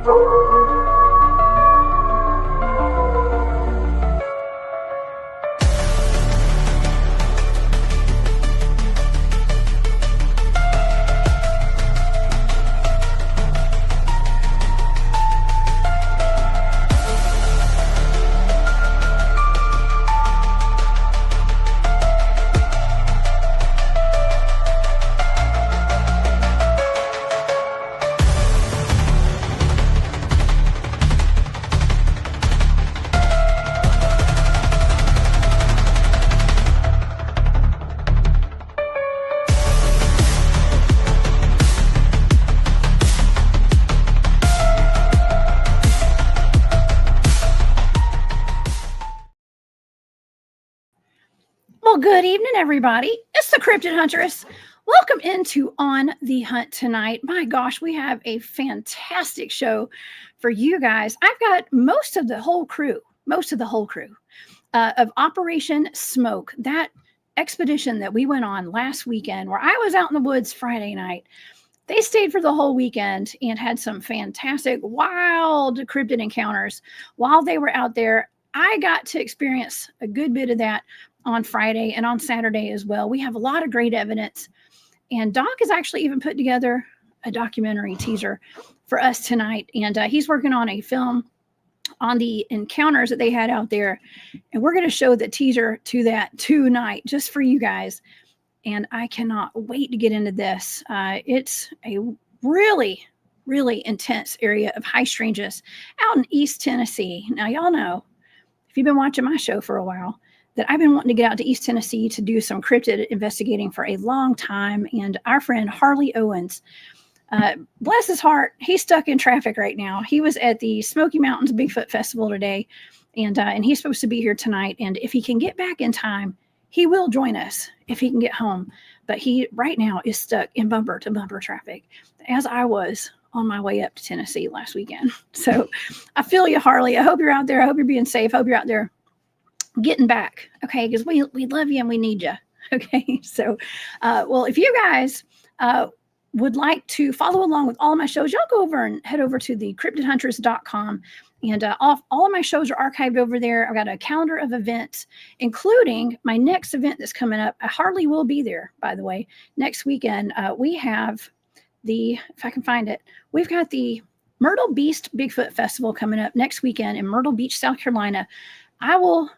Well, good evening, everybody. It's the Cryptid Huntress. Welcome into On the Hunt tonight. My gosh, we have a fantastic show for you guys. I've got most of the whole crew of Operation Smoke, that expedition that we went on last weekend where I was out in the woods Friday night. They stayed for the whole weekend and had some fantastic, wild cryptid encounters while they were out there. I got to experience a good bit of that on Friday and on Saturday as well. We have a lot of great evidence. And Doc has actually even put together a documentary teaser for us tonight. And he's working on a film on the encounters that they had out there. And we're going to show the teaser to that tonight just for you guys. And I cannot wait to get into this. It's a really, really intense area of high strangeness out in East Tennessee. Now, y'all know, if you've been watching my show for a while, that I've been wanting to get out to East Tennessee to do some cryptid investigating for a long time. And our friend Harley Owens, bless his heart, he's stuck in traffic right now. He was at the Smoky Mountains Bigfoot Festival today, and he's supposed to be here tonight. And if he can get back in time, he will join us if he can get home. But he right now is stuck in bumper to bumper traffic, as I was on my way up to Tennessee last weekend. So I feel you, Harley. I hope you're out there. I hope you're being safe. I hope you're out there getting back, okay, because we love you and we need you, okay? So well, if you guys would like to follow along with all of my shows, y'all go over and head over to the cryptidhuntress.com, and all of my shows are archived over there. I've got a calendar of events, including my next event that's coming up. I hardly will be there, by the way. Next weekend we have if I can find it, we've got the Myrtle Beach Bigfoot Festival coming up next weekend in Myrtle Beach, South Carolina. I will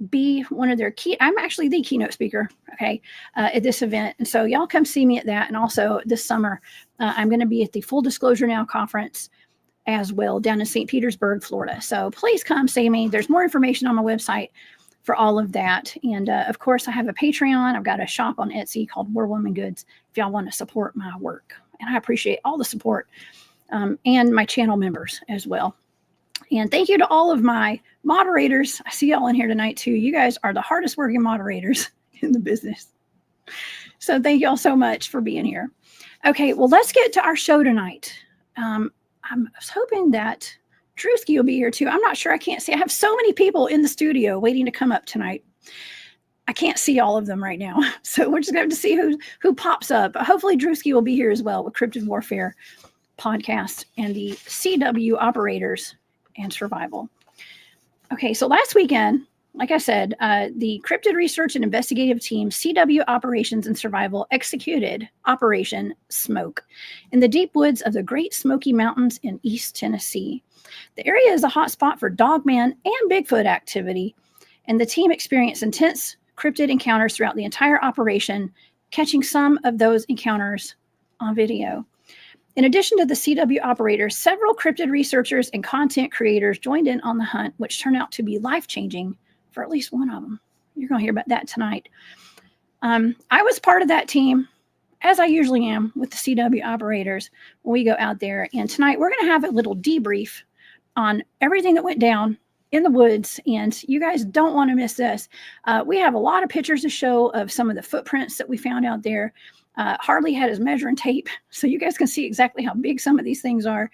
be one of their I'm actually the keynote speaker, okay, at this event. And so y'all come see me at that. And also this summer, I'm going to be at the Full Disclosure Now conference as well down in St. Petersburg, Florida. So please come see me. There's more information on my website for all of that. And of course, I have a Patreon. I've got a shop on Etsy called War Woman Goods if y'all want to support my work. And I appreciate all the support and my channel members as well. And thank you to all of my moderators. I see y'all in here tonight too. You guys are the hardest working moderators in the business. So thank y'all so much for being here. Okay, well, let's get to our show tonight. I was hoping that Drewski will be here too. I'm not sure. I can't see. I have so many people in the studio waiting to come up tonight. I can't see all of them right now. So we're just going to have to see who pops up. Hopefully Drewski will be here as well with Cryptid Warfare podcast and the CW operators and survival. Okay, so last weekend, like I said, the Cryptid Research and Investigative Team, CW Operations and Survival, executed Operation Smoke in the deep woods of the Great Smoky Mountains in East Tennessee. The area is a hotspot for Dogman and Bigfoot activity, and the team experienced intense cryptid encounters throughout the entire operation, catching some of those encounters on video. In addition to the CW operators, several cryptid researchers and content creators joined in on the hunt, which turned out to be life-changing for at least one of them. You're going to hear about that tonight. I was part of that team, as I usually am with the CW operators when we go out there. And tonight we're going to have a little debrief on everything that went down in the woods. And you guys don't want to miss this. We have a lot of pictures to show of some of the footprints that we found out there. Harley had his measuring tape, so you guys can see exactly how big some of these things are.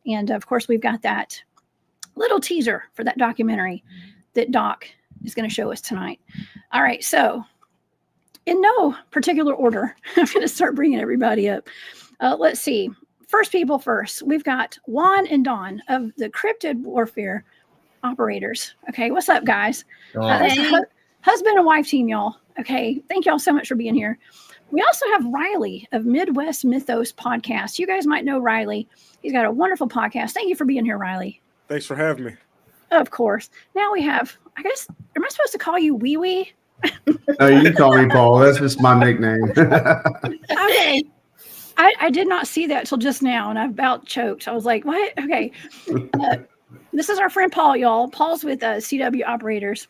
And of course, we've got that little teaser for that documentary that Doc is going to show us tonight. All right, so in no particular order, I'm going to start bringing everybody up. Let's see. first people first. We've got Juan and Dawn of the Cryptid Warfare Operators. Okay, what's up, guys? That's a husband and wife team, y'all. Okay, thank y'all so much for being here. We also have Riley of Midwest Mythos Podcast. You guys might know Riley. He's got a wonderful podcast. Thank you for being here, Riley. Thanks for having me. Of course. Now we have, I guess, am I supposed to call you Wee Wee? No, you can call me Paul. That's just my nickname. Okay. I did not see that till just now, and I about choked. I was like, what? Okay. This is our friend Paul, y'all. Paul's with CW Operators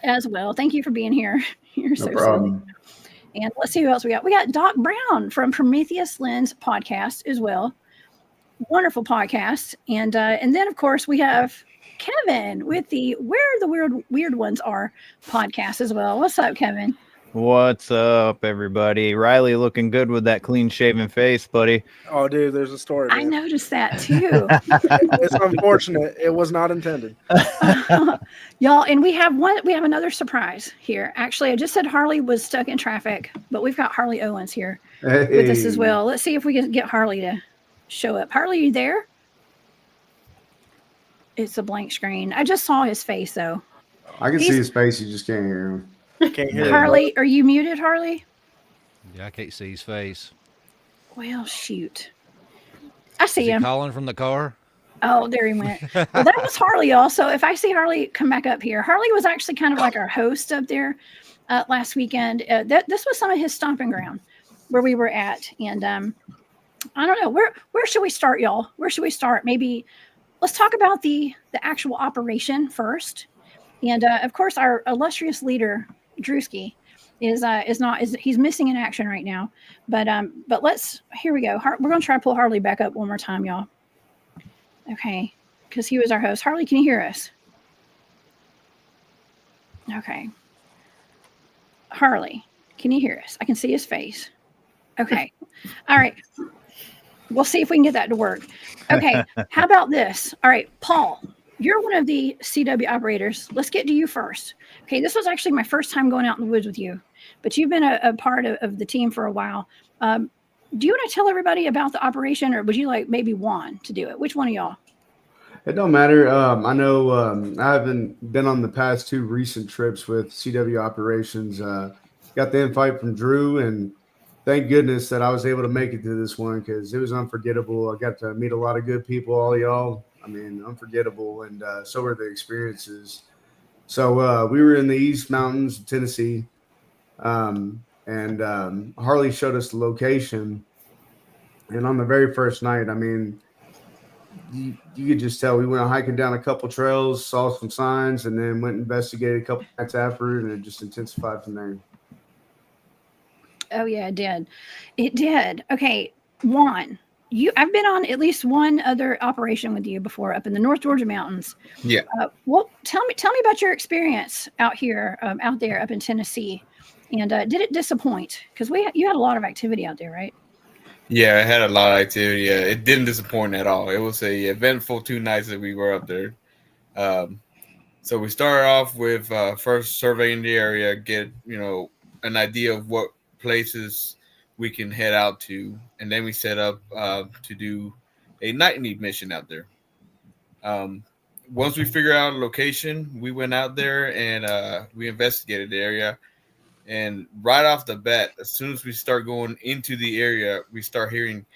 as well. Thank you for being here. You're so silly. And let's see who else we got. We got Doc Brown from Prometheus Lens Podcast as well. Wonderful podcast. And then, of course, we have Kevin with the Where the Weird Ones Are podcast as well. What's up, Kevin? What's up, everybody? Riley looking good with that clean-shaven face, buddy. Oh, dude, there's a story. I noticed that, too. It's unfortunate. It was not intended. Y'all, and we have another surprise here. Actually, I just said Harley was stuck in traffic, but we've got Harley Owens here with us as well. Let's see if we can get Harley to show up. Harley, you there? It's a blank screen. I just saw his face, though. I can see his face. You just can't hear him. Can't hear Harley, are you muted, Harley? Yeah, I can't see his face. Well, shoot. I see him. Calling from the car? Oh, there he went. Well, that was Harley also. If I see Harley come back up here, Harley was actually kind of like our host up there last weekend. This was some of his stomping ground where we were at. And I don't know. Where should we start, y'all? Where should we start? Maybe let's talk about the actual operation first. And of course, our illustrious leader, Drewski, he's missing in action right now. But here we go. We're going to try to pull Harley back up one more time, y'all. Okay, because he was our host. Harley, can you hear us? Okay. Harley, can you hear us? I can see his face. Okay. All right. We'll see if we can get that to work. Okay. How about this? All right, Paul, you're one of the CW operators. Let's get to you first. Okay, this was actually my first time going out in the woods with you, but you've been a part of the team for a while. Do you want to tell everybody about the operation, or would you like maybe Juan to do it? Which one of y'all? It don't matter. I know I haven't been on the past two recent trips with CW operations. Got the invite from Drew, and thank goodness that I was able to make it to this one because it was unforgettable. I got to meet a lot of good people, all y'all. I mean, unforgettable, and so were the experiences. So we were in the East Mountains, Tennessee, and Harley showed us the location. And on the very first night, I mean, you could just tell we went hiking down a couple trails, saw some signs, and then went and investigated a couple nights after, and it just intensified from there. Oh, yeah, it did. It did. Okay, Juan, I've been on at least one other operation with you before up in the North Georgia mountains. Yeah. Well, tell me about your experience out here, out there up in Tennessee. And did it disappoint? Because you had a lot of activity out there, right? Yeah, it had a lot of activity. Yeah, it didn't disappoint at all. It was a eventful 2 nights that we were up there. So we started off with first surveying the area, get an idea of what places we can head out to, and then we set up to do a nightly mission out there. Once we figured out a location, we went out there and we investigated the area. And right off the bat, as soon as we start going into the area, we start hearing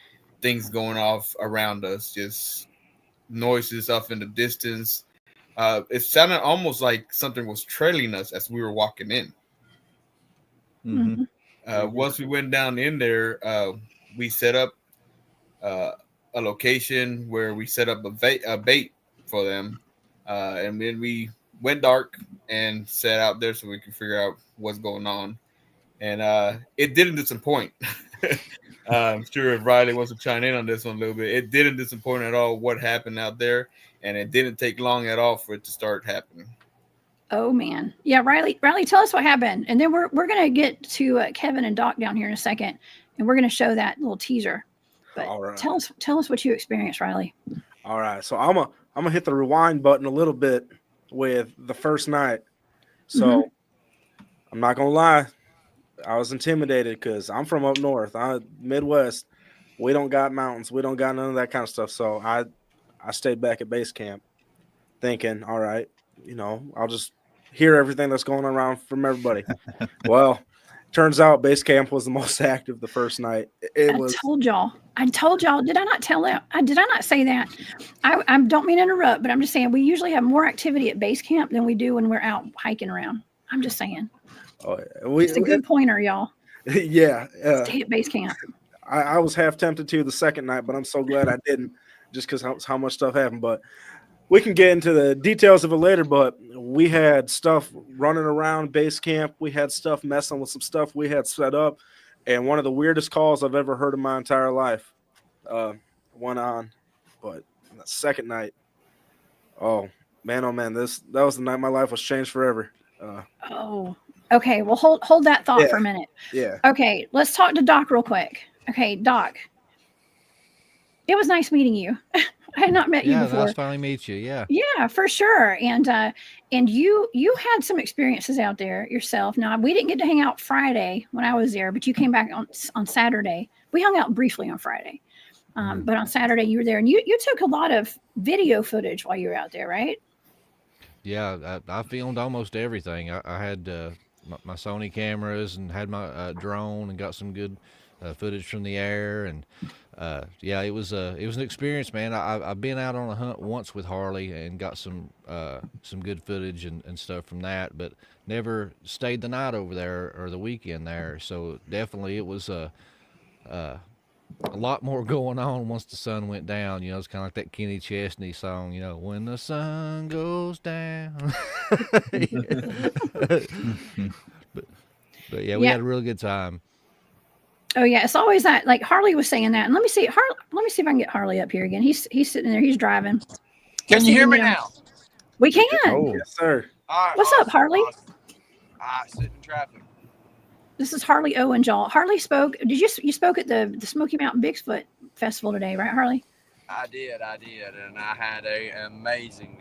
things going off around us, just noises off in the distance. It sounded almost like something was trailing us as we were walking in. Mm-hmm. Once we went down in there, we set up a location where we set up a bait for them. And then we went dark and sat out there so we could figure out what's going on. And it didn't disappoint. I'm sure if Riley wants to chime in on this one a little bit, it didn't disappoint at all what happened out there. And it didn't take long at all for it to start happening. Oh, man. Yeah, Riley, tell us what happened. And then we're going to get to Kevin and Doc down here in a second, and we're going to show that little teaser. But All right. tell us what you experienced, Riley. All right. So I'm gonna hit the rewind button a little bit with the first night. So I'm not going to lie. I was intimidated because I'm from up north. I'm Midwest. We don't got mountains. We don't got none of that kind of stuff. So I stayed back at base camp thinking, all right, I'll just hear everything that's going on around from everybody. Well, turns out base camp was the most active the first night. I told y'all. Did I not tell that? Did I not say that? I don't mean to interrupt, but I'm just saying we usually have more activity at base camp than we do when we're out hiking around. I'm just saying. Oh, it's a good pointer, y'all. Yeah. Stay at base camp. I was half tempted to the second night, but I'm so glad I didn't, just because how much stuff happened. But we can get into the details of it later. But we had stuff running around base camp. We had stuff messing with some stuff we had set up. And one of the weirdest calls I've ever heard in my entire life went on. But the second night, oh man, that was the night my life was changed forever. Okay. Well, hold that thought for a minute. Yeah. Okay, let's talk to Doc real quick. Okay, Doc. It was nice meeting you. I had not met you before. Yeah, nice finally meet you. Yeah. Yeah, for sure. And you had some experiences out there yourself. Now, we didn't get to hang out Friday when I was there, but you came back on Saturday. We hung out briefly on Friday. But on Saturday you were there, and you took a lot of video footage while you were out there, right? Yeah, I filmed almost everything. I had my Sony cameras and had my drone and got some good footage from the air, and it was an experience, man. I've been out on a hunt once with Harley and got some good footage and stuff from that, but never stayed the night over there or the weekend there. So definitely it was a lot more going on once the sun went down. It's kind of like that Kenny Chesney song, when the sun goes down. but we had a real good time. Oh yeah, it's always that. Like Harley was saying that, and let me see if I can get Harley up here again. He's sitting there, he's driving. Can you hear me now? We can. Oh yes, sir. All right, what's up, Harley? Sitting in traffic. This is Harley Owens, y'all. Harley spoke. You spoke at the Smoky Mountain Bigfoot Festival today, right, Harley? I did, and I had an amazing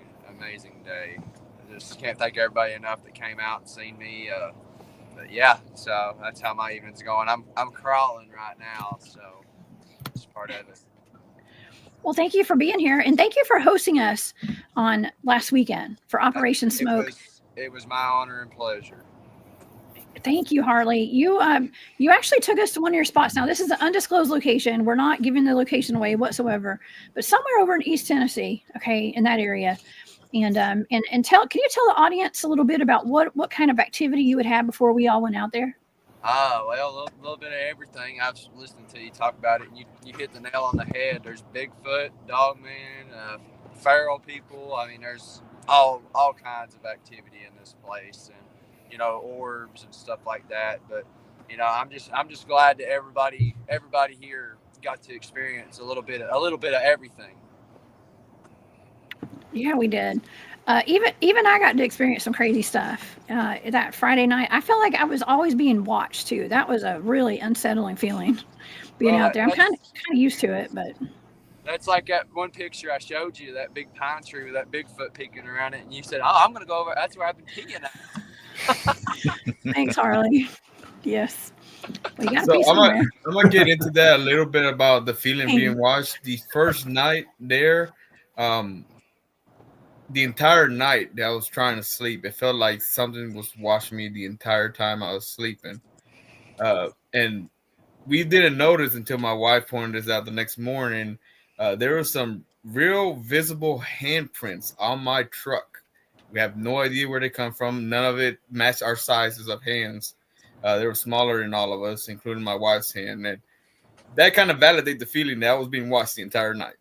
day. I just can't thank everybody enough that came out and seen me. But yeah, so that's how my evening's going. I'm crawling right now, so it's part of it. Well, thank you for being here, and thank you for hosting us on last weekend for Operation Smoke. It was my honor and pleasure. Thank you, Harley. You actually took us to one of your spots. Now, this is an undisclosed location. We're not giving the location away whatsoever, but somewhere over in East Tennessee, okay, in that area. And can you tell the audience a little bit about what kind of activity you would have before we all went out there? Well, a little bit of everything. I was listening to you talk about it, and you hit the nail on the head. There's Bigfoot, Dogman, feral people. I mean, there's all kinds of activity in this place, and orbs and stuff like that. But I'm just glad that everybody here got to experience a little bit of everything. Yeah, we did. Even I got to experience some crazy stuff that Friday night. I felt like I was always being watched too. That was a really unsettling feeling being out there. I'm kind of used to it, but that's like that one picture I showed you, that big pine tree with that Bigfoot peeking around it, and you said, "Oh, I'm gonna go over. That's where I've been peeking at." Thanks, Harley. Yes. We got I'm gonna get into that a little bit about the feeling being watched. The first night there, the entire night that I was trying to sleep, it felt like something was watching me the entire time I was sleeping. And we didn't notice until my wife pointed this out the next morning. There were some real visible handprints on my truck. We have no idea where they come from. None of it matched our sizes of hands. They were smaller than all of us, including my wife's hand. And that kind of validated the feeling that I was being watched the entire night.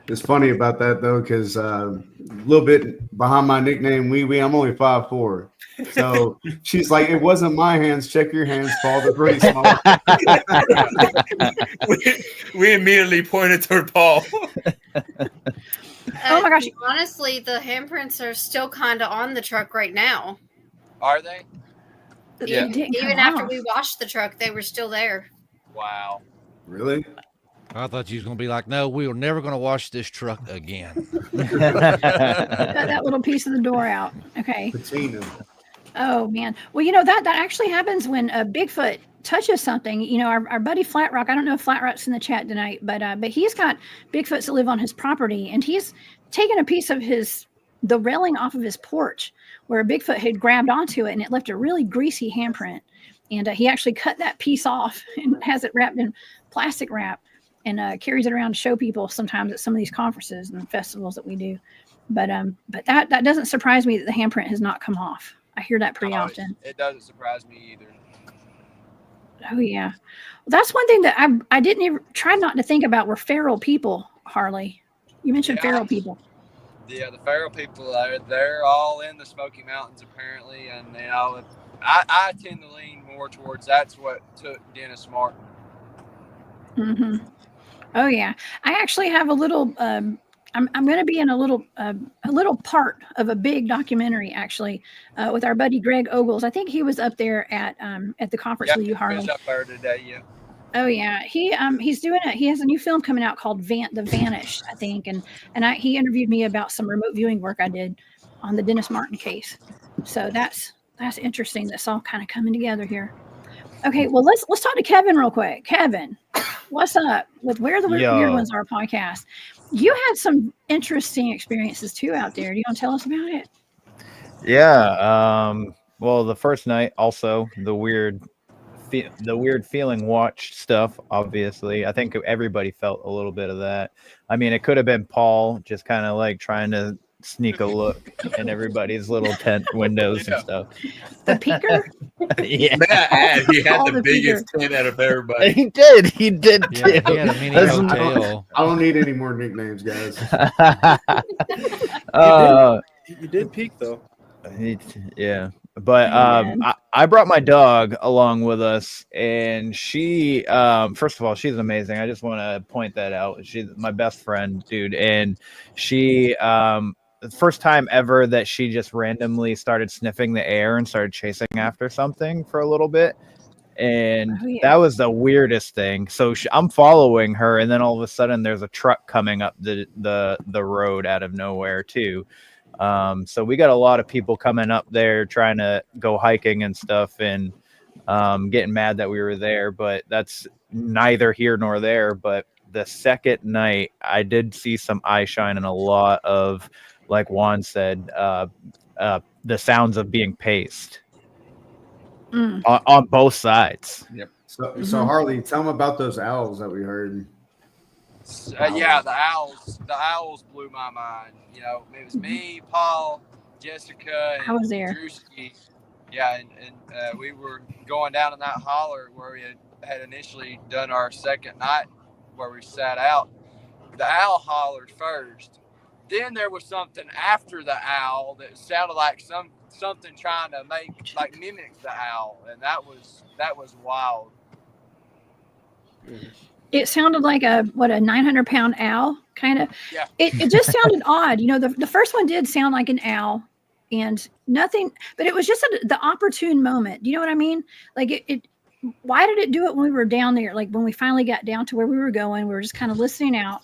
It's funny about that, though, because a little bit behind my nickname, Wee Wee, I'm only 5'4". So she's like, it wasn't my hands. Check your hands, Paul. They're pretty small. we immediately pointed toward Paul. Oh my gosh! Honestly, the handprints are still kind of on the truck right now. Are they? Yeah. Even after we washed the truck, they were still there. Wow. Really? I thought you was going to be like, no, we were never going to wash this truck again. Cut that little piece of the door out. Okay. Patina. Oh man. Well, that actually happens when Bigfoot touches something, you know, our buddy Flat Rock, I don't know if Flat Rock's in the chat tonight, but he's got Bigfoots that live on his property, and he's taken a piece of the railing off of his porch where a Bigfoot had grabbed onto it, and it left a really greasy handprint. And he actually cut that piece off and has it wrapped in plastic wrap and carries it around to show people sometimes at some of these conferences and festivals that we do. But that doesn't surprise me that the handprint has not come off. I hear that pretty often. It doesn't surprise me either. Oh yeah, well, that's one thing that I didn't even try not to think about were feral people. Harley, you mentioned feral people. Yeah, the feral people, they're all in the Smoky Mountains apparently, and you know, I tend to lean more towards that's what took Dennis Martin. Mm-hmm. Oh yeah, I actually have a little. I'm going to be in a little part of a big documentary actually with our buddy Greg Ogles. I think he was up there at the conference with you, Harley. He was up there today, yeah. Oh yeah, he's doing it. He has a new film coming out called The Vanished, I think, and he interviewed me about some remote viewing work I did on the Dennis Martin case. So that's interesting. That's all kind of coming together here. Okay, well let's talk to Kevin real quick. Kevin, what's up with Where the Weird Ones Are podcast? You had some interesting experiences too out there. Do you want to tell us about it? Yeah. Well, the first night also the weird feeling watch stuff. Obviously, I think everybody felt a little bit of that. I mean, it could have been Paul just kind of like trying to sneak a look in everybody's little tent windows and stuff. The peeker? Yeah. He had the biggest tent out of everybody. He did Yeah, too. he had a mini hotel. I don't need any more nicknames, guys. You did peek though. Yeah. But I brought my dog along with us, and she first of all, she's amazing. I just want to point that out. She's my best friend, dude, and she the first time ever that she just randomly started sniffing the air and started chasing after something for a little bit. And that was the weirdest thing. So I'm following her, and then all of a sudden there's a truck coming up the road out of nowhere too. So we got a lot of people coming up there trying to go hiking and stuff, and getting mad that we were there, but that's neither here nor there. But the second night I did see some eye shine and a lot of, like Juan said, the sounds of being paced on both sides. Yep. So Harley, tell them about those owls that we heard. Yeah, the owls blew my mind. You know, it was me, Paul, Jessica, and I was there. Drewski. Yeah, and we were going down in that holler where we had initially done our second night, where we sat out. The owl hollered first. Then there was something after the owl that sounded like something trying to mimic the owl, and that was wild. It sounded like a 900-pound owl, kind of. Yeah. It just sounded odd. You know, the first one did sound like an owl, and nothing, but it was just the opportune moment. Do you know what I mean? Like it. Why did it do it when we were down there? Like when we finally got down to where we were going, we were just kind of listening out.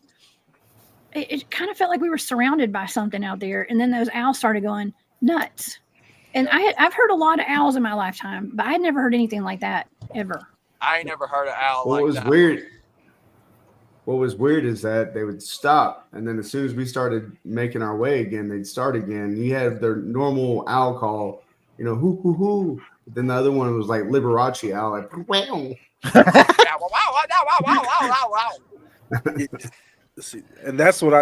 It kind of felt like we were surrounded by something out there, and then those owls started going nuts. And I've heard a lot of owls in my lifetime, but I had never heard anything like that ever. I ain't never heard an owl What like was that. What was weird is that they would stop, and then as soon as we started making our way again, they'd start again. You had their normal owl call, you know, hoo hoo hoo. But then the other one was like Liberace owl, like wow. See, and that's what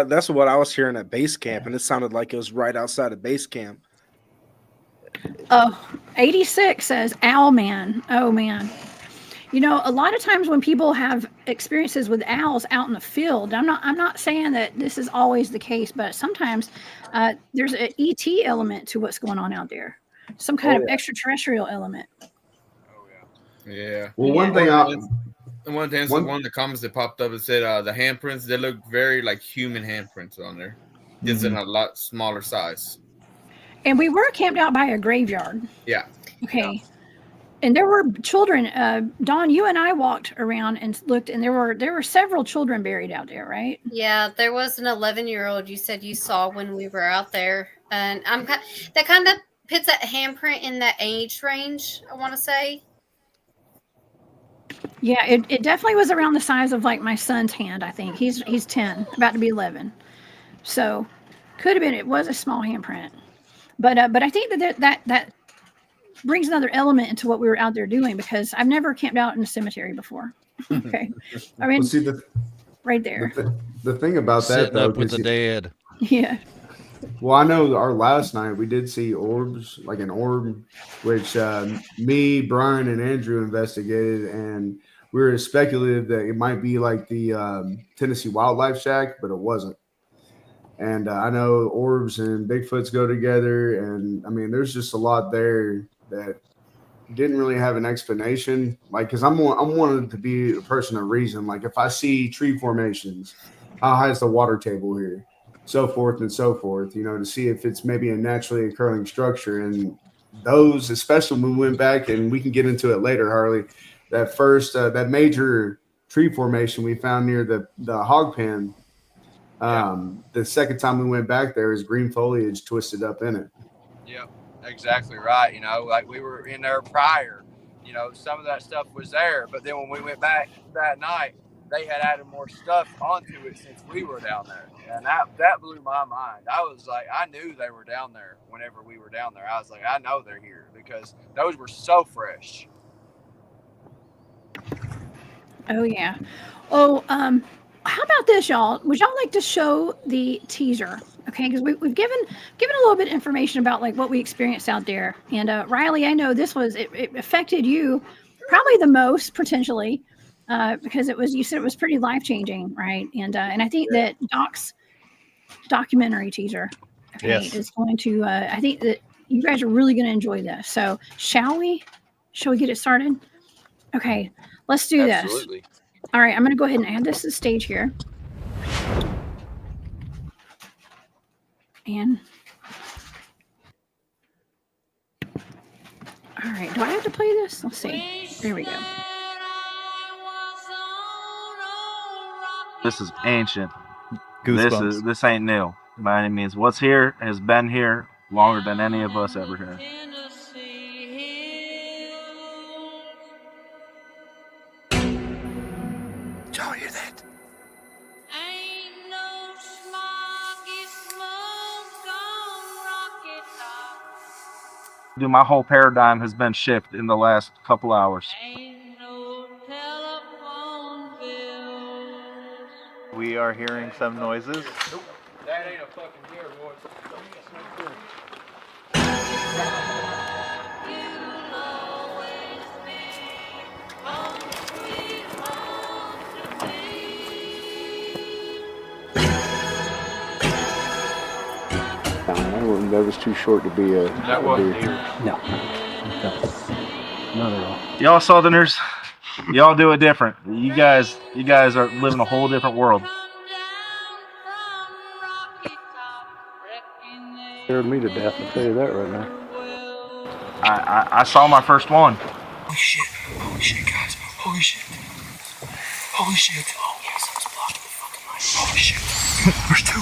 I was hearing at base camp, and it sounded like it was right outside of base camp. Oh, 86 says owl man. Oh man. You know, a lot of times when people have experiences with owls out in the field, I'm not saying that this is always the case, but sometimes there's an ET element to what's going on out there. Some kind of extraterrestrial element. Oh yeah. Yeah. Well, one of the comments that popped up, it said the handprints, they look very like human handprints on there. Just in a lot smaller size. And we were camped out by a graveyard. Yeah. Okay. Yeah. And there were children. Dawn, you and I walked around and looked, and there were several children buried out there, right? Yeah, there was an 11-year-old you said you saw when we were out there, and that kind of puts that handprint in that age range, I want to say. Yeah, it definitely was around the size of like my son's hand. I think he's 10, about to be 11. So could have been. It was a small handprint, but I think that brings another element into what we were out there doing, because I've never camped out in a cemetery before. Okay, I mean, Well, see, right there. the thing about that, Sitting though, up with the dead. Yeah. well, I know our last night we did see orbs, like an orb, which me, Brian, and Andrew investigated, and we were speculative that it might be like the Tennessee Wildlife Shack, but it wasn't. And I know orbs and Bigfoots go together, and I mean, there's just a lot there that didn't really have an explanation. Like, because I'm wanted to be a person of reason. Like, if I see tree formations, how high is the water table here, so forth and so forth. You know, to see if it's maybe a naturally occurring structure. And those, especially when we went back, and we can get into it later, Harley. That first, that major tree formation we found near the hog pen. The second time we went back there is green foliage twisted up in it. Yep, exactly right. You know, like we were in there prior, you know, some of that stuff was there, but then when we went back that night, they had added more stuff onto it since we were down there. And that blew my mind. I was like, I knew they were down there whenever we were down there. I was like, I know they're here, because those were so fresh. Oh yeah. Oh, how about this, y'all? Would y'all like to show the teaser? Okay, because we've given a little bit of information about like what we experienced out there. And Riley, I know this it affected you probably the most potentially, because you said it was pretty life-changing, right? And I think that Doc's documentary teaser, okay, is going to. I think that you guys are really going to enjoy this. So shall we get it started? Okay, let's do Absolutely. this. All right, I'm going to go ahead and add this to the stage here. And all right, do I have to play this? Let's see. There we go. This is ancient. Goosebumps. This ain't new by any means. What's here has been here longer than any of us ever have. Y'all hear that? Dude, my whole paradigm has been shifted in the last couple hours. We are hearing some noises. Nope. That ain't a fucking deer, boys. That was too short to be a. That wasn't deer. No. Not at all. Y'all Southerners, y'all do it different. You guys are living a whole different world. Scared me to death, I'll tell you that right now. I saw my first one. Holy shit, guys. Holy shit. Oh, yeah, something's blocking the fucking light. Holy shit. There's two.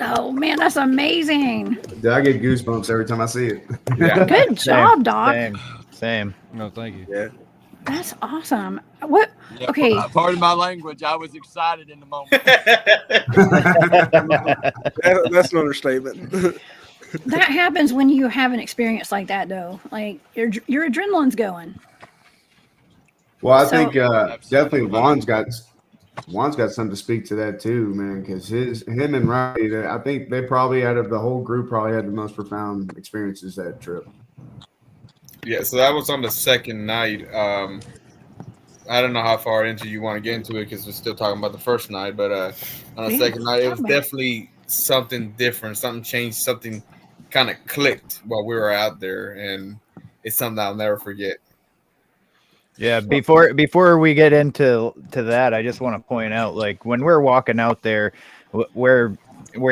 Oh man, that's amazing. I get goosebumps every time I see it. Yeah. Good job, Doc. Same. No, thank you. Yeah. That's awesome. What? Yeah, Okay. Pardon my language. I was excited in the moment. That's an understatement. That happens when you have an experience like that, though. Like your adrenaline's going. Well, I So- think definitely Juan's got something to speak to that too, man. Because him and Riley, I think they probably out of the whole group probably had the most profound experiences that trip. Yeah, so that was on the second night. I don't know how far into you want to get into it because we're still talking about the first night, but on the Yeah, second night, it was talk about it. definitely something different. Something changed. Something kind of clicked while we were out there, and it's something I'll never forget. Yeah, before we get into that, I just want to point out, like when we're walking out there, we're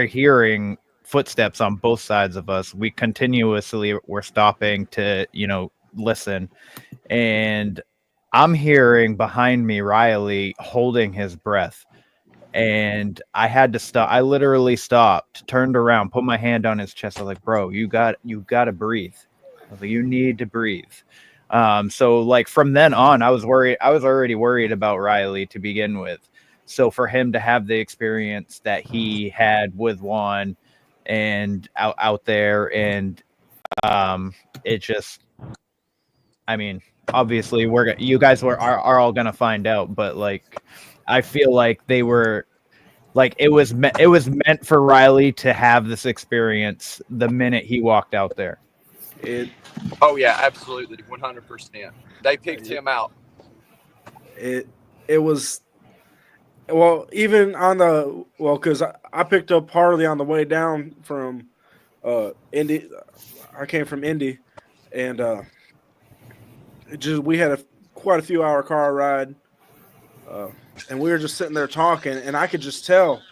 hearing footsteps on both sides of us. We continuously we're stopping to listen, and I'm hearing behind me Riley holding his breath, And I had to stop. I literally stopped, turned around, put my hand on his chest. I was like, bro, you got to breathe. I was like, you need to breathe. So like from then on, I was already worried about Riley to begin with. So for him to have the experience that he had with Juan and out there, and it just, I mean, obviously you guys are all gonna find out, but like, I feel like they were like, it was meant for Riley to have this experience the minute he walked out there. Oh yeah, absolutely, 100%. They picked him out. It was, well, even on the, because I picked up Harley on the way down from Indy. I came from Indy, and we had quite a few hour car ride, and we were just sitting there talking, and I could just tell,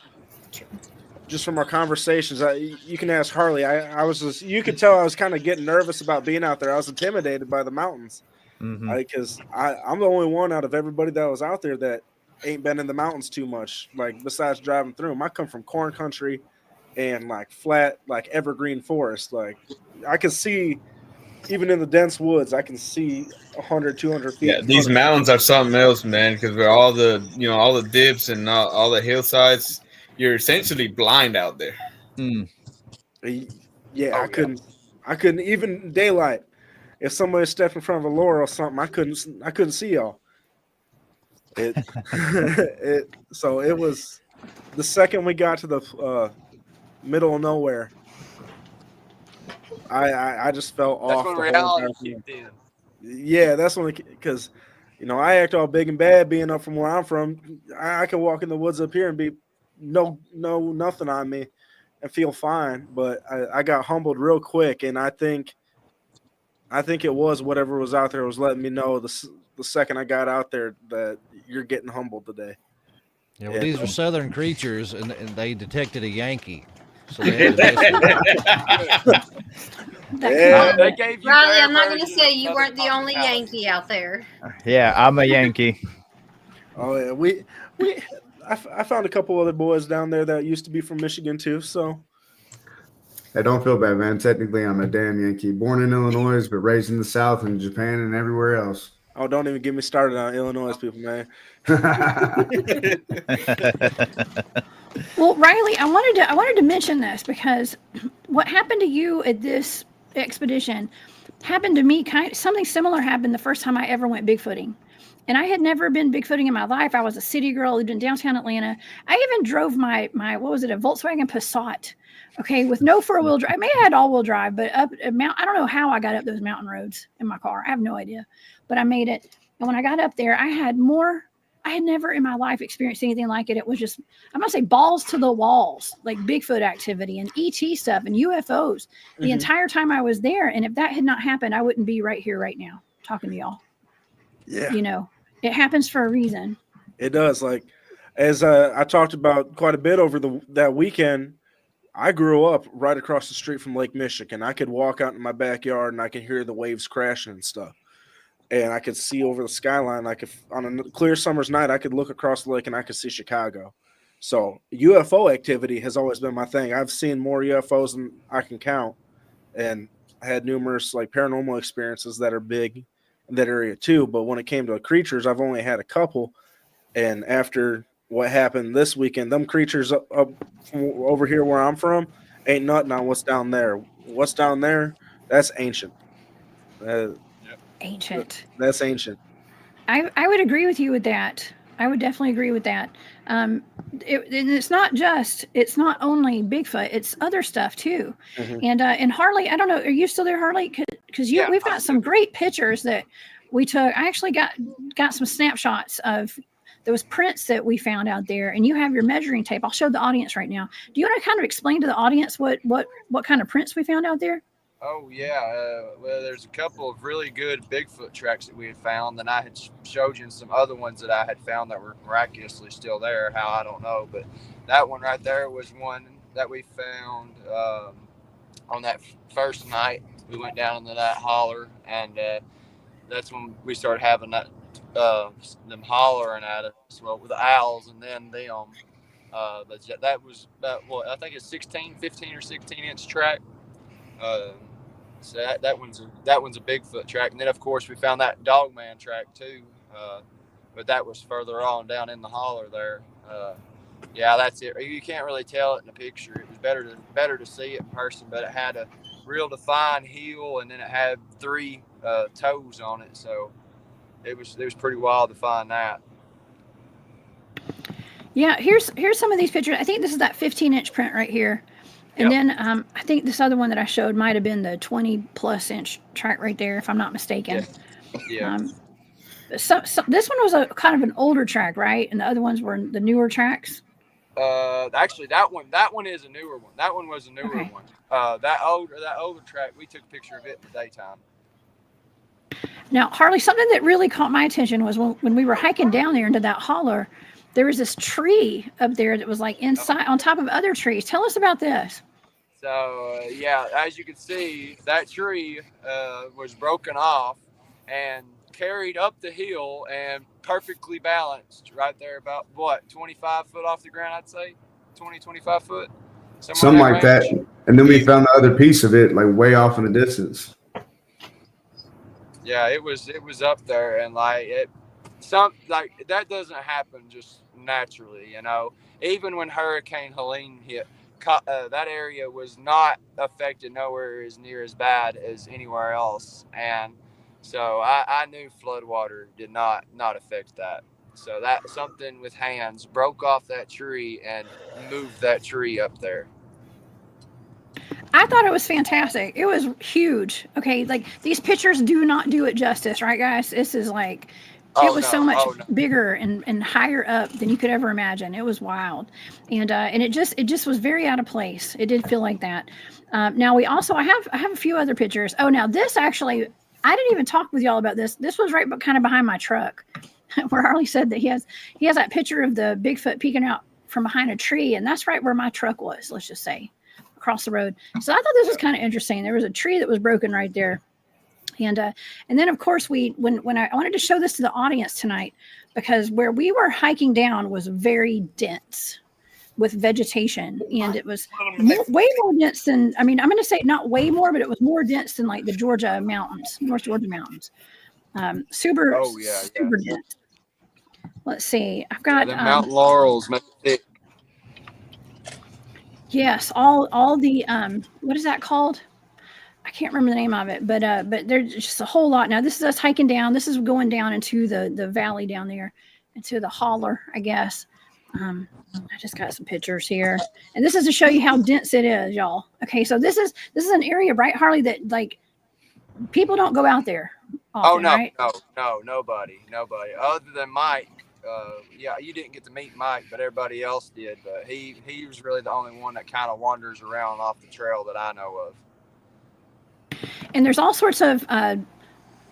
just from our conversations, you can ask Harley. You could tell I was kind of getting nervous about being out there. I was intimidated by the mountains, because I'm the only one out of everybody that was out there that ain't been in the mountains too much, like besides driving through them. I come from corn country and like flat, like evergreen forest. Like I can see, even in the dense woods, I can see 100, 200 feet. Yeah, these mountains are something else, man, because we're all the dips and all the hillsides, you're essentially blind out there. Yeah, I couldn't even daylight. If somebody stepped in front of a Laura or something, I couldn't see y'all. So it was the second we got to the middle of nowhere, I just felt off. That's when reality kicked in. Yeah, that's when, because I act all big and bad being up from where I'm from. I can walk in the woods up here and be nothing on me and feel fine, but I got humbled real quick, and I think it was whatever was out there was letting me know the second I got out there that you're getting humbled today. Yeah, well, these are southern creatures, and they detected a Yankee. So they had they gave you Riley, I'm not going to say you weren't the only Yankee out there. Yeah, I'm a Yankee. Oh yeah, I found a couple other boys down there that used to be from Michigan too. So I don't feel bad, man. Technically, I'm a damn Yankee. Born in Illinois, but raised in the South and Japan and everywhere else. Oh, don't even get me started on Illinois people, man. Well, Riley, I wanted to mention this because what happened to you at this expedition happened to me. Something similar happened the first time I ever went Bigfooting. And I had never been Bigfooting in my life. I was a city girl, lived in downtown Atlanta. I even drove my what was it, a Volkswagen Passat, okay, with no four-wheel drive. I may have had all-wheel drive, but up a mountain, I don't know how I got up those mountain roads in my car. I have no idea, but I made it. And when I got up there, I had never in my life experienced anything like it. It was just, I'm going to say balls to the walls, like Bigfoot activity and ET stuff and UFOs the entire time I was there. And if that had not happened, I wouldn't be right here right now talking to y'all. Yeah. It happens for a reason. It does. Like, as I talked about quite a bit over that weekend, I grew up right across the street from Lake Michigan. I could walk out in my backyard and I could hear the waves crashing and stuff. And I could see over the skyline. On a clear summer's night, I could look across the lake and I could see Chicago. So UFO activity has always been my thing. I've seen more UFOs than I can count. And I had numerous like paranormal experiences that are big in that area too. But when it came to creatures, I've only had a couple. And after what happened this weekend, them creatures up over here where I'm from ain't nothing on what's down there. What's down there, that's ancient. Ancient. That's ancient. I would agree with you with that. I would definitely agree with that. And it's not only Bigfoot, it's other stuff too. And Harley, I don't know, are you still there, Harley? Because we've got some great pictures that we took. I actually got some snapshots of those prints that we found out there, and you have your measuring tape. I'll show the audience right now. Do you want to kind of explain to the audience what kind of prints we found out there? Oh yeah, well, there's a couple of really good Bigfoot tracks that we had found, and I had showed you some other ones that I had found that were miraculously still there. How, I don't know, but that one right there was one that we found on that first night. We went down into that holler, and that's when we started having that them hollering at us, well, with the owls and then them. That was about what I think it's 15 or 16-inch track. So that one's a Bigfoot track, and then of course we found that Dogman track too, but that was further on down in the holler there. Yeah, that's it. You can't really tell it in the picture. It was better to see it in person, but it had a real defined heel, and then it had 3 toes on it, so it was pretty wild to find that. Yeah, here's some of these pictures. I think this is that 15-inch print right here. And then I think this other one that I showed might have been the 20+ inch track right there, if I'm not mistaken. Yeah. So this one was a kind of an older track, right? And the other ones were the newer tracks. Actually, that one is a newer one. That one was a newer one. That older track, we took a picture of it in the daytime. Now, Harley, something that really caught my attention was when we were hiking down there into that holler, there was this tree up there that was like inside on top of other trees. Tell us about this. So yeah, as you can see, that tree was broken off and carried up the hill and perfectly balanced right there, about what, 25 foot off the ground, I'd say 20-25 foot, something like that. And then we found the other piece of it like way off in the distance. Yeah, it was up there, and like that doesn't happen just naturally, you know. Even when Hurricane Helene hit, that area was not affected nowhere as near as bad as anywhere else, and so I knew floodwater did not affect that. So that something with hands broke off that tree and moved that tree up there. I thought it was fantastic. It was huge. Okay, like these pictures do not do it justice, right, guys? This is like, it was so much bigger and higher up than you could ever imagine. It was wild, and it just was very out of place. It did feel like that. Now we also I have a few other pictures. Oh, now this actually I didn't even talk with y'all about this. This was right, but kind of behind my truck, where Harley said that he has that picture of the Bigfoot peeking out from behind a tree, and that's right where my truck was. Let's just say. Across the road. So I thought this was kind of interesting. There was a tree that was broken right there. And then of course when I wanted to show this to the audience tonight, because where we were hiking down was very dense with vegetation, and it was way more dense than, I mean, I'm going to say not way more, but it was more dense than like the Georgia mountains, North Georgia mountains. Super dense. Let's see. I've got the mountain laurels make it thick. Yes, all the what is that called? I can't remember the name of it, but there's just a whole lot. Now this is us hiking down. This is going down into the valley down there, into the holler, I guess. I just got some pictures here, and this is to show you how dense it is, y'all. Okay, so this is an area, right, Harley, that like people don't go out there often, right? No, nobody, other than Mike. Yeah, you didn't get to meet Mike, but everybody else did. But he was really the only one that kind of wanders around off the trail that I know of. And there's all sorts of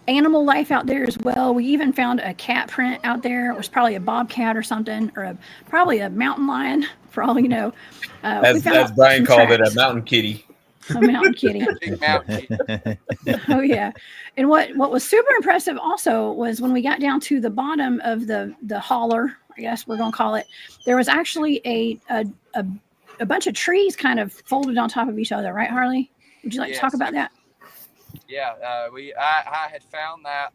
animal life out there as well. We even found a cat print out there. It was probably a bobcat or something, or probably a mountain lion, for all you know. As Brian called it, a mountain kitty. A mountain kitty. Big mountain kitty. Oh yeah. And what was super impressive also was when we got down to the bottom of the holler, I guess we're gonna call it, there was actually a bunch of trees kind of folded on top of each other, right, Harley? Would you like to talk about that? Yeah, I had found that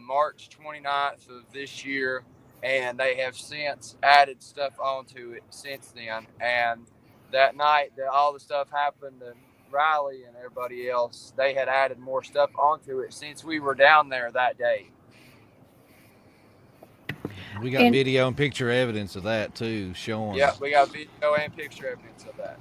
March 29th of this year, and they have since added stuff onto it since then. And that night that all the stuff happened, and Riley and everybody else, they had added more stuff onto it since we were down there that day. We got video and picture evidence of that too, showing. Yeah, we got video and picture evidence of that.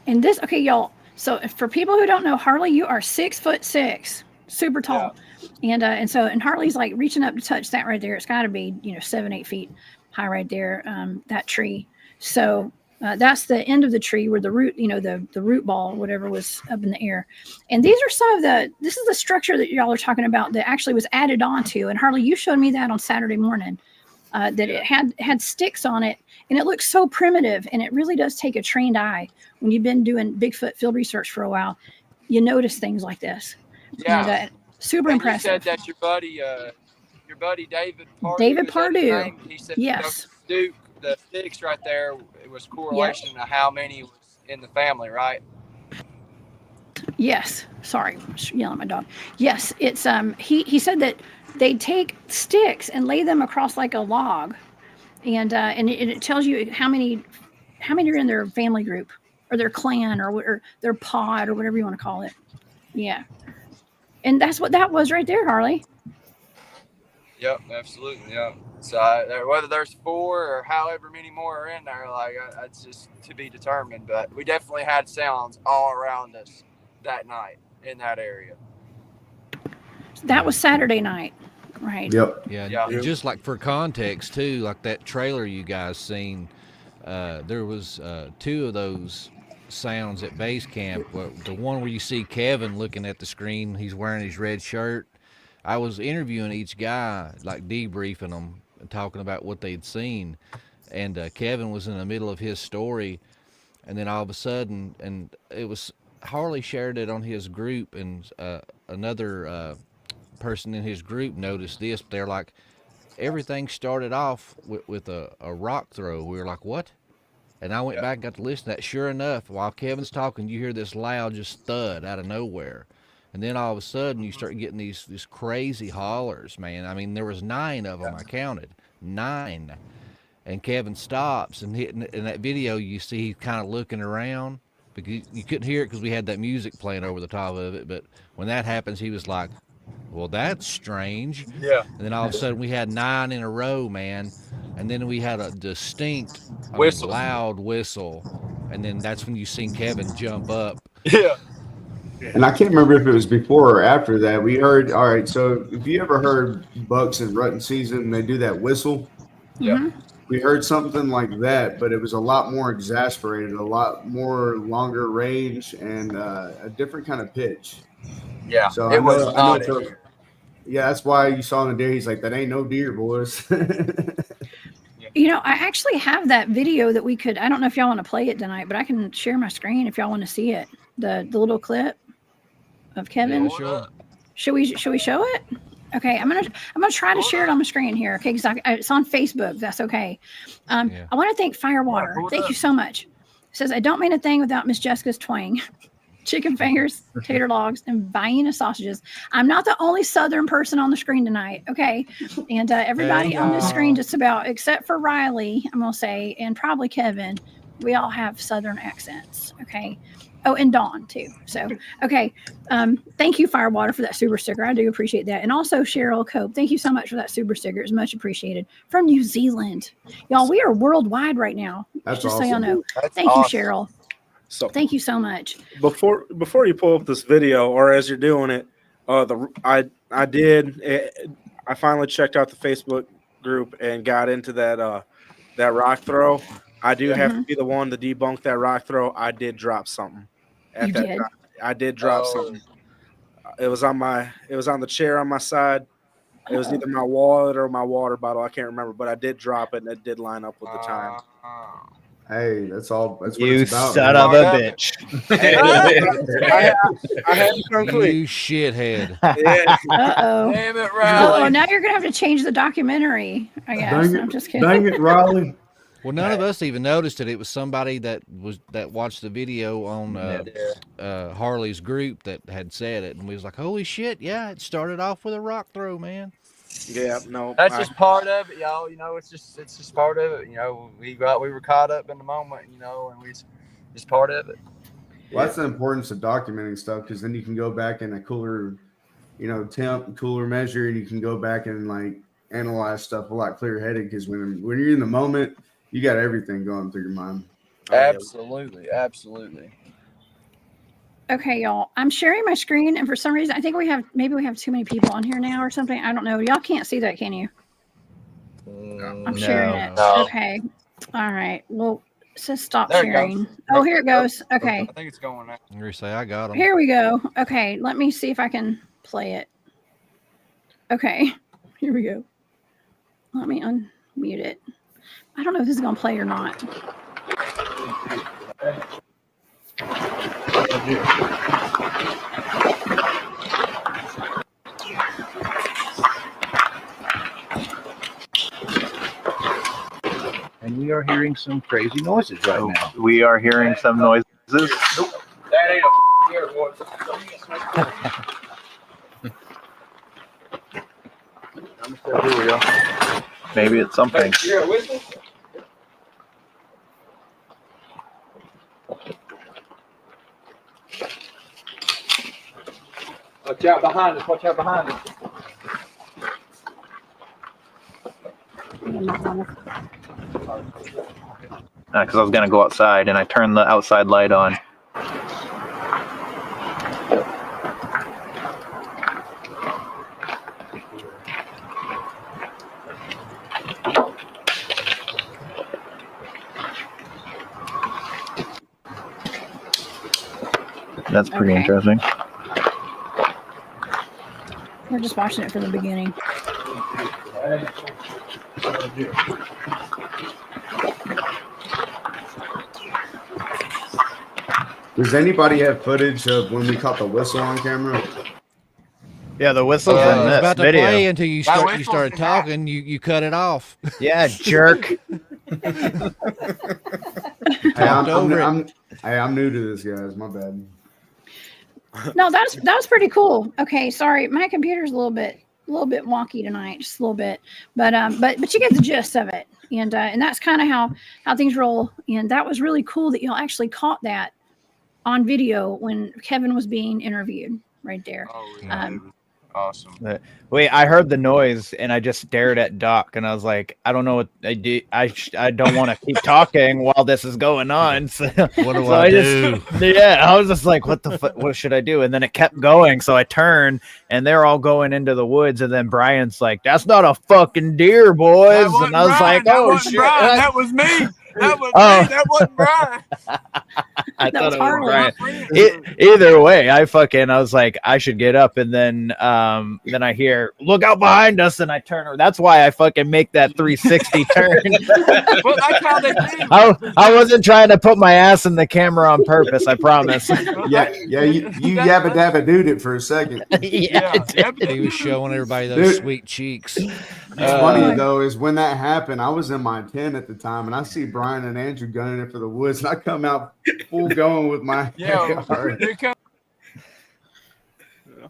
And this, okay, y'all. So for people who don't know, Harley, you are 6'6", super tall, and Harley's like reaching up to touch that right there. It's got to be 7-8 feet high right there. That tree. So. That's the end of the tree where the root, the root ball, whatever, was up in the air. And these are this is the structure that y'all are talking about that actually was added onto. And Harley, you showed me that on Saturday morning, that it had sticks on it, and it looks so primitive. And it really does take a trained eye. When you've been doing Bigfoot field research for a while, you notice things like this. Yeah. And, super impressive. You said that your buddy David Pardue. David Pardue. He said, yes. Duke the sticks right there, it was correlation to how many was in the family, right? Yes. Sorry, I'm yelling at my dog. Yes, it's he said that they take sticks and lay them across like a log, and it tells you how many are in their family group or their clan or their pod or whatever you want to call it. Yeah. And that's what that was right there, Harley. Yep, absolutely. Yeah. So whether there's 4 or however many more are in there, like that's just to be determined. But we definitely had sounds all around us that night in that area. That was Saturday night, right? Yep. Yeah. Just like for context too, like that trailer you guys seen, there was 2 of those sounds at base camp. The one where you see Kevin looking at the screen, he's wearing his red shirt. I was interviewing each guy, like debriefing them and talking about what they'd seen. And Kevin was in the middle of his story. And then all of a sudden, and it was Harley shared it on his group, and another person in his group noticed this. They're like, everything started off with a rock throw. We were like, what? And I went back and got to listen to that. Sure enough, while Kevin's talking, you hear this loud just thud out of nowhere. And then all of a sudden, you start getting these crazy hollers, man. I mean, there was 9 of them. I counted 9. And Kevin stops, and in that video, you see he's kind of looking around. Because you couldn't hear it because we had that music playing over the top of it. But when that happens, he was like, well, that's strange. Yeah. And then all of a sudden, we had 9 in a row, man. And then we had a distinct, Whistle. loud whistle. And then that's when you seen Kevin jump up. Yeah. And I can't remember if it was before or after that. We heard, all right, so if you ever heard bucks in rutting season, they do that whistle. Yeah. We heard something like that, but it was a lot more exasperated, a lot more longer range, and a different kind of pitch. Yeah. So It was not. Yeah, that's why you saw in the deer. He's like, that ain't no deer, boys. You know, I actually have that video that we could. I don't know if y'all want to play it tonight, but I can share my screen if y'all want to see it. The little clip of Kevin. Yeah, sure. Should we show it? Okay, I'm gonna try to share it on my screen here. Okay, because it's on Facebook. That's okay. I want to thank Firewater. Thank you so much. It says, I don't mean a thing without Miss Jessica's twang. Chicken fingers, tater logs, and Vienna sausages. I'm not the only Southern person on the screen tonight, okay? And everybody on this screen, just about, except for Riley, I'm going to say, and probably Kevin, we all have Southern accents, okay? Oh, and Dawn, too. So, okay. Thank you, Firewater, for that super sticker. I do appreciate that. And also, Cheryl Cope, thank you so much for that super sticker. It's much appreciated. From New Zealand. Y'all, we are worldwide right now. That's just awesome. so y'all know. That's Thank awesome. you, Cheryl. So Thank you so much. before you pull up this video, or as you're doing it, I finally checked out the Facebook group and got into that rock throw. I do have to be the one to debunk that rock throw. I did drop something. You did? Time. I did drop something. It was on the chair on my side. It was either my wallet or my water bottle. I can't remember, but I did drop it, and it did line up with the time. Hey, that's what You it's about. son man. of a bitch. I had to come You clean. shithead. Yeah. Uh-oh. Damn it, Oh, Riley. now you're going to have to change the documentary, I guess. I'm just kidding. Dang it, Riley. Well, none of us even noticed it. It was somebody that watched the video on Harley's group that had said it, and we was like, "Holy shit! Yeah, it started off with a rock throw, man." Yeah, no. That's just part of it, y'all. You know, it's just part of it. You know, we were caught up in the moment, you know, and it's part of it. Well, that's the importance of documenting stuff, because then you can go back in a cooler, cooler measure, and you can go back and like analyze stuff a lot clearer headed. Because when you're in the moment, you got everything going through your mind. Absolutely, absolutely. Okay, y'all. I'm sharing my screen, and for some reason, I think we have too many people on here now or something. I don't know. Y'all can't see that, can you? I'm sharing it. No. Okay. All right. Well, it says stop There it sharing. goes. Oh, here it goes. Okay. I think it's going out. I'm gonna say I got them. Here we go. Okay. Let me see if I can play it. Okay. Here we go. Let me unmute it. I don't know if this is going to play or not. and we are hearing some crazy noises right now. We are hearing some noises. That ain't a werewolf. Here we go. Maybe it's something. You're a whistle? Watch out behind us. Watch out behind us. Because I was gonna go outside and I turned the outside light on. That's pretty interesting. We're just watching it from the beginning. Does anybody have footage of when we caught the whistle on camera? Yeah, the whistle's in I was this about to video. play until you started talking. You cut it off. Yeah, jerk. I'm new to this, guys. My bad. No, that was pretty cool. Okay, sorry, my computer's a little bit wonky tonight, just a little bit, but you get the gist of it, and that's kind of how things roll. And that was really cool that y'all actually caught that on video when Kevin was being interviewed right there. Oh, yeah. Awesome. Wait, I heard the noise and I just stared at Doc and I was like, I don't know what I do. I don't want to keep talking while this is going on. So, What do I do? I was just like, what the fuck? What should I do? And then it kept going. So I turned and they're all going into the woods. And then Brian's like, that's not a fucking deer, boys. And I was like, oh shit. Brian, that was me. That was me. That wasn't Brian. I thought it was Harley. Brian. Either way, I was like, I should get up, and then I hear, look out behind us, and I turn. That's why I fucking make that 360 turn. Well, that's how they do. I wasn't trying to put my ass in the camera on purpose. I promise. Yeah, you yabba dabba dude it for a second. Yeah, He was showing everybody those Dude. sweet cheeks. What's funny though is when that happened, I was in my tent at the time, and I see Brian and Andrew gunning it for the woods, and I come out full going with my Yeah, here comes.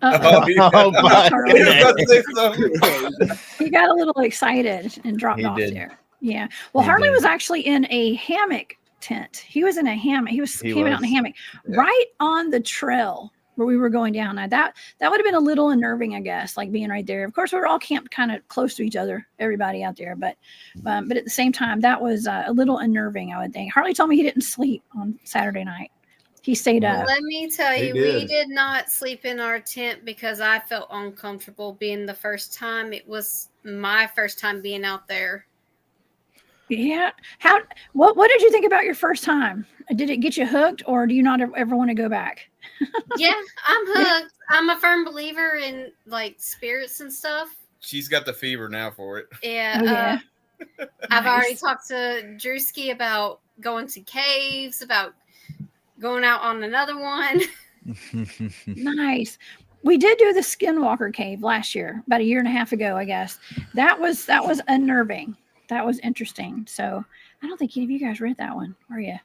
Oh my goodness. He got a little excited and dropped off did. there. Yeah. Well, He Harley did. was actually in a hammock tent. He was in a hammock. He came out in a was. hammock right on the trail where we were going down. Now that would have been a little unnerving, I guess, like being right there. Of course, we were all camped kind of close to each other, everybody out there, but at the same time, that was a little unnerving, I would think. Harley told me he didn't sleep on Saturday night. He stayed up. Let me tell He you, did. we did not sleep in our tent because I felt uncomfortable being the first time. It was my first time being out there. Yeah. What did you think about your first time? Did it get you hooked, or do you not ever want to go back? Yeah, I'm hooked. I'm a firm believer in like spirits and stuff. She's got the fever now for it. Yeah. Oh, yeah. I've Nice. already talked to Drewski about going to caves, about going out on another one. Nice. We did do the Skinwalker Cave last year, about a year and a half ago, I guess. That was unnerving. That was interesting. So I don't think any of you guys read that one, were you?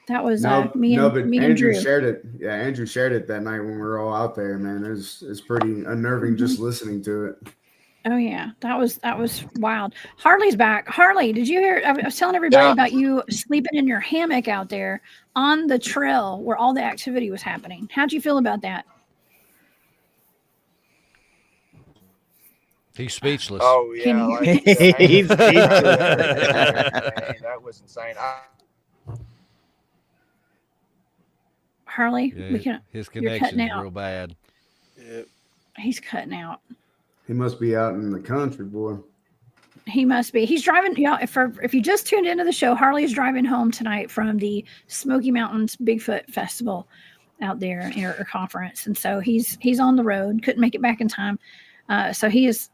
That was me and Andrew Drew. shared it. Yeah, Andrew shared it that night when we were all out there. Man, it's pretty unnerving just listening to it. Oh yeah, that was wild. Harley's back. Harley, did you hear? I was telling everybody about you sleeping in your hammock out there on the trail where all the activity was happening. How'd you feel about that? He's speechless. Oh Can yeah, you like, hear He's that was insane. Harley, we Yeah, can. his you're cutting connection's out. real bad. He's cutting out. He must be out in the country, boy. He must be. He's driving. Yeah. If you just tuned into the show, Harley is driving home tonight from the Smoky Mountains Bigfoot Festival out there, or conference, and so he's on the road. Couldn't make it back in time. So he's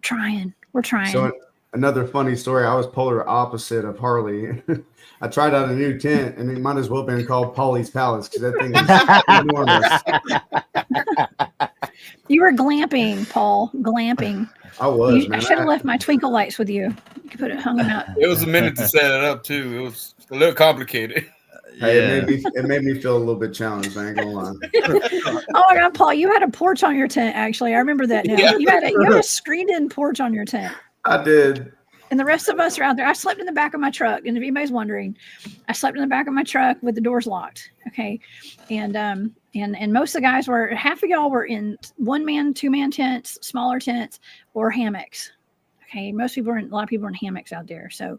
trying. We're trying. So another funny story. I was polar opposite of Harley. I tried out a new tent, and it might as well have been called Polly's Palace because that thing is enormous. You were glamping, Paul. Glamping. I was, man. I should have left my twinkle lights with you. You could put it hung them out. It was a minute to set it up too. It was a little complicated. Hey, it made me feel a little bit challenged. I ain't gonna lie. Oh my God, Paul, you had a porch on your tent. Actually, I remember that now. Yeah. You had a screened-in porch on your tent. I did. And the rest of us are out there. I slept in the back of my truck. And if anybody's wondering, I slept in the back of my truck with the doors locked. Okay. And most of the guys were, half of y'all were in 1-man, 2-man tents, smaller tents, or hammocks. Okay. Most people a lot of people are in hammocks out there. So,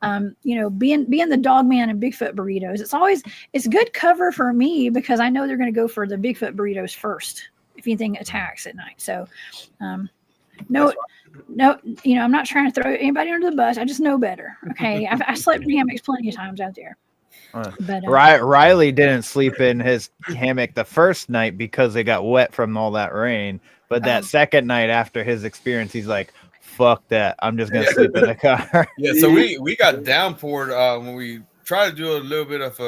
being the Dogman and Bigfoot burritos, it's good cover for me because I know they're going to go for the Bigfoot burritos first if anything attacks at night. So, no, I'm not trying to throw anybody under the bus. I just know better. Okay. I slept in hammocks plenty of times out there. But Riley didn't sleep in his hammock the first night because it got wet from all that rain. But that second night after his experience, he's like, fuck that. I'm just going to sleep in the car. Yeah. So we got downpoured when we tried to do a little bit of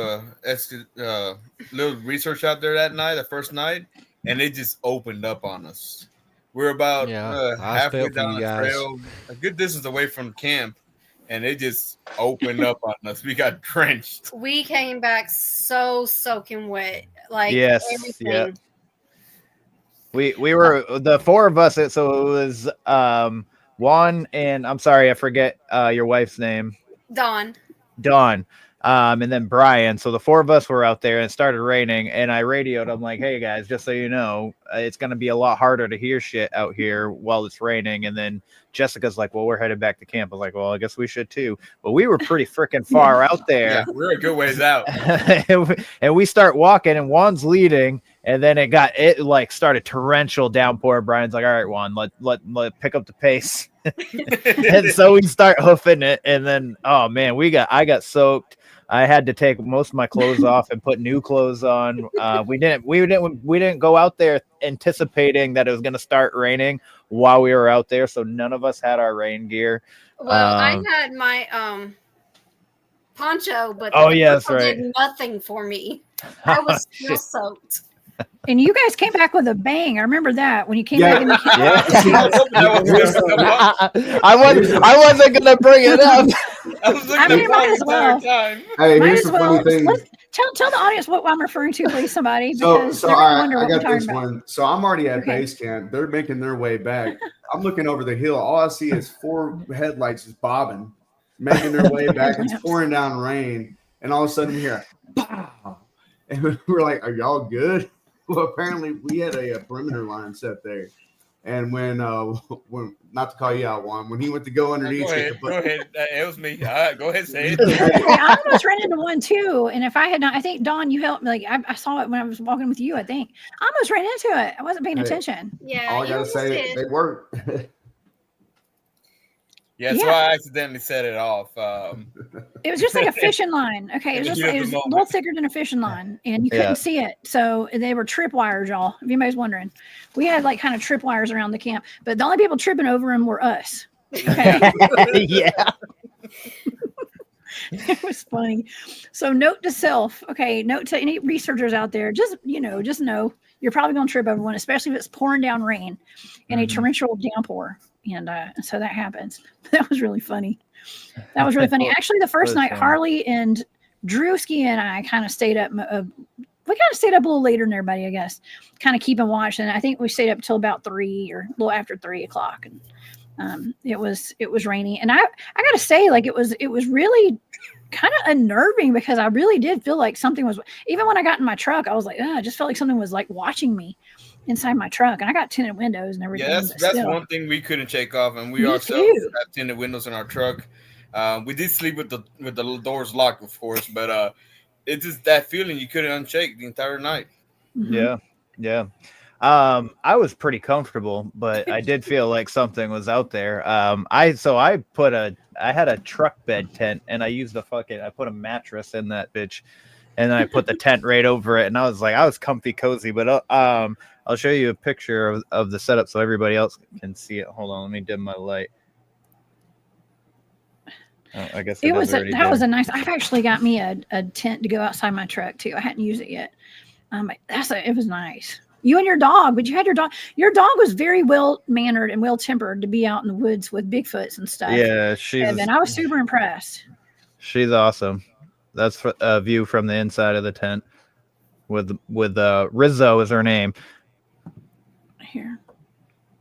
little research out there that night, the first night, and it just opened up on us. We're about halfway down the trail, a good distance away from camp, and it just opened up on us. We got drenched. We came back so soaking wet, like everything. Yeah. We were the four of us. So it was Juan and I'm sorry, I forget your wife's name. Dawn. And then Brian. So the four of us were out there and it started raining and I radioed. I'm like, hey guys, just so you know, it's going to be a lot harder to hear shit out here while it's raining. And then Jessica's like, well, we're headed back to camp. I was like, well, I guess we should too. But we were pretty freaking far out there. Yeah, we're a good ways out. And we start walking and Juan's leading. And then it started torrential downpour. Brian's like, all right, Juan, let pick up the pace. And so we start hoofing it. And then, oh man, I got soaked. I had to take most of my clothes off and put new clothes on. We didn't go out there anticipating that it was going to start raining while we were out there. So none of us had our rain gear. Well, I had my poncho, but that's right. Did nothing for me. I was still soaked. And you guys came back with a bang. I remember that when you came back in the camp. I wasn't gonna bring it up. Might as well. Hey, here's the funny thing. Tell the audience what I'm referring to, please, somebody. So I got this one. So I'm already at base camp. They're making their way back. I'm looking over the hill. All I see is 4 headlights just bobbing, making their way back. It's pouring down rain, and all of a sudden we hear, pow! And we're like, "Are y'all good?" Well, apparently we had a perimeter line set there, and when not to call you out, Juan, when he went to go underneath, go ahead. It was me. All right, go ahead, say it. I almost ran into one too, and if I had not, I think Dawn, you helped me. Like I saw it when I was walking with you. I think I almost ran into it. I wasn't paying attention. Yeah, all I gotta say, they worked. Yeah, that's why I accidentally set it off. It was just like a fishing line. Okay, it was a little thicker than a fishing line, and you couldn't see it. So they were trip wires, y'all. If anybody's wondering, we had like kind of trip wires around the camp, but the only people tripping over them were us. Okay. Yeah. It was funny. So note to self. Okay, note to any researchers out there. Just know you're probably going to trip over one, especially if it's pouring down rain and a torrential downpour. And so that happens. That was really funny. Actually, the first night, Harley and Drewski and I kind of stayed up. We kind of stayed up a little later than everybody, I guess, kind of keeping watch. And I think we stayed up till about 3 or a little after 3 o'clock. And it was rainy. And I got to say, like, it was really kind of unnerving because I really did feel like something was, even when I got in my truck, I was like, I just felt like something was like watching me inside my truck, and I got tinted windows and everything. Yeah, that's one thing we couldn't shake off, and we ourselves have tinted windows in our truck. We did sleep with the doors locked, of course, but it's just that feeling you couldn't unshake the entire night. Mm-hmm. Yeah. I was pretty comfortable, but I did feel like something was out there. I had a truck bed tent, and I used I put a mattress in that bitch, and then I put the tent right over it, and I was comfy cozy, but I'll show you a picture of the setup so everybody else can see it. Hold on, let me dim my light. I guess that was a nice. I've actually got me a tent to go outside my truck too. I hadn't used it yet. It was nice. You and your dog, but you had your dog. Your dog was very well mannered and well tempered to be out in the woods with Bigfoots and stuff. Yeah, And I was super impressed. she's awesome. That's a view from the inside of the tent with Rizzo is her name. Here.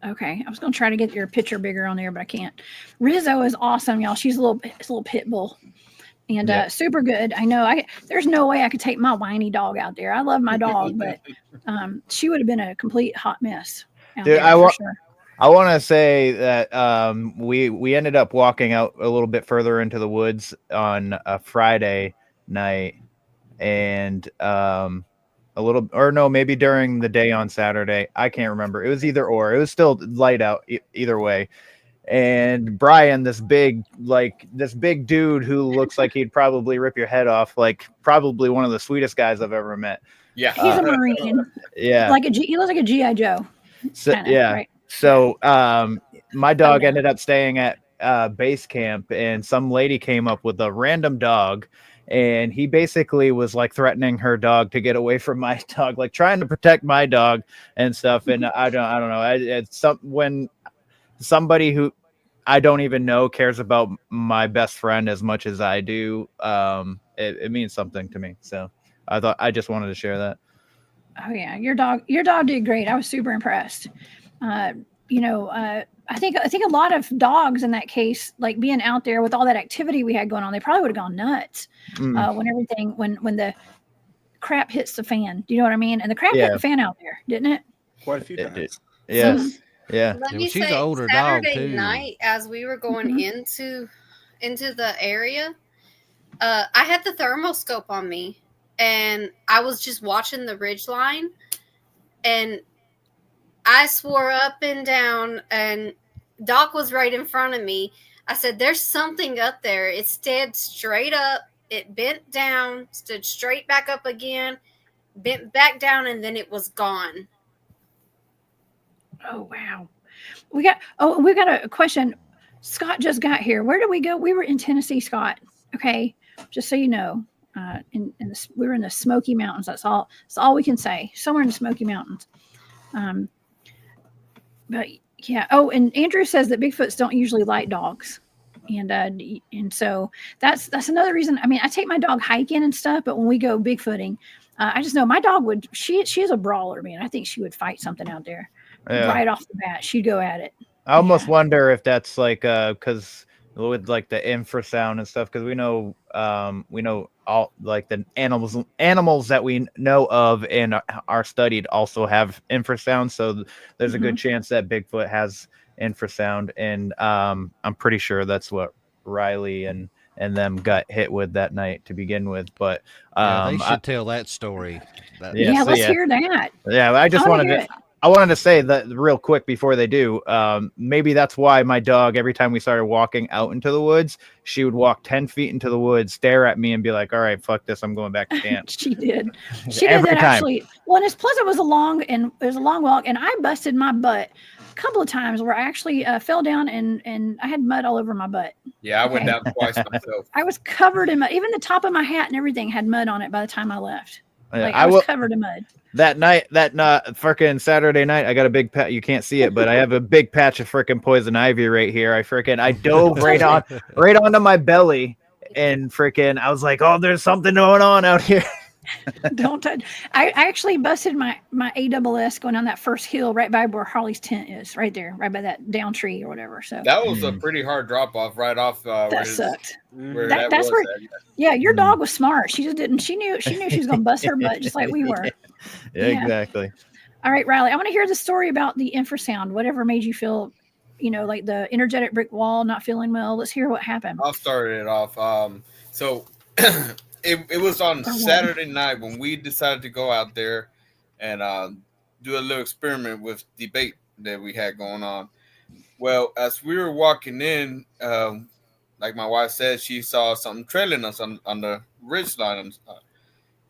Okay, I was gonna try to get your picture bigger on there, but I can't. Rizzo is awesome, y'all. She's a little pit bull, and super good. I know. There's no way I could take my whiny dog out there. I love my dog, but she would have been a complete hot mess out Dude, there for sure. I want to say that we ended up walking out a little bit further into the woods on a Friday night, and maybe during the day on Saturday. I can't remember. It was either or. It was still light out either way. And Brian, this big dude who looks like he'd probably rip your head off, like probably one of the sweetest guys I've ever met. Yeah, he's a Marine. Yeah, he looks like a GI Joe. So, Kinda, right? So my dog ended up staying at base camp, and some lady came up with a random dog, and he basically was like threatening her dog to get away from my dog, like trying to protect my dog and stuff. And I don't know. When somebody who I don't even know cares about my best friend as much as I do, it means something to me. So I just wanted to share that. Oh yeah, your dog did great. I was super impressed. I think a lot of dogs in that case, like being out there with all that activity we had going on, they probably would have gone nuts when the crap hits the fan. Do you know what I mean? And the crap hit the fan out there, didn't it? Quite a few times. Yes. Yeah. Let me she's say, an older Saturday dog too. night, as we were going into the area, I had the thermal scope on me, and I was just watching the ridge line, and I swore up and down, and Doc was right in front of me. I said, "There's something up there." It stood straight up. It bent down, stood straight back up again, bent back down, and then it was gone. Oh wow. We got a question. Scott just got here. Where did we go? We were in Tennessee, Scott. Okay, just so you know, we were in the Smoky Mountains. That's all we can say. Somewhere in the Smoky Mountains. But yeah. Oh, and Andrew says that Bigfoots don't usually like dogs, and so that's another reason. I mean, I take my dog hiking and stuff, but when we go Bigfooting, I just know my dog would. She is a brawler, man. I think she would fight something out there. Yeah. Right off the bat, she'd go at it. I almost wonder if that's like because with like the infrasound and stuff, because we know all like the animals that we know of and are studied also have infrasound, so there's a good chance that Bigfoot has infrasound, and I'm pretty sure that's what Riley and them got hit with that night to begin with. But they should tell that story. Let's hear that. Yeah, I wanted to say that real quick before they do. Maybe that's why my dog, every time we started walking out into the woods, she would walk 10 feet into the woods, stare at me, and be like, "All right, fuck this, I'm going back to camp." She did. She did that actually. Well, and plus it was a long walk, and I busted my butt a couple of times where I actually fell down and I had mud all over my butt. Yeah, I went down twice myself. I was covered in mud. Even the top of my hat and everything had mud on it by the time I left. Yeah, I was covered in mud. That freaking Saturday night, I got a big patch. You can't see it, but I have a big patch of freaking poison ivy right here. I dove right onto my belly, and freaking, I was like, "Oh, there's something going on out here." Don't touch. I actually busted my AWS going on that first hill right by where Harley's tent is, right there, right by that down tree or whatever. So that was a pretty hard drop off right off. That sucked. That's where. Yeah, your dog was smart. She just didn't. She knew she was gonna bust her butt just like we were. Yeah, exactly. All right, Riley. I want to hear the story about the infrasound. Whatever made you feel, like the energetic brick wall, not feeling well. Let's hear what happened. I'll start it off. So. It was on Saturday night when we decided to go out there and do a little experiment with debate that we had going on. Well, as we were walking in, like my wife said, she saw something trailing us on the ridge line,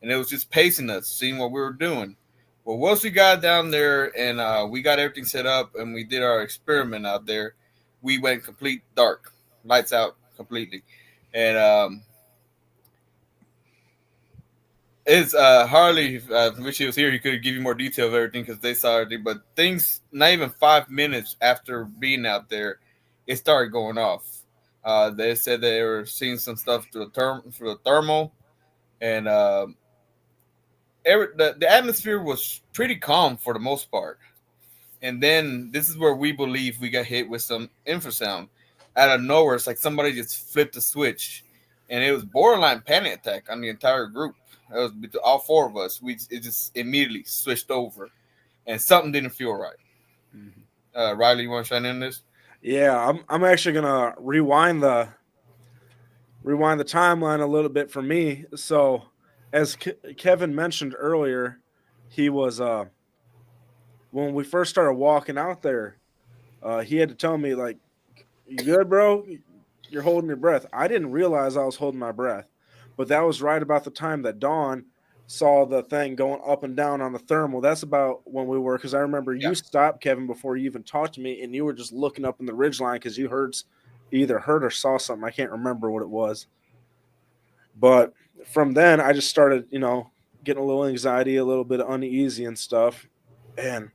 and it was just pacing us, seeing what we were doing. Well, once we got down there and we got everything set up and we did our experiment out there, we went complete dark, lights out completely, and It's Harley. Wish he was here. He could give you more detail of everything because they saw everything. But things, not even 5 minutes after being out there, it started going off. They said they were seeing some stuff through the thermal, and the atmosphere was pretty calm for the most part. And then this is where we believe we got hit with some infrasound out of nowhere. It's like somebody just flipped a switch, and it was borderline panic attack on the entire group. It was between all four of us. It just immediately switched over, and something didn't feel right. Riley, you want to chime in this? Yeah, I'm actually gonna rewind the timeline a little bit for me. So, as Kevin mentioned earlier, he was when we first started walking out there, he had to tell me like, "You good, bro? You're holding your breath." I didn't realize I was holding my breath, but that was right about the time that Dawn saw the thing going up and down on the thermal. That's about when we were, because I remember you stopped, Kevin, before you even talked to me, and you were just looking up in the ridgeline because you either heard or saw something. I can't remember what it was. But from then, I just started, getting a little anxiety, a little bit uneasy and stuff. And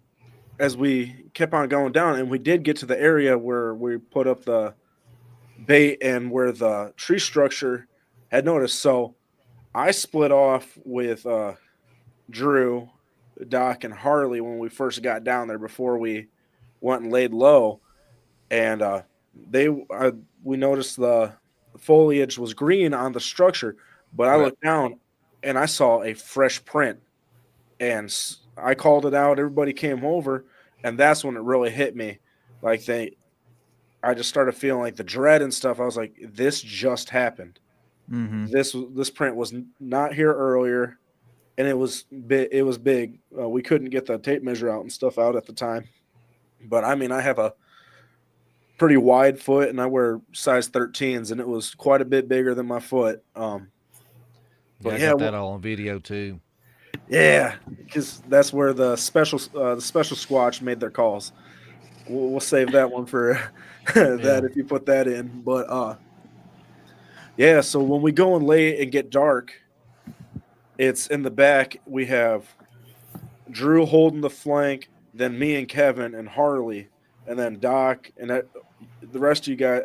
as we kept on going down, and we did get to the area where we put up the bait and where the tree structure had noticed. So I split off with Drew, Doc, and Harley when we first got down there before we went and laid low. And we noticed the foliage was green on the structure, but I looked down and I saw a fresh print, and I called it out. Everybody came over, and that's when it really hit me. Like I just started feeling like the dread and stuff. I was like, this just happened. Mm-hmm. This print was not here earlier, and it was big. We couldn't get the tape measure out and stuff out at the time, but I mean, I have a pretty wide foot, and I wear size 13s, and it was quite a bit bigger than my foot. But I got that all on video too. Yeah, because that's where the special Squatch made their calls. We'll save that one for that if you put that in. But yeah, so when we go and lay and get dark, it's in the back. We have Drew holding the flank, then me and Kevin and Harley, and then Doc, and the rest of you guys,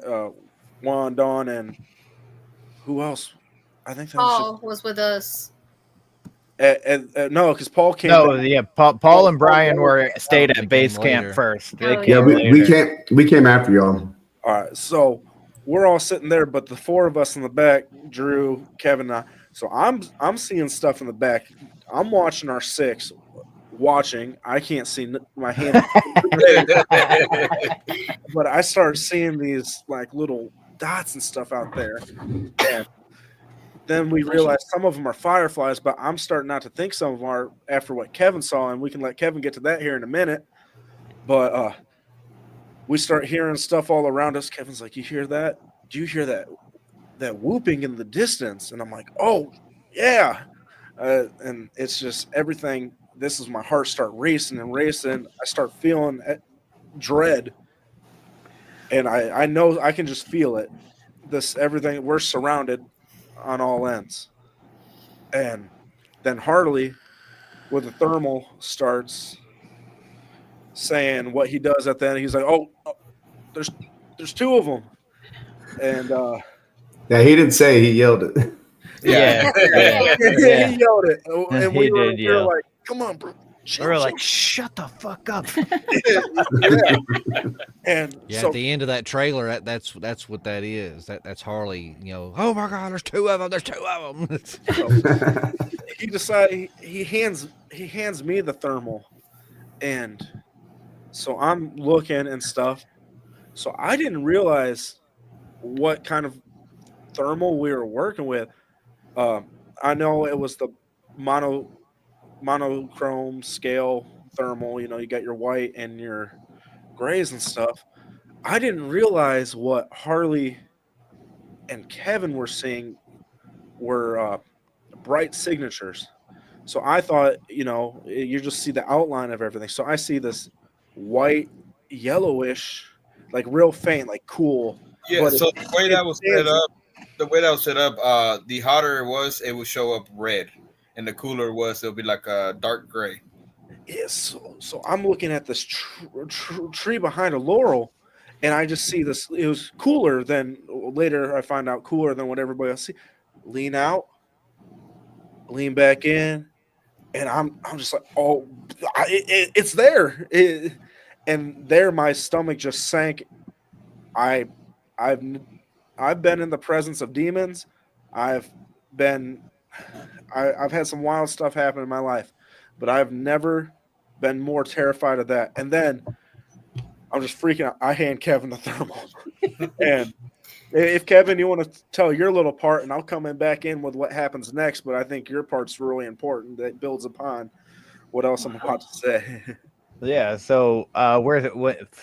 Juan, Dawn, and who else? I think that Paul was with us. No, because Paul came. No, yeah, Paul and Brian stayed at base camp first. We came after y'all. All right, so we're all sitting there, but the four of us in the back, Drew, Kevin, and I. So I'm seeing stuff in the back. I'm watching our six. I can't see my hand, but I start seeing these like little dots and stuff out there, and then we realize some of them are fireflies, but I'm starting not to think some of them are after what Kevin saw, and we can let Kevin get to that here in a minute. But we start hearing stuff all around us. Kevin's like, "You hear that? Do you hear that whooping in the distance?" And I'm like, "Oh, yeah." And it's just everything. This is my heart start racing and racing. I start feeling dread. And I know I can just feel it. Everything, we're surrounded on all ends. And then Harley with the thermal starts saying what he does at the end. He's like, "Oh, there's two of them." And yeah, he didn't say, he yelled it. Yeah. He yelled it. And we were like, "Come on, bro." We were like, "Shut the fuck up." And at the end of that trailer, that's what that is. That's Harley. Oh my God, there's two of them. There's two of them. So he decided he hands me the thermal, and so I'm looking and stuff. So I didn't realize what kind of thermal we were working with. I know it was the monochrome scale thermal. You got your white and your grays and stuff. I didn't realize what Harley and Kevin were seeing were bright signatures. So I thought, you just see the outline of everything. So I see this white, yellowish, like real faint, like cool. Yeah. So the way that was set up, the hotter it was, it would show up red. and the cooler it'll be like a dark gray. Yes. So I'm looking at this tree behind a laurel, and I just see this. It was cooler than later. I find out cooler than what everybody else see. Lean out, lean back in, and I'm just like, oh, it's there. And there, my stomach just sank. I've been in the presence of demons. I've had some wild stuff happen in my life, but I've never been more terrified of that. And then I'm just freaking out. I hand Kevin the thermal. And if Kevin, you want to tell your little part, and I'll come back in with what happens next, but I think your part's really important that builds upon what else I'm about to say. Yeah. So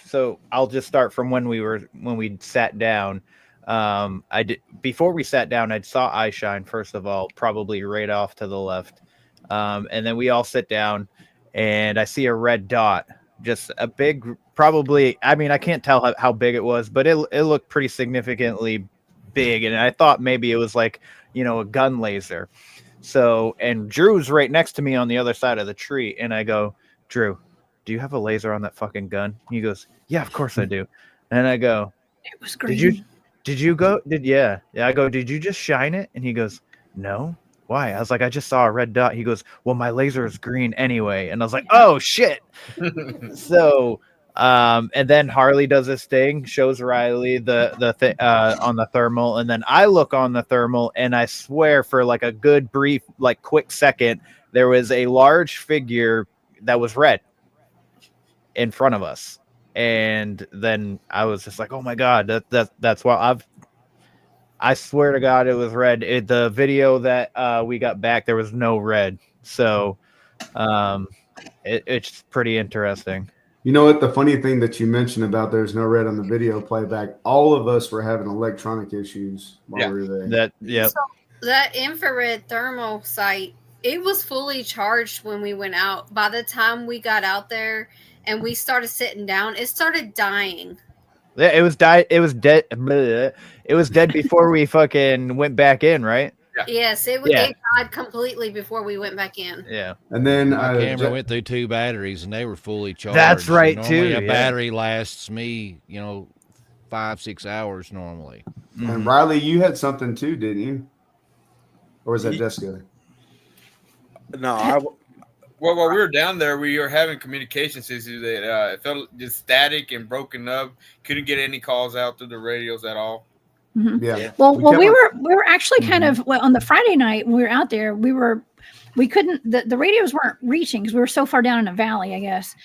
so I'll just start from when we sat down. Before we sat down, I saw eye shine, first of all, probably right off to the left. And then we all sit down and I see a red dot, just a big, probably, I mean, I can't tell how big it was, but it looked pretty significantly big. And I thought maybe it was like, a gun laser. So, and Drew's right next to me on the other side of the tree. And I go, Drew, do you have a laser on that fucking gun? He goes, yeah, of course I do. And I go, it was green. Yeah, I go, did you just shine it? And he goes, no. Why? I was like, I just saw a red dot. He goes, well, my laser is green anyway. And I was like, oh shit. So, and then Harley does this thing, shows Riley the thing on the thermal, and then I look on the thermal, and I swear for like a good brief, like quick second, there was a large figure that was red in front of us. And then I was just like, oh my God, that's why I swear to God, it was red. The video that we got back, there was no red. So it's pretty interesting. You know what? The funny thing that you mentioned about there's no red on the video playback, all of us were having electronic issues while we were there. So that infrared thermal sight, it was fully charged when we went out. By the time we got out there and we started sitting down, it started dying. Yeah, it was dead. It was dead before we fucking went back in, right? Yeah. Yes, it died completely before we went back in. Yeah. And then my camera went through 2 batteries and they were fully charged. That's right, normally too. A battery lasts me, 5-6 hours normally. And Riley, you had something too, didn't you? Or was that Jessica? No, Well, while we were down there, we were having communications issues that it felt just static and broken up. Couldn't get any calls out through the radios at all. Mm-hmm. Yeah. Well, we were actually kind of on the Friday night when we were out there. We couldn't. The radios weren't reaching because we were so far down in a valley, I guess,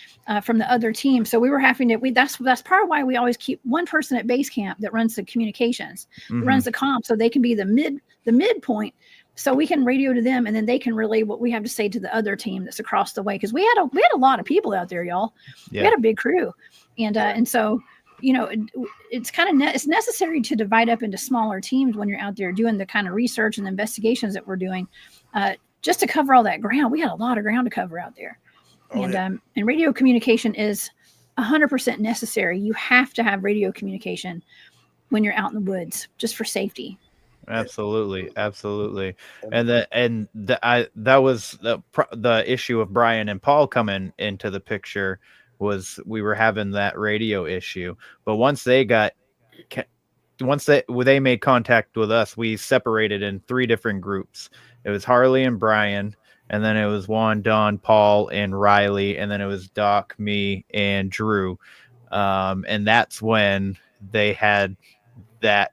from the other team. So we were having to. That's part of why we always keep one person at base camp that runs the communications, runs the comp, so they can be the midpoint. So we can radio to them, and then they can relay what we have to say to the other team that's across the way. Because we had a lot of people out there, y'all. Yeah. We had a big crew, and so it's kind of it's necessary to divide up into smaller teams when you're out there doing the kind of research and investigations that we're doing, just to cover all that ground. We had a lot of ground to cover out there, and radio communication is 100% necessary. You have to have radio communication when you're out in the woods, just for safety. Absolutely. And that was the issue of Brian and Paul coming into the picture, was we were having that radio issue. But once they made contact with us, we separated in 3 different groups. It was Harley and Brian, and then it was Juan, Don, Paul, and Riley, and then it was Doc, me, and Drew. And that's when they had that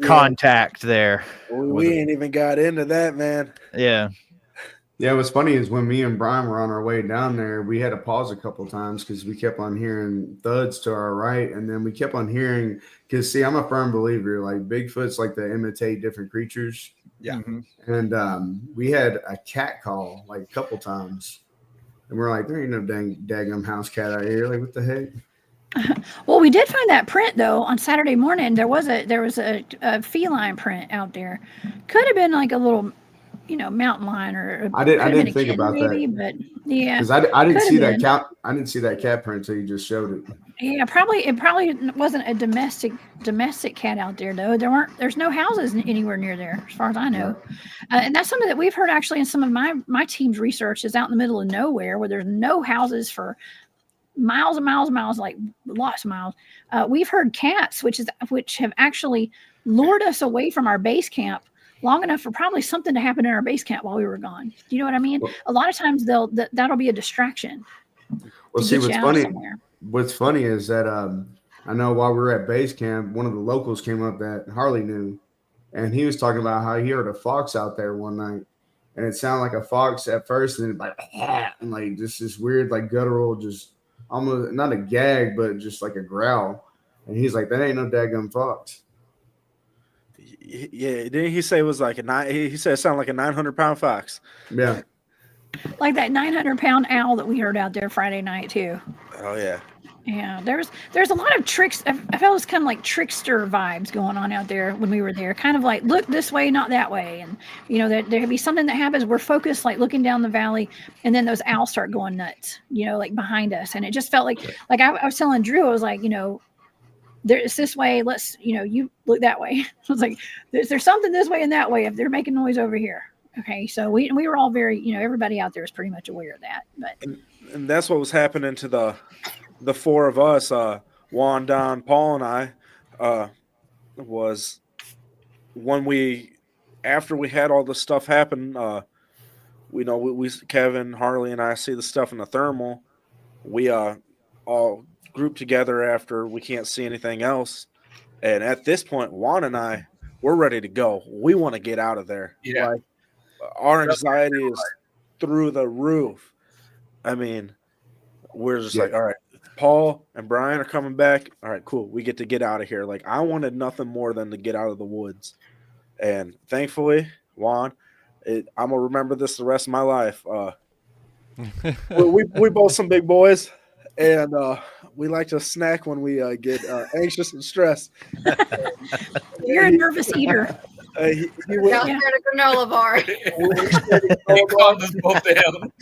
contact there. We ain't even got into that, man. Yeah. What's funny is when me and Brian were on our way down there, we had to pause a couple of times because we kept on hearing thuds to our right, and then we kept on hearing, because see, I'm a firm believer, like Bigfoot's like to imitate different creatures. Yeah. And we had a cat call like a couple times, and we're like, there ain't no daggum house cat out here. Like, what the heck? Well, we did find that print though on Saturday morning. There was a feline print out there. Could have been like a little mountain lion or I didn't think about maybe, that. but yeah, Because I didn't could see have that been. cat. I didn't see that cat print until you just showed it. Yeah, it probably wasn't a domestic cat out there though. There's no houses anywhere near there, as far as I know. And that's something that we've heard actually in some of my team's research is out in the middle of nowhere where there's no houses for miles and miles and miles, like lots of miles. We've heard cats, which have actually lured us away from our base camp long enough for probably something to happen in our base camp while we were gone. Do you know what I mean? A lot of times that'll be a distraction. Well, see, what's funny is that I know while we were at base camp, one of the locals came up that Harley knew, and he was talking about how he heard a fox out there one night, and it sounded like a fox at first, and then like and like just this weird like guttural, just almost not a gag, but just like a growl. And he's like, "That ain't no daggum fox." Yeah, didn't he say it was like he said it sounded like a 900-pound fox? Yeah. Like that 900-pound owl that we heard out there Friday night too. Oh yeah. Yeah, there's a lot of tricks. I felt it was kind of like trickster vibes going on out there when we were there. Kind of like look this way, not that way, and there could be something that happens. We're focused, like looking down the valley, and then those owls start going nuts. Like behind us, and it just felt like I was telling Drew, I was like, there's this way. Let's you look that way. I was like, there's something this way and that way. If they're making noise over here. Okay, so we were all very, everybody out there was pretty much aware of that. But and that's what was happening to the four of us, Juan, Don, Paul, and I, was when after we had all this stuff happen, we Kevin, Harley, and I see the stuff in the thermal. We all group together after we can't see anything else, and at this point, Juan and I, we're ready to go. We want to get out of there. Yeah. Like, our anxiety is through the roof. I mean, we're just like, all right, Paul and Brian are coming back. All right, cool. We get out of here. Like, I wanted nothing more than to get out of the woods. And thankfully, Juan, I'm going to remember this the rest of my life. We both some big boys, and we like to snack when we get anxious and stressed. You're a nervous eater. He got a granola bar. He calmed us both down.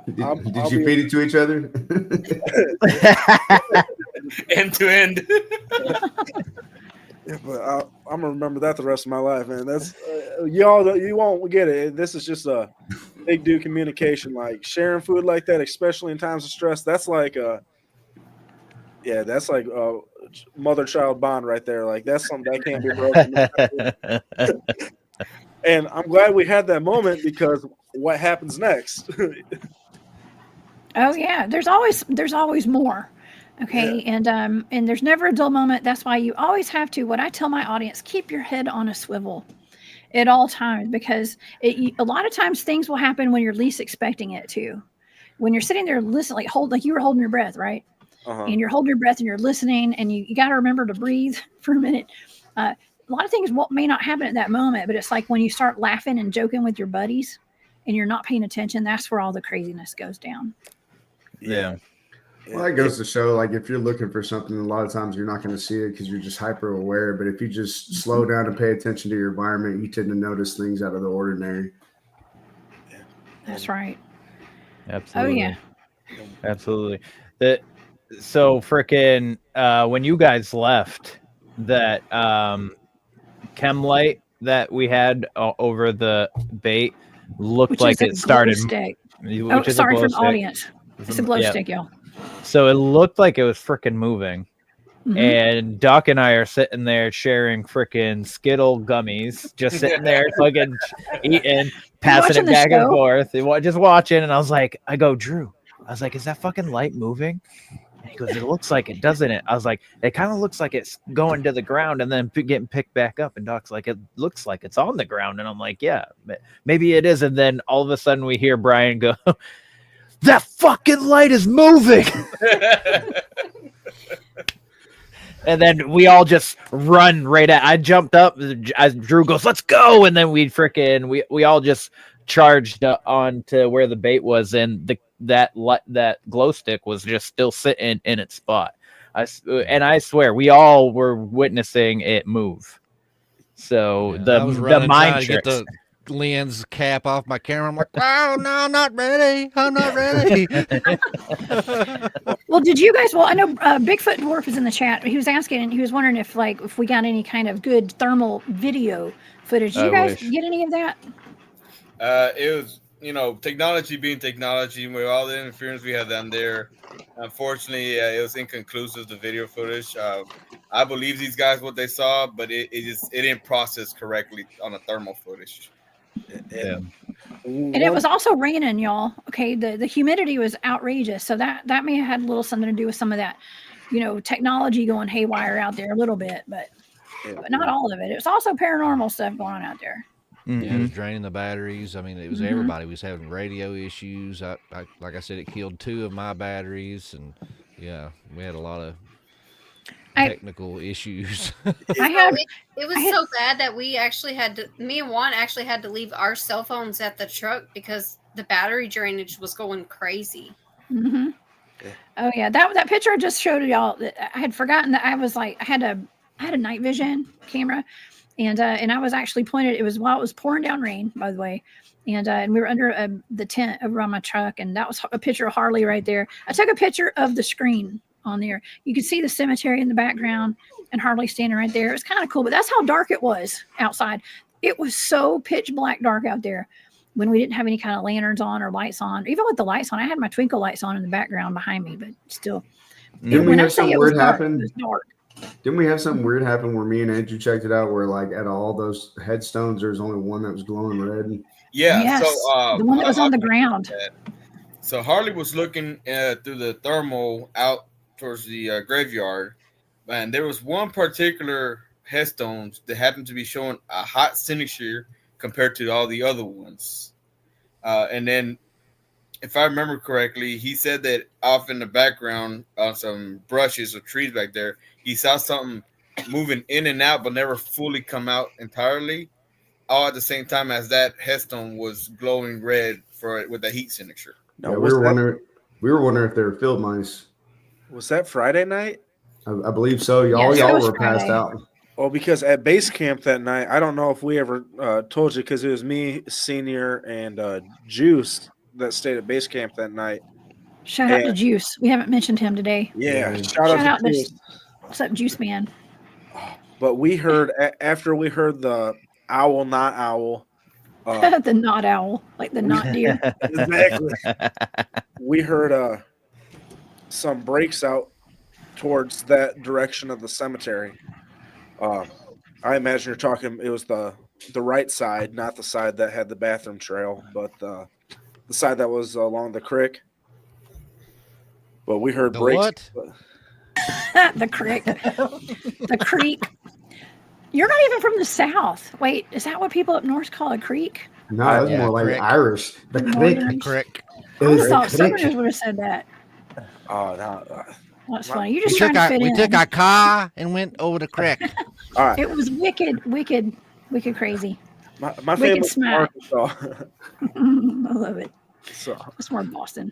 Did you feed it to each other? End to end. Yeah, but I'm gonna remember that the rest of my life, man. That's you won't get it. This is just a big dude communication, like sharing food like that, especially in times of stress. That's like mother-child bond right there. Like that's something that can't be broken. And I'm glad we had that moment because what happens next? Oh yeah, there's always more. Okay, yeah. And there's never a dull moment. That's why you always have to. What I tell my audience: keep your head on a swivel at all times, because a lot of times things will happen when you're least expecting it to. When you're sitting there listening, like you were holding your breath, right? Uh-huh. And you're holding your breath and you're listening, and you got to remember to breathe for a minute. A lot of things may not happen at that moment, but it's like when you start laughing and joking with your buddies and you're not paying attention, that's where all the craziness goes down. Yeah. Well, that goes to show, like, if you're looking for something, a lot of times you're not going to see it because you're just hyper aware. But if you just slow down and pay attention to your environment, you tend to notice things out of the ordinary. That's right. Absolutely. Oh, yeah. Absolutely. So freaking when you guys left, that chem light that we had over the bait looked like it started. Sorry for the audience. It's a glow stick, y'all. So it looked like it was freaking moving. Mm-hmm. And Doc and I are sitting there sharing freaking Skittle gummies, just sitting there fucking eating, passing it back and forth, just watching. And I go, Drew, is that fucking light moving? And he goes, it looks like it, doesn't it? I was like, it kind of looks like it's going to the ground and then getting picked back up. And Doc's like, it looks like it's on the ground. And I'm like, yeah, maybe it is. And then all of a sudden we hear Brian go, that fucking light is moving. And then we all just run right at. I jumped up as Drew goes, let's go. And then we all just charged on to where the bait was, and that glow stick was just still sitting in its spot. I swear we all were witnessing it move. So Yeah, I was the running trying mind to get tricks. the lens cap off my camera. I'm like, oh no, I'm not ready. I'm not ready. Well, did you guys? Well, I know Bigfoot Dwarf is in the chat. He was asking, he was wondering if we got any kind of good thermal video footage. Did I you guys wish. get any of that? It was, technology being technology, with all the interference we had down there. Unfortunately, it was inconclusive, the video footage. I believe these guys what they saw, but it didn't process correctly on the thermal footage. Yeah. And it was also raining, y'all. Okay, the humidity was outrageous, so that may have had a little something to do with some of that, technology going haywire out there a little bit, but not all of it. It was also paranormal stuff going on out there. Yeah, it Mhm. was draining the batteries. I mean, it was everybody was having radio issues. Like I said, it killed 2 of my batteries, and yeah, we had a lot of technical issues. It was so bad that me and Juan actually had to leave our cell phones at the truck because the battery drainage was going crazy. Mm-hmm. Oh yeah, that picture I just showed y'all. I had forgotten that I was like I had a night vision camera, and I was actually pointed. It was while it was pouring down rain, by the way, and we were under the tent over on my truck, and that was a picture of Harley right there. I took a picture of the screen on there. You could see the cemetery in the background and Harley standing right there. It was kind of cool, but that's how dark it was outside. It was so pitch black dark out there when we didn't have any kind of lanterns on or lights on. Even with the lights on, I had my twinkle lights on in the background behind me, but still. Didn't we have something weird happen? It was dark. Didn't we have something weird happen where me and Andrew checked it out where like at all those headstones there's only one that was glowing red? Yeah, yes, so the one that was on the ground. So Harley was looking through the thermal out towards the graveyard, and there was one particular headstone that happened to be showing a hot signature compared to all the other ones. And then, if I remember correctly, he said that off in the background on some brushes or trees back there, he saw something moving in and out, but never fully come out entirely. All at the same time as that headstone was glowing red with the heat signature. No, yeah, we were wondering if they were field mice. Was that Friday night? I believe so. Y'all were passed out. Well, because at base camp that night, I don't know if we ever told you, because it was me, Senior, and Juice that stayed at base camp that night. Shout out to Juice. We haven't mentioned him today. Yeah, shout out to Juice. What's up, Juice Man? But we heard, after we heard the owl, not owl. The not owl, like the not deer. Exactly. We heard some breaks out towards that direction of the cemetery. I imagine you're talking, it was the right side, not the side that had the bathroom trail, but the side that was along the creek. But we heard breaks. What? The creek. The creek. You're not even from the South. Wait, is that what people up north call a creek? No, that's more like crick. Irish. The creek. Crick. I would have thought Southerners would have said that. Oh, no. That's funny. You just trying to fit in. We took our car and went over the creek. All right. It was wicked crazy. My family's from Arkansas. I love it. So it's more Boston.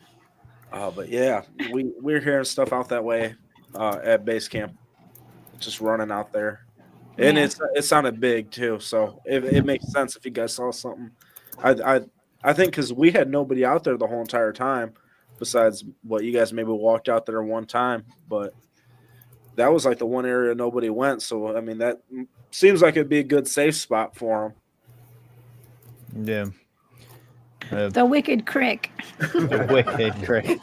But yeah, we're hearing stuff out that way at base camp, just running out there, and it sounded big too. So it makes sense if you guys saw something. I think because we had nobody out there the whole entire time, besides what you guys maybe walked out there one time, but that was like the one area nobody went. So I mean, that seems like it'd be a good safe spot for them. Yeah. The Wicked Crick. The Wicked Crick.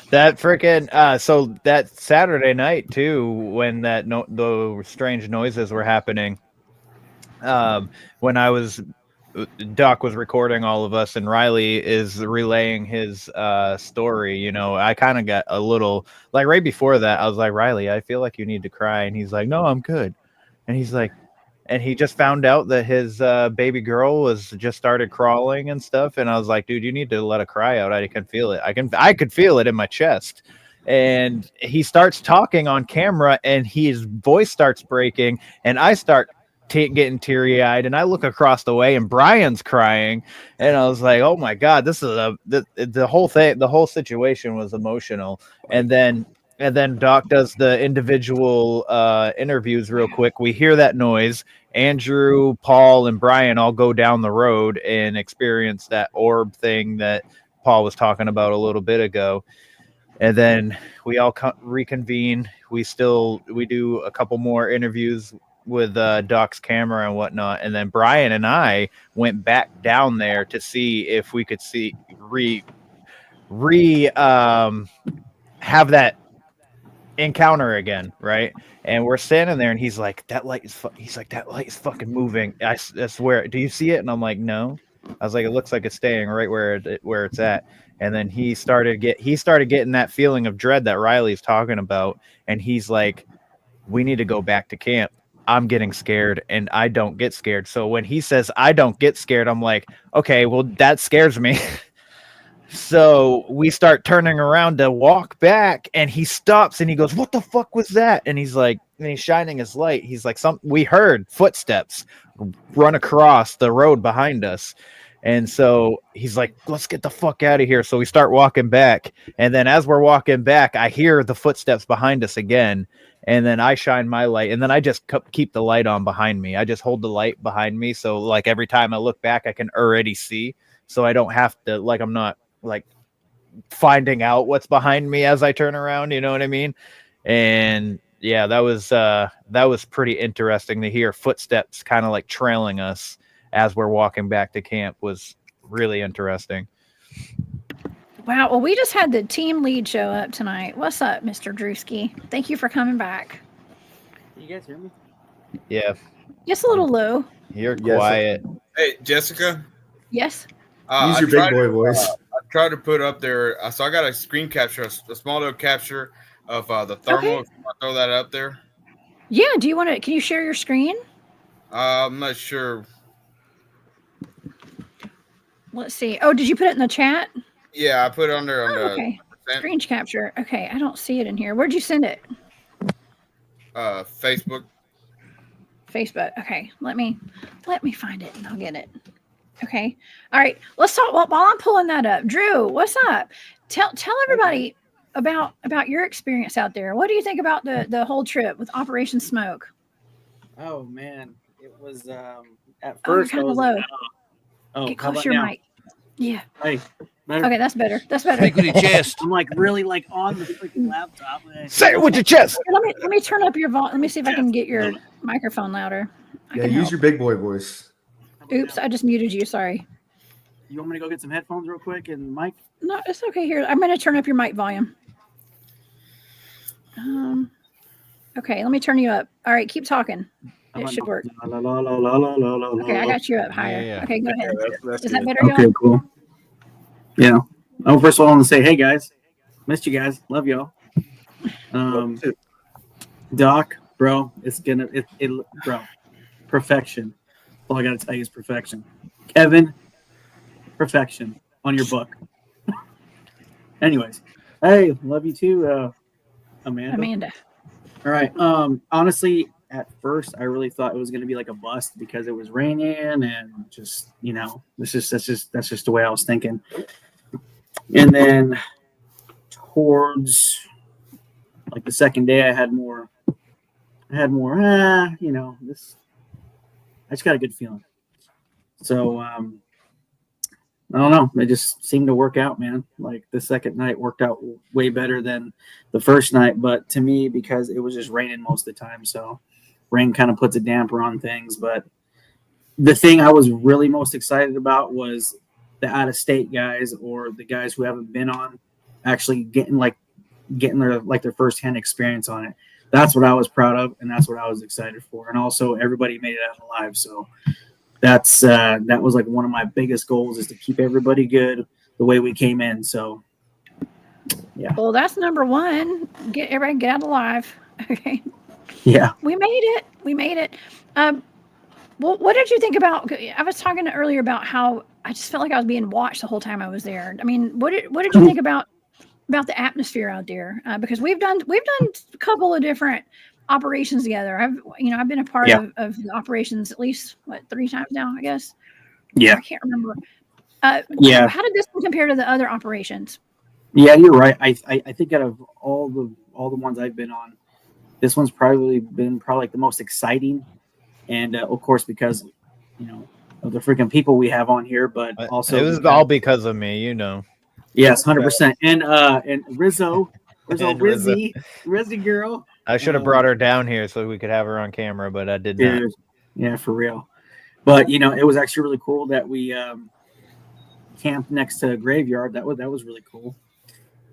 That freaking so that Saturday night too, when the strange noises were happening, when Doc was recording all of us and Riley is relaying his story, I kind of got a little, like right before that, I was like, Riley, I feel like you need to cry. And he's like, no, I'm good. And he's like, and he just found out that his baby girl was just started crawling and stuff. And I was like, dude, you need to let a cry out. I can feel it. I could feel it in my chest. And he starts talking on camera and his voice starts breaking. And I start getting teary-eyed. And I look across the way and Brian's crying. And I was like, oh my God, this is the whole thing. The whole situation was emotional. And then and then Doc does the individual interviews real quick. We hear that noise. Andrew, Paul, and Brian all go down the road and experience that orb thing that Paul was talking about a little bit ago. And then we all reconvene. We do a couple more interviews with Doc's camera and whatnot. And then Brian and I went back down there to see if we could have that encounter again, right? And we're standing there, and he's like, "That light is." That light is fucking moving. I swear. Do you see it? And I'm like, "No." I was like, "It looks like it's staying right where it's at." And then he started getting that feeling of dread that Riley's talking about, and he's like, "We need to go back to camp. I'm getting scared, and I don't get scared." So when he says I don't get scared, I'm like, "Okay, well that scares me." So we start turning around to walk back, and he stops and he goes, "What the fuck was that?" And he's like, and he's shining his light. He's like, we heard footsteps run across the road behind us. And so he's like, "Let's get the fuck out of here." So we start walking back. And then as we're walking back, I hear the footsteps behind us again. And then I shine my light, and then I just keep the light on behind me. I just hold the light behind me. So like every time I look back, I can already see. So I don't have to, like, I'm not like finding out what's behind me as I turn around, you know what I mean? And yeah, that was pretty interesting to hear footsteps kind of like trailing us as we're walking back to camp. Was really interesting. Wow. Well, we just had the team lead show up tonight. What's up, Mr. Drewski? Thank you for coming back. Can you guys hear me? Yeah. Just a little low. You're quiet. Hey, Jessica. Yes. Use your big boy voice. I tried to put up there. So I got a screen capture, a small little capture of the thermal. Okay. If you want to throw that up there. Yeah. Do you want to? Can you share your screen? I'm not sure. Let's see. Oh, did you put it in the chat? Yeah, I put it on there. Okay. Screen capture. Okay, I don't see it in here. Where'd you send it? Facebook. Facebook. Okay. Let me find it and I'll get it. Okay. All right. Let's talk while I'm pulling that up. Drew, what's up? Tell everybody about your experience out there. What do you think about the whole trip with Operation Smoke? Oh man, it was at first kind of low. Get close to your mic. Yeah. Hey. Better? Okay, that's better. That's better. Speak with your chest. I'm like really like on the freaking laptop. Say it with your chest. Let me turn up your volume. Let me see if I can get your microphone louder. Yeah, use your big boy voice. Oops, I just muted you. Sorry. You want me to go get some headphones real quick and mic? No, it's okay. Here, I'm going to turn up your mic volume. Okay, let me turn you up. All right, keep talking. It should work. Okay, I got you up higher. Yeah. Okay, go ahead. That's Is that good. better, y'all? Okay, cool. Yeah. Oh, first of all, I want to say, hey guys, missed you guys. Love y'all. Doc, bro, it's gonna bro, perfection. All I gotta tell you is perfection. Kevin, perfection on your book. Anyways, hey, love you too, Amanda. All right. Honestly, at first, I really thought it was going to be like a bust because it was raining and just, that's just the way I was thinking. And then towards like the second day, I had more, this, I just got a good feeling. So, I don't know. It just seemed to work out, man. Like the second night worked out way better than the first night. But to me, because it was just raining most of the time, so rain kind of puts a damper on things. But the thing I was really most excited about was the out-of-state guys or the guys who haven't been on actually getting their first-hand experience on it. That's what I was proud of, and that's what I was excited for. And also, everybody made it out alive, so that was like one of my biggest goals is to keep everybody good the way we came in. So yeah. Well, that's number one. Everybody get out alive. Okay. Yeah. We made it. Well, what did you think about? I was talking earlier about how I just felt like I was being watched the whole time I was there. I mean, what did you think about the atmosphere out there? Because we've done a couple of different operations together. I've been a part of the operations at least 3 times now, I guess. Yeah. I can't remember. Yeah. How did this one compare to the other operations? Yeah, you're right. I think out of all all the ones I've been on, this one's probably like the most exciting, and of course because of the freaking people we have on here, but also it was all because of me, Yes, 100%. And Rizzo, Rizzy girl. I should have brought her down here so we could have her on camera, but I did not. Yeah, for real. But it was actually really cool that we camped next to a graveyard. That was really cool.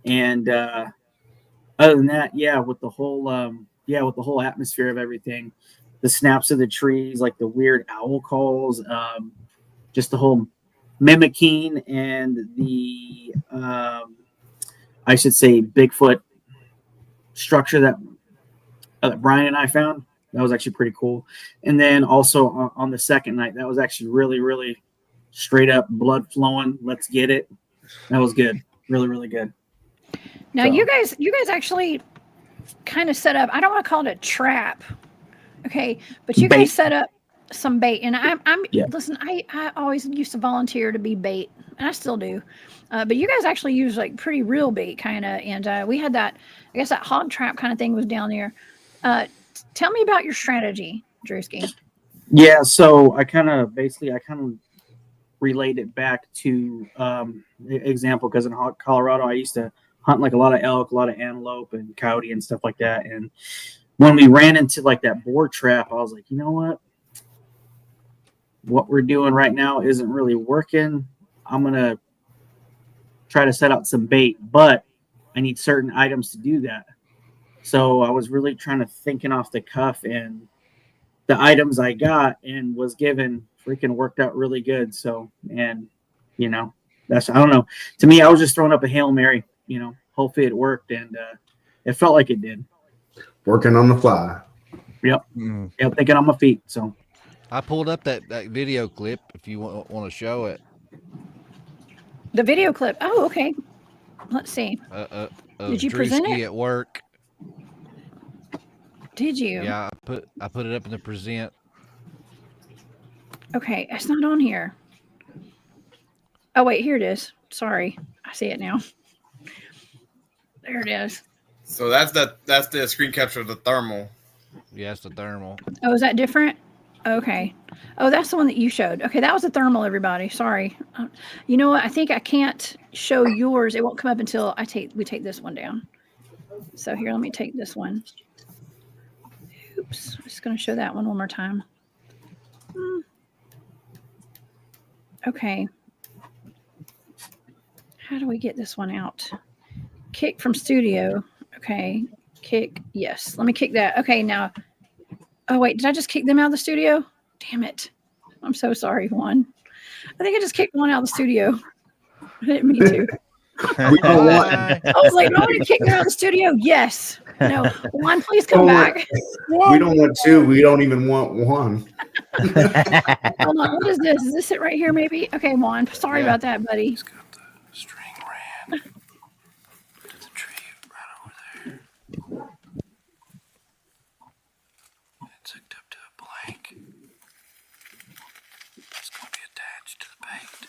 And other than that, with the whole atmosphere of everything, the snaps of the trees, like the weird owl calls, just the whole mimicking and the I should say Bigfoot structure that Brian and I found. That was actually pretty cool. And then also on the second night, that was actually really, really straight up blood flowing. Let's get it. That was good. Really, really good. Now you guys actually kind of set up, I don't want to call it a trap. Okay. But you guys set up some bait, and listen, I always used to volunteer to be bait, and I still do. But you guys actually use like pretty real bait kind of. And we had that, I guess that hog trap kind of thing was down there. Tell me about your strategy, Drewski. Yeah, so I kind of relate it back to example, because in Colorado I used to hunt like a lot of elk, a lot of antelope and coyote and stuff like that. And when we ran into like that boar trap, I was like, you know what we're doing right now isn't really working. I'm gonna try to set out some bait, but I need certain items to do that. So I was really trying to thinking off the cuff, and the items I got and was given freaking worked out really good. So, and that's, I don't know. To me, I was just throwing up a Hail Mary, hopefully it worked, and it felt like it did. Working on the fly. Yep. Yep. Thinking on my feet. So I pulled up that video clip if you want to show it. The video clip. Oh, okay. Let's see. Did you present it at work? Did you? Yeah, I put it up in the present. Okay, it's not on here. Oh wait, here it is. Sorry, I see it now. There it is. So that's the screen capture of the thermal. Yeah, it's the thermal. Oh, is that different? Okay. Oh, that's the one that you showed. Okay, that was the thermal, everybody. Sorry. You know what? I think I can't show yours. It won't come up until we take this one down. So here, let me take this one. Oops. I'm just going to show that one more time. Okay. How do we get this one out? Kick from studio. Okay. Kick. Yes. Let me kick that. Okay. Now. Oh, wait. Did I just kick them out of the studio? Damn it. I'm so sorry, Juan. I think I just kicked one out of the studio. I didn't mean to. I was like, no, I'm going to kick them out of the studio. Yes. No. Juan, please come back. We don't want two. We don't even want one. Hold on. What is this? Is this it right here, maybe? Okay, Juan. Sorry about that, buddy. He's got the string ran to the tree right over there. It's hooked up to a blank. It's going to be attached to the bait.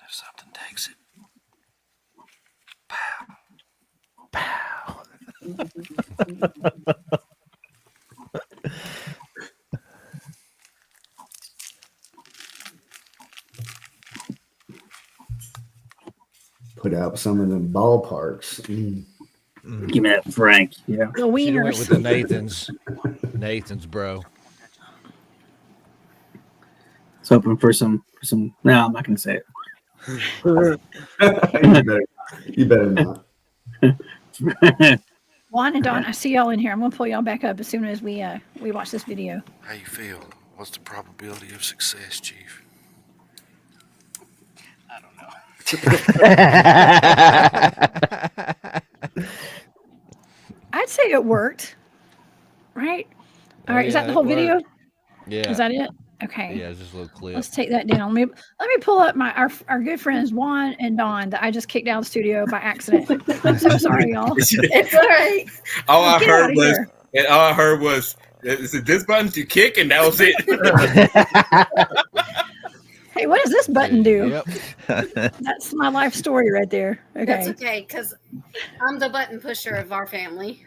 If something takes it, pow. Pow. Put out some of them ballparks. Give me that Frank. Yeah. The wieners. Went with the Nathan's, bro. It's hoping for some. No, I'm not going to say it. You better not. Juan and Don, I see y'all in here. I'm going to pull y'all back up as soon as we watch this video. How you feel? What's the probability of success, Chief? I don't know. I'd say it worked. Right? All right. Is that the whole video? Yeah. Is that it? Okay. Yeah, it's just a little clip. Let's take that down. Let me pull up our good friends Juan and Don that I just kicked out of the studio by accident. I'm so sorry, y'all. It's all right. All I heard was is it this button to kick, and that was it. Hey, what does this button do? Yep. That's my life story right there. That's Okay. okay, because I'm the button pusher of our family.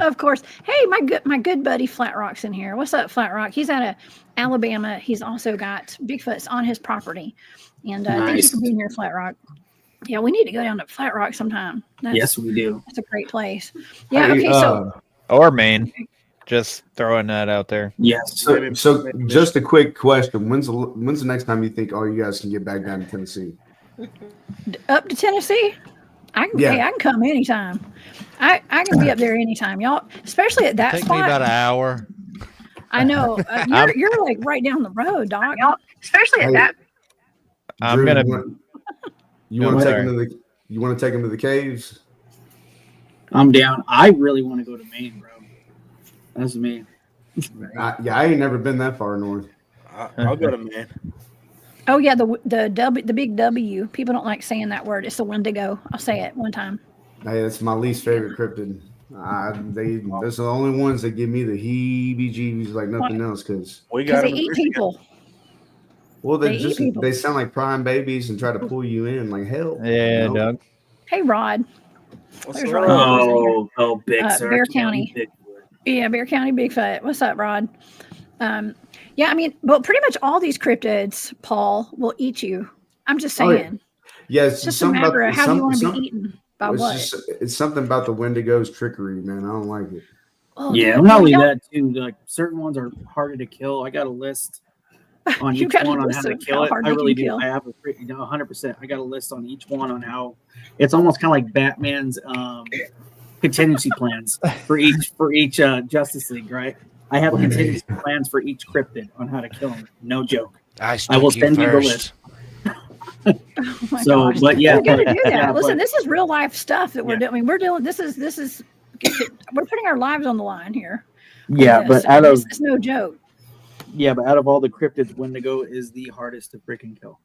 Of course. Hey, my good buddy Flat Rock's in here. What's up, Flat Rock? He's out of Alabama. He's also got Bigfoots on his property. And thank you for being here, Flat Rock. Yeah, we need to go down to Flat Rock sometime. Yes, we do. That's a great place. Yeah. Okay. So Or Maine. Just throwing that out there. Yes. So just a quick question: When's the next time you think all you guys can get back down to Tennessee? up to Tennessee, I can come anytime. I can be up there anytime, y'all. Especially at that Take spot. me about an hour. I know you're like right down the road, Doc. Especially at that. I'm Drew, gonna. You want to take him to the caves? I'm down. I really want to go to Maine, bro. That's me. I ain't never been that far north. I'll go to Maine. Oh yeah, the big W. People don't like saying that word. It's the Wendigo. I'll say it one time. Hey, that's my least favorite cryptid. Those are the only ones that give me the heebie-jeebies like nothing else. Because they eat people. Well, they sound like prime babies and try to pull you in like hell. Yeah, Doug. Hey, Rod. There's Rod. Big Bear County. Yeah, Bear County Bigfoot. What's up, Rod? Yeah, I mean, well, pretty much all these cryptids, Paul, will eat you. I'm just saying. Yeah, it's just a matter of how you want to be eaten by what. It's something about the Wendigo's trickery, man. I don't like it. Oh, yeah, not only that too. Like certain ones are harder to kill. I got a list on each one on how to kill it. I really do. I have 100%. I got a list on each one on how. It's almost kind of like Batman's contingency plans for each Justice League, right? I have contingency plans for each cryptid on how to kill them. No joke. I will send you the list. Oh but yeah, we're gonna do that. Yeah, listen, this is real life stuff that we're doing. I mean, we're doing this is we're putting our lives on the line here. Yeah, but it's no joke. Yeah, but out of all the cryptids, Wendigo is the hardest to freaking kill.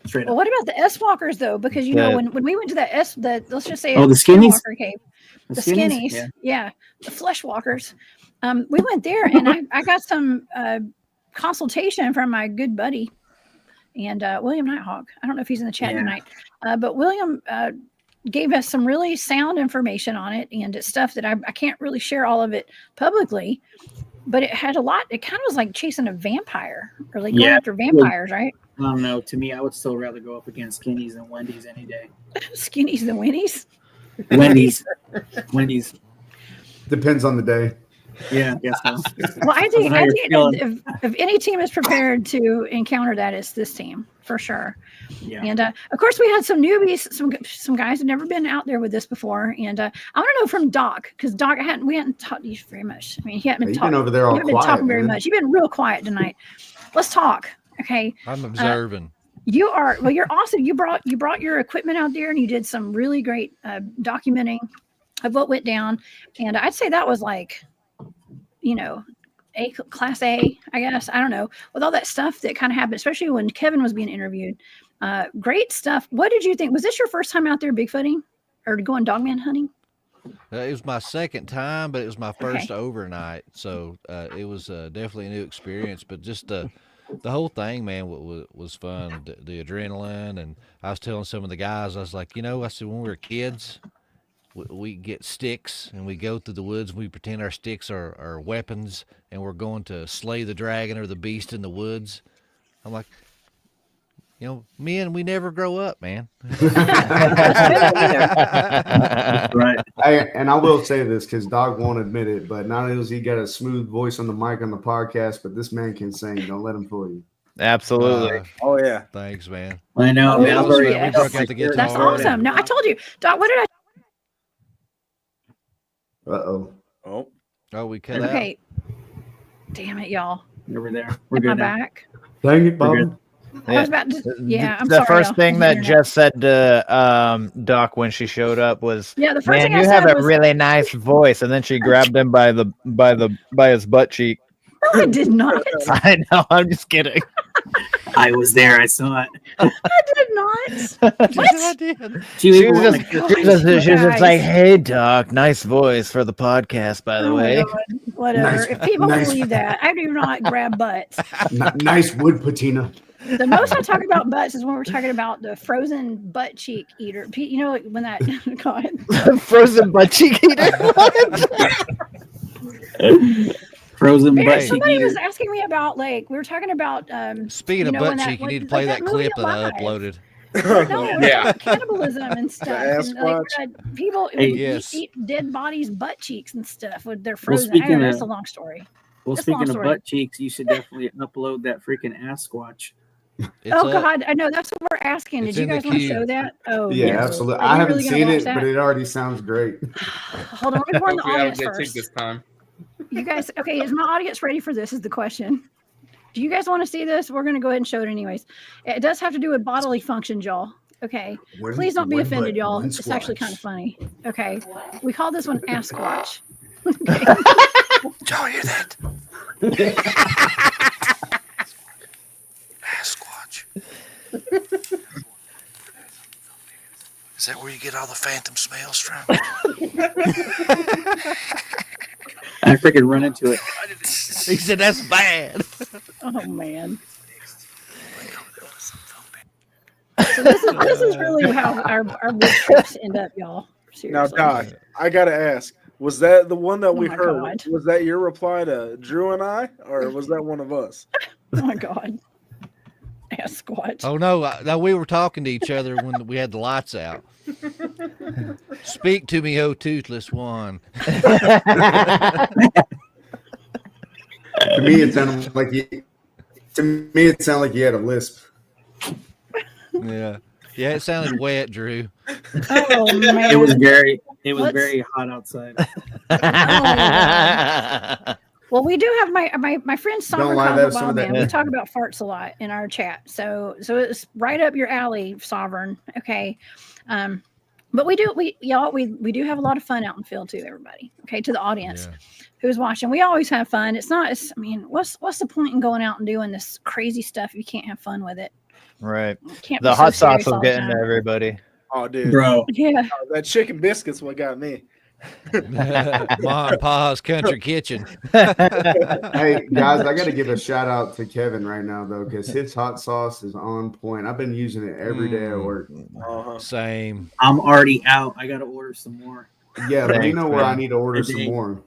Straight up. What about the S walkers though? Because you know when we went to let's just say the skinnies cave, the skinnies, yeah, the flesh walkers. We went there and I got some consultation from my good buddy and William Nighthawk. I don't know if he's in the chat tonight, but William gave us some really sound information on it, and it's stuff that I can't really share all of it publicly, but it had a lot. It kind of was like chasing a vampire or like going after vampires, right? I don't know. To me, I would still rather go up against Skinnies than Wendy's any day. Skinnies than Winnies? Wendy's. Depends on the day. Yeah, yes. Well, I think if any team is prepared to encounter that, it's this team for sure. Yeah. And of course, we had some newbies, some guys who've never been out there with this before. And I want to know from Doc, because Doc we hadn't talked to you very much. I mean, he hadn't been talking over there all quiet. Been talking very much. You've been real quiet tonight. Let's talk. Okay. I'm observing. You are you're awesome. You brought your equipment out there and you did some really great documenting of what went down. And I'd say that was like, class A, I guess. I don't know. With all that stuff that kind of happened, especially when Kevin was being interviewed. Great stuff. What did you think? Was this your first time out there bigfooting or going dogman hunting? It was my second time, but it was my first overnight. So it was definitely a new experience, but just the whole thing, man, was fun. The adrenaline. And I was telling some of the guys, I was like, I said, when we were kids, we get sticks and we go through the woods and we pretend our sticks are weapons and we're going to slay the dragon or the beast in the woods. I'm like, men, we never grow up, man. Right. And I will say this because Dog won't admit it, but not only does he got a smooth voice on the mic on the podcast, but this man can sing. Don't let him fool you. Absolutely. Oh yeah. Thanks, man. I know. Man, That's awesome. No, I told you, Doc. What did I? Oh, we cut out. Okay. Damn it, y'all. We're there. We're Am good I now. back? Dang it, Bob. I was about to. Yeah, I'm the sorry. first thing that Jess said to Doc when she showed up was, the first "Man, thing you I have said a really nice voice." And then she grabbed him by his butt cheek. No, I did not. I know. I'm just kidding. I was there. I saw it. I did not. What? I did. She was just like, "Hey, Doc, nice voice for the podcast, by the way." God. Whatever. If people believe that, I do not grab butts. Nice wood patina. The most I talk about butts is when we're talking about the frozen butt cheek eater. You know when that God. Frozen butt cheek eater. Frozen Man, butt cheek somebody eater. was asking me about like we were talking about Speaking you of know, butt when that- cheek, you what- need to like play that movie clip that I Alive. uploaded. No, we're Yeah. talking about cannibalism and stuff, and like people Hey, yes. eat dead bodies, butt cheeks and stuff with their Well, frozen. speaking That's of- a long story. Well, That's a long speaking of story. butt cheeks, you should definitely upload that freaking Sasquatch. It's Oh up. God, I know that's what we're asking. It's Did you in the guys want to queue. show that? Oh Yeah, no. absolutely. Are I we haven't really gonna seen watch it, that? but it already sounds great. Hold on, let me warn the Hopefully I don't audience get kicked first. this time. You guys, okay? Is my audience ready for this? Is the question. Do you guys want to see this? We're going to go ahead and show it anyways. It does have to do with bodily functions, y'all. Okay. Please don't be offended, y'all. It's actually kind of funny. Okay. We call this one Sasquatch. Okay. Did y'all hear that? Sasquatch. Is that where you get all the phantom smells from? I freaking run into it. He said that's bad. Oh man. So this is really how our wood trips end up, y'all. Now, Seriously. Doc, I gotta ask: was that the one that we my heard? God. Was that your reply to Drew and I, or was that one of us? Oh my God. Sasquatch. Oh no, we were talking to each other when we had the lights out. Speak to me, oh toothless one. To me, it sounded like you had a lisp. Yeah, it sounded wet, Drew. Oh man. It was very Let's- very hot outside. Well, we do have my friend Sovereign lie, Combo that was some of that- Man. We talk about farts a lot in our chat, so it's right up your alley, Sovereign. Okay, but we do have a lot of fun out in the field too, everybody. Okay, to the audience who's watching, we always have fun. It's not. I mean, what's the point in going out and doing this crazy stuff if you can't have fun with it? Right. Can't The be so hot sauce serious will all the get into time. everybody. Oh, dude, Bro. Yeah. That chicken biscuits what got me. Mom and Pa's Country Kitchen. Hey guys, I got to give a shout out to Kevin right now though, because his hot sauce is on point. I've been using it every day at work. Same. I'm already out. I got to order some more. Yeah, let me Thanks, know where I man. need to order I some think- more.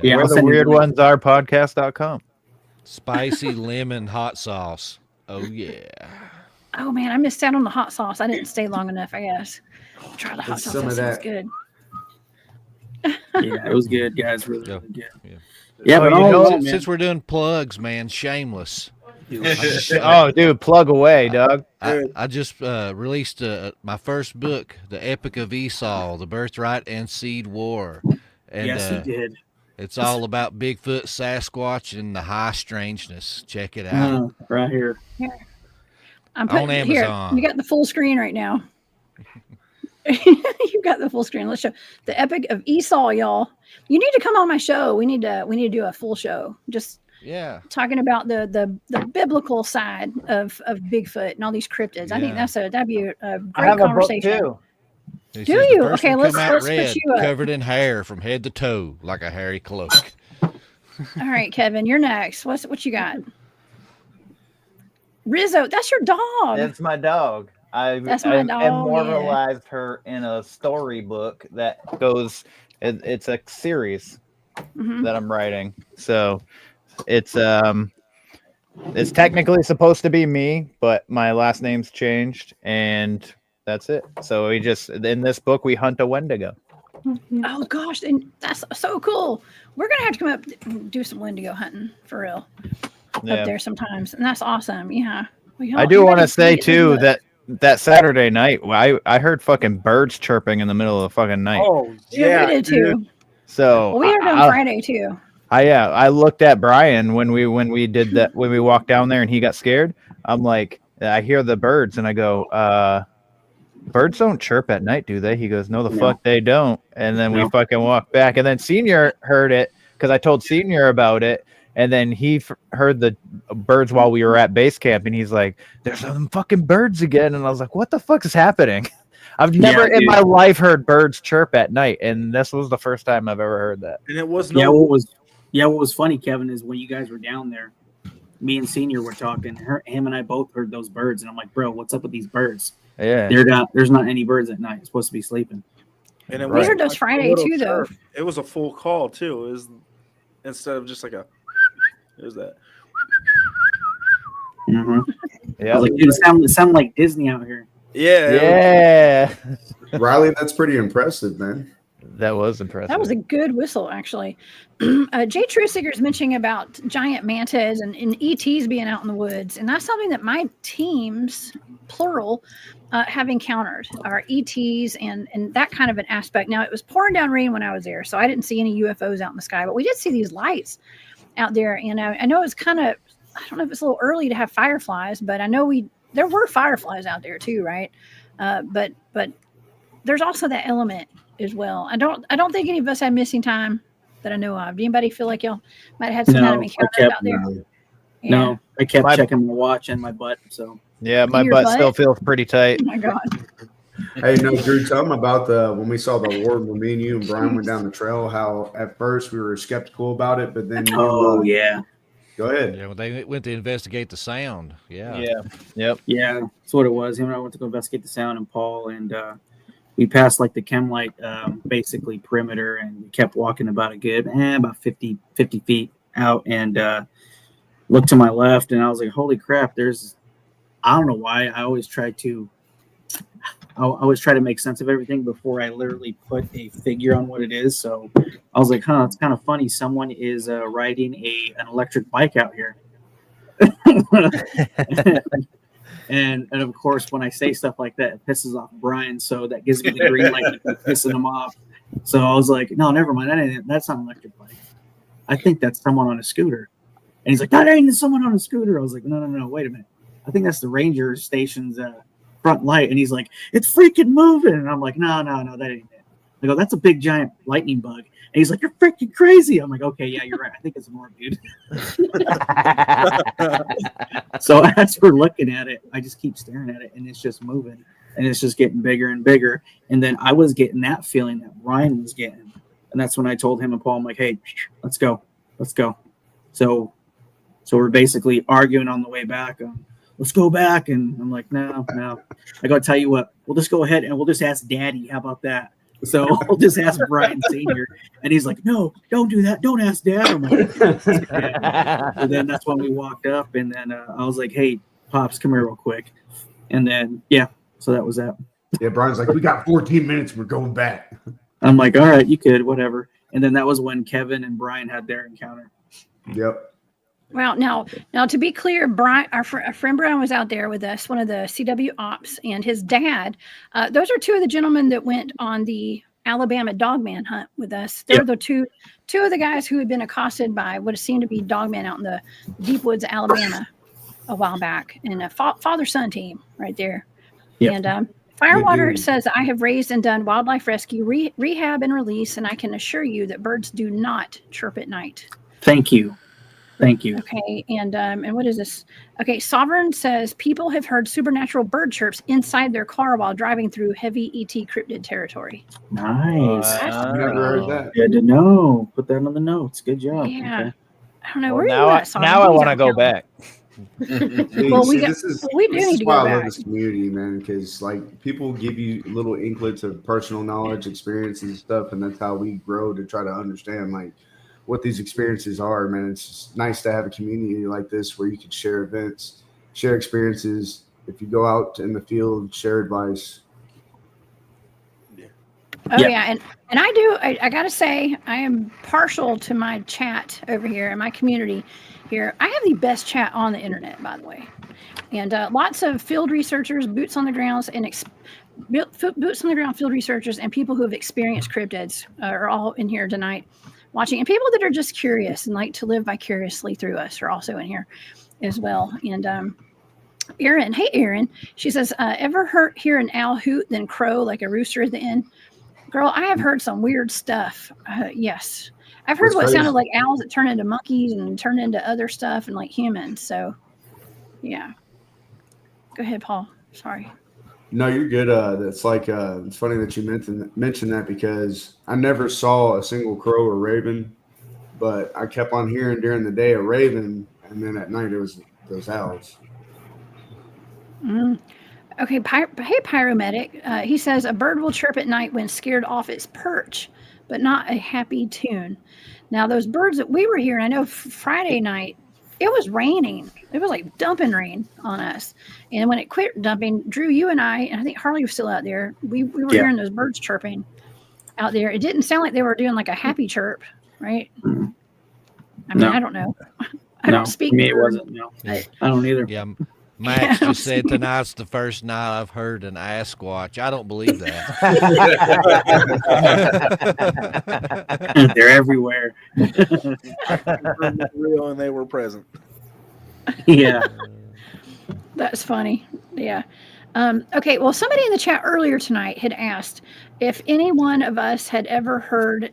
Yeah, Where I'll the send you weird the link. ones are podcast.com. Spicy lemon hot sauce. Oh yeah. Oh man, I missed out on the hot sauce. I didn't stay long enough. I guess. Try the hot Get sauce. some That of sounds that. good. Yeah, it was good, guys. Really, Yeah. really good. Yeah. Yeah, but you all in know, all, man, Since we're doing plugs, man, shameless. Oh, dude, plug away, Doug. I just released my first book, The Epic of Esau, The Birthright and Seed War. And yes, he did. it's all about Bigfoot, Sasquatch, and the high strangeness. Check it out. Right here. I'm On putting here. Amazon. You got the full screen right now. You've got the full screen. Let's show the Epic of Esau, y'all. You need to come on my show. We need to do a full show. Just Yeah. talking about the biblical side of Bigfoot and all these cryptids. I think Yeah. that'd be a I great have a book conversation. too. He Do says you? The first Okay, one come let's out put red, you up. covered in hair from head to toe, like a hairy cloak. All right, Kevin, you're next. What you got? Rizzo, that's your dog. That's my dog. That's my dog, yeah. immortalized her in a storybook that goes. It's a series Mhm. that I'm writing. So it's technically supposed to be me, but my last name's changed, and that's it. So we just in this book we hunt a Wendigo. Oh gosh, and that's so cool. We're gonna have to come up and do some Wendigo hunting for real up there sometimes, and that's awesome. Yeah, I do want to say too that Saturday night, I heard fucking birds chirping in the middle of the fucking night. Oh yeah, we did too. So Well, we heard on Friday too. I looked at Brian when we did that, when we walked down there and he got scared. I'm like, I hear the birds and I go, birds don't chirp at night, do they? He goes, no, fuck they don't. And then we fucking walked back, and then Senior heard it because I told Senior about it, and then he heard the birds while we were at base camp, and he's like, there's some fucking birds again. And I was like, what the fuck is happening? I've never in my life heard birds chirp at night, and this was the first time I've ever heard that. And it was What was funny, Kevin, is when you guys were down there, me and Senior were talking. Him and I both heard those birds, and I'm like, bro, what's up with these birds? Yeah. There's not any birds at night. It's supposed to be sleeping. And it We was heard those like a Friday little too, though. chirp. It was a full call too. It was instead of just like a. It was that. Mm-hmm. Yeah. I was like, dude, it sounded like Disney out here. Yeah. Yeah. Riley, that's pretty impressive, man. That was impressive. That was a good whistle, actually. Jay Truesinger is mentioning about giant mantas and ETs being out in the woods, and that's something that my teams, plural, have encountered, are ETs and that kind of an aspect. Now, it was pouring down rain when I was there, so I didn't see any UFOs out in the sky, but we did see these lights out there, and I know it's kind of, I don't know if it's a little early to have fireflies, but I know there were fireflies out there too, right? But there's also that element as well. I don't think any of us had missing time that I know of. Do anybody feel like y'all might have had some kind of encounter out there? No, I kept checking my watch and my butt. So yeah, my butt still feels pretty tight. Oh my God. Hey, no, Drew, tell them about when we saw the orb when me and you and Brian went down the trail, how at first we were skeptical about it, but then yeah. Go ahead. Yeah, well, they went to investigate the sound. Yeah. Yeah. Yep. Yeah, that's what it was. Him and I went to go investigate the sound, and Paul, and we passed like the chem light, basically perimeter, and we kept walking about a good, about 50 feet out, and looked to my left, and I was like, holy crap, I don't know why, I always try to make sense of everything before I literally put a figure on what it is. So I was like, it's kind of funny. Someone is riding an electric bike out here. and of course, when I say stuff like that, it pisses off Brian. So that gives me the green light to keep pissing him off. So I was like, no, never mind. That's not an electric bike. I think that's someone on a scooter. And he's like, that ain't someone on a scooter. I was like, no, wait a minute. I think that's the ranger station's front light. And he's like, it's freaking moving. And I'm like, no, that ain't it. I go, that's a big giant lightning bug. And he's like, you're freaking crazy. I'm like, okay, yeah, you're right. I think it's more, dude. So as we're looking at it, I just keep staring at it, and it's just moving, and it's just getting bigger and bigger. And then I was getting that feeling that Ryan was getting. And that's when I told him and Paul, I'm like, hey, let's go. So we're basically arguing on the way back. Let's go back. And I'm like, no. I got to tell you what, we'll just go ahead and we'll just ask Daddy. How about that? So we'll just ask Brian Sr. And he's like, no, don't do that. Don't ask Dad. I'm like, and then that's when we walked up. And then I was like, hey, Pops, come here real quick. And then, so that was that. Yeah, Brian's like, we got 14 minutes. We're going back. I'm like, all right, you could, whatever. And then that was when Kevin and Brian had their encounter. Yep. Well, now to be clear, Brian, our friend Brian was out there with us, one of the CW ops, and his dad. Those are two of the gentlemen that went on the Alabama dogman hunt with us. They're the two of the guys who had been accosted by what seemed to be dogman out in the deep woods of Alabama a while back, and a father-son team right there. Yep. And Firewater says, I have raised and done wildlife rescue, rehab, and release, and I can assure you that birds do not chirp at night. Thank you. Okay, and what is this? Okay, Sovereign says people have heard supernatural bird chirps inside their car while driving through heavy ET cryptid territory. Nice. Never heard that. Good to know. Put that on the notes. Good job. Yeah. Okay. I don't know. Well, where are you at, Sovereign? now I want to go back. This is we do need to why go I love back. this community, man, because like people give you little inklets of personal knowledge, experiences, and stuff, and that's how we grow to try to understand like what these experiences are, man. It's just nice to have a community like this where you can share events, share experiences. If you go out in the field, share advice. Oh yeah, and I gotta say, I am partial to my chat over here in my community here. I have the best chat on the internet, by the way, and lots of field researchers, boots on the ground, and boots on the ground field researchers and people who have experienced cryptids are all in here tonight watching, and people that are just curious and like to live vicariously through us are also in here as well. And Erin, hey Erin, she says, ever hear an owl hoot then crow like a rooster at the end? Girl, I have heard some weird stuff. Yes. I've heard what sounded like owls that turn into monkeys and turn into other stuff and like humans. So, yeah. Go ahead, Paul. Sorry. No, you're good. That's like it's funny that you mentioned that because I never saw a single crow or raven, but I kept on hearing during the day a raven and then at night it was those owls. Okay, hey Pyromedic. He says a bird will chirp at night when scared off its perch, but not a happy tune. Now those birds that we were hearing, I know Friday night it was raining. It was like dumping rain on us, and when it quit dumping, Drew, you and I think Harley was still out there. We were hearing those birds chirping out there. It didn't sound like they were doing like a happy chirp, right? I mean, I don't know. I don't speak. For me, it wasn't. No, I don't either. Yeah. Max just said tonight's the first night I've heard an Sasquatch. I don't believe that. They're everywhere. Real, and they were present. Yeah. That's funny. Yeah. Okay. Well, somebody in the chat earlier tonight had asked if any one of us had ever heard,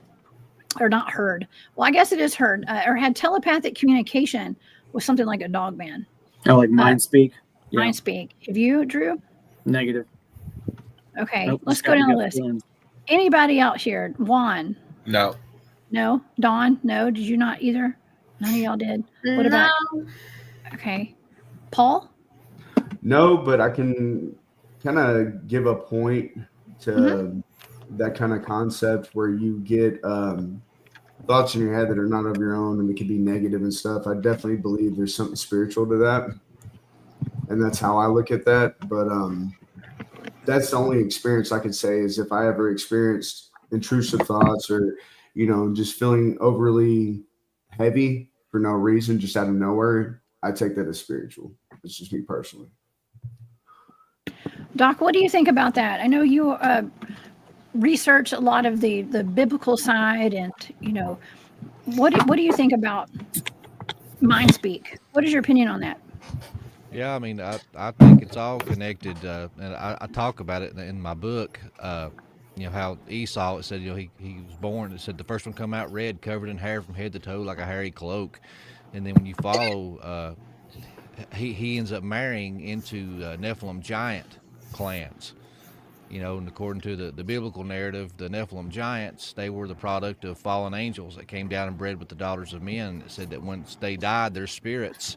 or not heard. Well, I guess it is heard, or had telepathic communication with something like a dogman. Oh, like mind speak? Mind speak. Have you, Drew? Negative. Okay, Nope, let's just go got down a the gut list. feeling. Anybody out here? Juan? No. No? Dawn? No? Did you not either? None of y'all did? What about? Okay. Paul? No, but I can kind of give a point to that kind of concept where you get thoughts in your head that are not of your own and it can be negative and stuff. I definitely believe there's something spiritual to that. And that's how I look at that. But that's the only experience I could say is if I ever experienced intrusive thoughts or, just feeling overly heavy for no reason, just out of nowhere, I take that as spiritual. It's just me personally. Doc, what do you think about that? I know you research a lot of the biblical side, and what do you think about mind speak? What is your opinion on that? Yeah, I mean, I think it's all connected, and I talk about it in my book. How Esau, it said, he was born. It said the first one come out red, covered in hair from head to toe like a hairy cloak, and then when you follow, he ends up marrying into Nephilim giant clans. And according to the biblical narrative, the Nephilim giants, they were the product of fallen angels that came down and bred with the daughters of men. It said that once they died, their spirits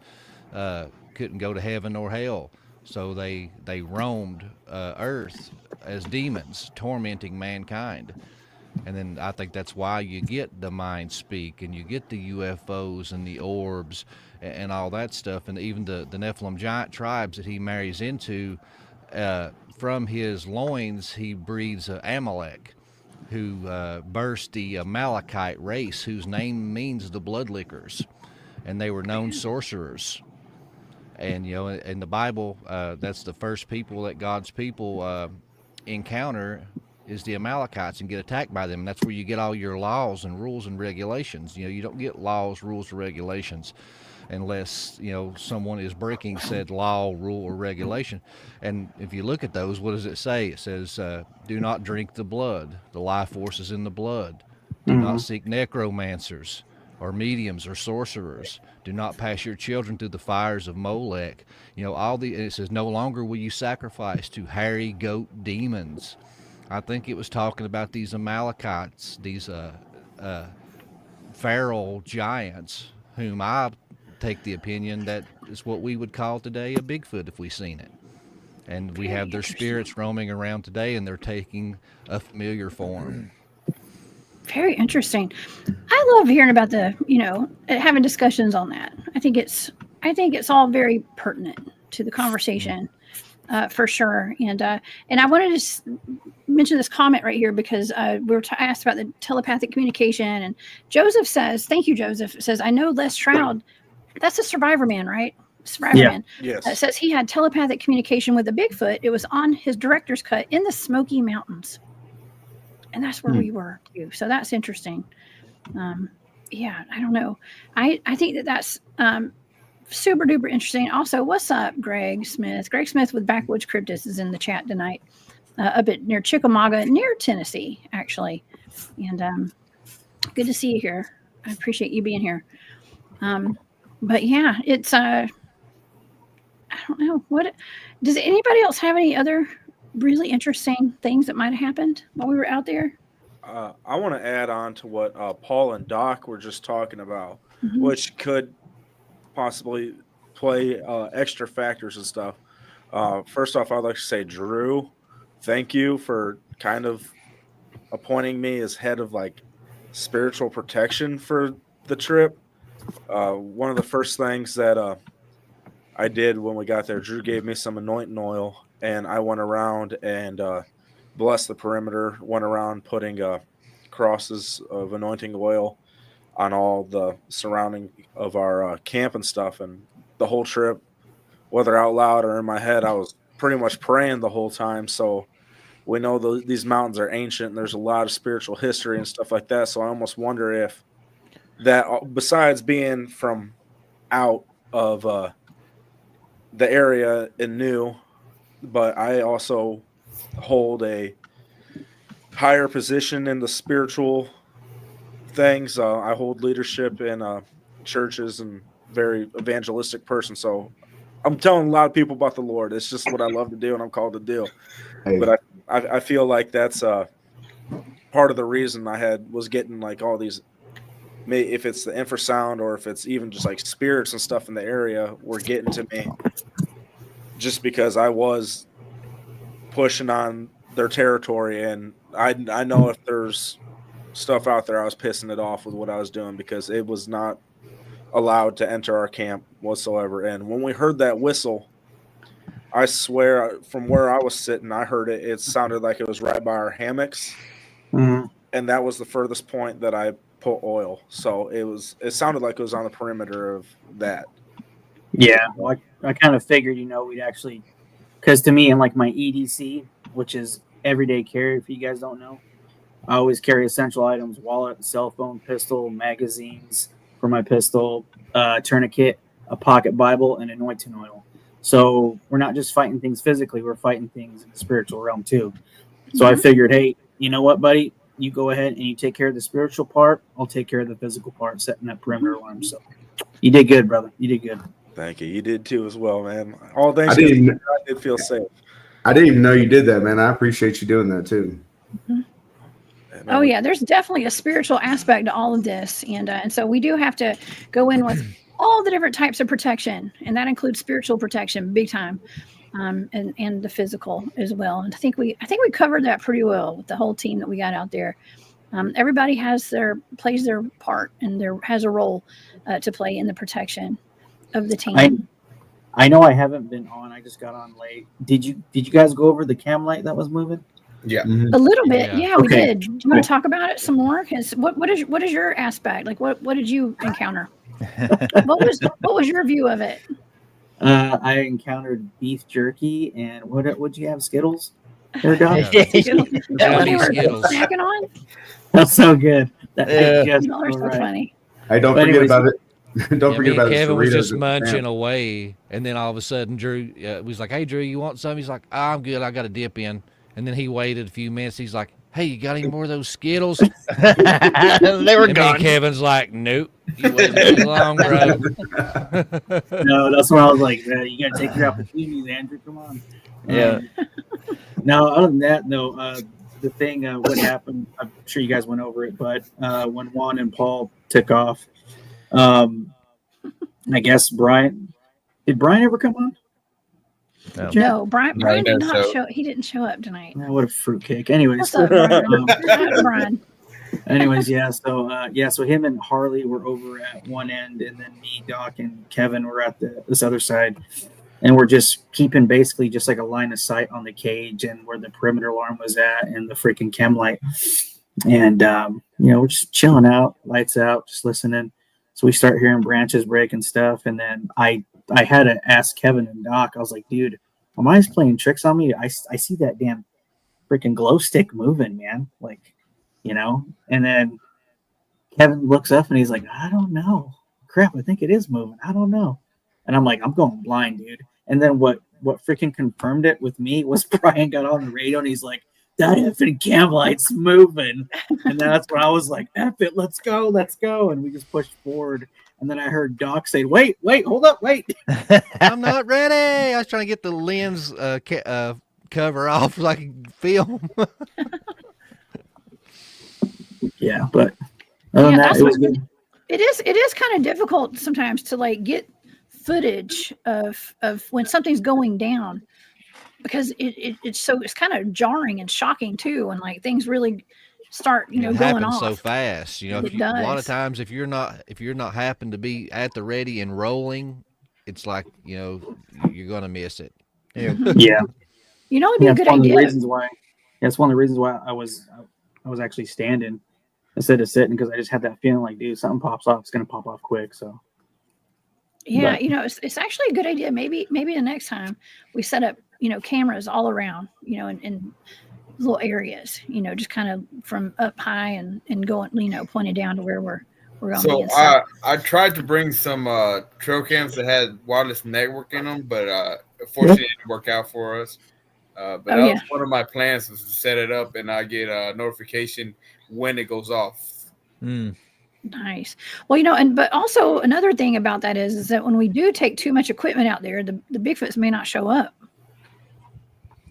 couldn't go to heaven nor hell. So they roamed earth as demons, tormenting mankind. And then I think that's why you get the mind speak and you get the UFOs and the orbs and all that stuff. And even the Nephilim giant tribes that he marries into, from his loins, he breeds Amalek, who birthed the Amalekite race, whose name means the bloodlickers. And they were known sorcerers. And, in the Bible, that's the first people that God's people encounter is the Amalekites and get attacked by them. And that's where you get all your laws and rules and regulations. You don't get laws, rules, or regulations unless, someone is breaking said law, rule, or regulation. And if you look at those, what does it say? It says, do not drink the blood. The life force is in the blood. Do not seek necromancers or mediums or sorcerers. Do not pass your children through the fires of Molech. It says, no longer will you sacrifice to hairy goat demons. I think it was talking about these Amalekites, these feral giants, whom I take the opinion that is what we would call today a Bigfoot if we seen it. And we have their spirits roaming around today, and they're taking a familiar form. Very interesting. I love hearing about having discussions on that. I think it's all very pertinent to the conversation, for sure. And I wanted to mention this comment right here because we were asked about the telepathic communication, and Joseph says, "Thank you, Joseph." Says, "I know Les Stroud. That's a Survivor Man, right? Survivor Man. Yes. Says he had telepathic communication with a Bigfoot. It was on his director's cut in the Smoky Mountains." And that's where we were too. So that's interesting. Yeah, I don't know. I think that's super duper interesting. Also, what's up, Greg Smith? Greg Smith with Backwoods Cryptids is in the chat tonight, up at near Chickamauga, near Tennessee, actually. And good to see you here. I appreciate you being here. But yeah, it's I don't know. What does anybody else have any other really interesting things that might have happened while we were out there? I want to add on to what Paul and Doc were just talking about, which could possibly play extra factors and stuff. First off, I'd like to say, Drew, thank you for kind of appointing me as head of like spiritual protection for the trip. One of the first things that I did when we got there, Drew gave me some anointing oil, and I went around and blessed the perimeter, went around putting crosses of anointing oil on all the surrounding of our camp and stuff. And the whole trip, whether out loud or in my head, I was pretty much praying the whole time. So we know these mountains are ancient and there's a lot of spiritual history and stuff like that. So I almost wonder if that, besides being from out of the area and new, but I also hold a higher position in the spiritual things. I hold leadership in churches and very evangelistic person. So I'm telling a lot of people about the Lord. It's just what I love to do and I'm called to do. Hey. But I feel like that's part of the reason I was getting like all these, if it's the infrasound or if it's even just like spirits and stuff in the area were getting to me just because I was pushing on their territory. And I know if there's stuff out there, I was pissing it off with what I was doing because it was not allowed to enter our camp whatsoever. And when we heard that whistle, I swear from where I was sitting, I heard it. It sounded like it was right by our hammocks. Mhm. And that was the furthest point that I put oil. So it sounded like it was on the perimeter of that. Yeah, well, I kind of figured, we'd actually, because to me, in like my EDC, which is everyday carry, if you guys don't know, I always carry essential items: wallet, cell phone, pistol, magazines for my pistol, tourniquet, a pocket Bible, and anointing oil. So we're not just fighting things physically; we're fighting things in the spiritual realm too. So I figured, hey, you know what, buddy? You go ahead and you take care of the spiritual part. I'll take care of the physical part, setting that perimeter alarm. So you did good, brother. You did good. Thank you. You did too as well, man. All thanks. I didn't feel safe. I didn't even know you did that, man. I appreciate you doing that too. Oh yeah, there's definitely a spiritual aspect to all of this, and so we do have to go in with all the different types of protection, and that includes spiritual protection, big time, and the physical as well. And I think we covered that pretty well with the whole team that we got out there. Everybody plays their part and has a role to play in the protection of the team. I know I haven't been on. I just got on late. Did you guys go over the cam light that was moving? Yeah, a little bit. Yeah, we Okay. did. Do you want to talk about it some more? Because what is your aspect? Like what did you encounter? what was your view of it? I encountered beef jerky and what'd you have? Skittles? There, Doc? Skittles. That what they were Skittles. snacking on? That's so good. That Yeah. just Y'all are so right. funny. Hey, don't But forget anyways- about it. Don't Yeah, forget me about and the Kevin was Doritos just at the munching camp. away, and then all of a sudden Drew was like, "Hey, Drew, you want some?" He's like, "I'm good. I got a dip in." And then he waited a few minutes. He's like, "Hey, you got any more of those Skittles?" They were And me gone. and Kevin's like, "Nope, you waited too long, bro." No, that's when I was like, you gotta take your opportunities, Andrew. Come on. Yeah. No, other than that, no. The thing, what happened, I'm sure you guys went over it, but when Juan and Paul took off, I guess did Brian ever come on? No. No, Brian did never not showed. show. He didn't show up tonight. What a fruitcake. Anyways, What's up, Brian? Hi, Brian. anyways, yeah. So him and Harley were over at one end, and then me, Doc, and Kevin were at this other side, and we're just keeping basically just like a line of sight on the cage and where the perimeter alarm was at, and the freaking chem light, and we're just chilling out, lights out, just listening. So we start hearing branches break and stuff, and then I had to ask Kevin and Doc. I was like, dude, are my eyes playing tricks on me? I see that damn freaking glow stick moving, man. Like, and then Kevin looks up and he's like, I don't know. Crap, I think it is moving. I don't know. And I'm like, I'm going blind, dude. And then what freaking confirmed it with me was Brian got on the radio and he's like, that effing cam light's moving. And that's when I was like, F it, let's go. And we just pushed forward. And then I heard Doc say, wait, hold up, wait. I'm not ready. I was trying to get the lens cover off so I can film. Yeah, but other than that, that's it was good. It is kind of difficult sometimes to like get footage of when something's going down, because it's kind of jarring and shocking too, and like things really start It going happens off so fast. You know, It a lot of does. times if you're not happen to be at the ready and rolling, it's like you're gonna miss it. Yeah. It'd be a good one of the idea. reasons why. That's one of the reasons why I was actually standing instead of sitting, because I just had that feeling like, dude, something pops off, it's gonna pop off quick. So Yeah, but- it's actually a good idea. Maybe the next time we set up, cameras all around, in little areas, just kind of from up high and going, pointed down to where we're going to be. So And stuff. I tried to bring some trail cams that had wireless network in them, but unfortunately it didn't work out for us. But that was one of my plans, was to set it up and I get a notification when it goes off. Nice. Well, but also another thing about that is that when we do take too much equipment out there, the Bigfoots may not show up.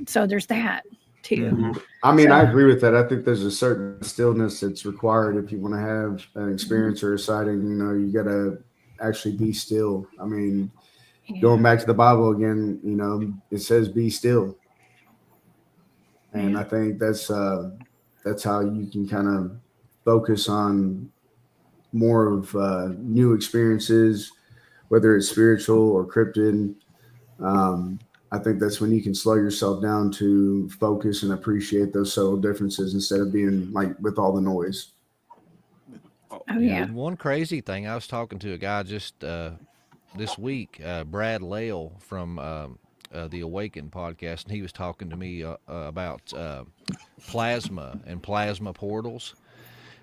So there's that too. I mean, I agree with that. I think there's a certain stillness that's required if you want to have an experience or a sighting. You got to actually be still. I mean, going back to the Bible again, it says be still. And I think that's how you can kind of focus on more of new experiences, whether it's spiritual or cryptid. I think that's when you can slow yourself down to focus and appreciate those subtle differences instead of being like with all the noise. Oh yeah. And one crazy thing, I was talking to a guy just this week, Brad Lale from the Awaken podcast, and he was talking to me about plasma and plasma portals.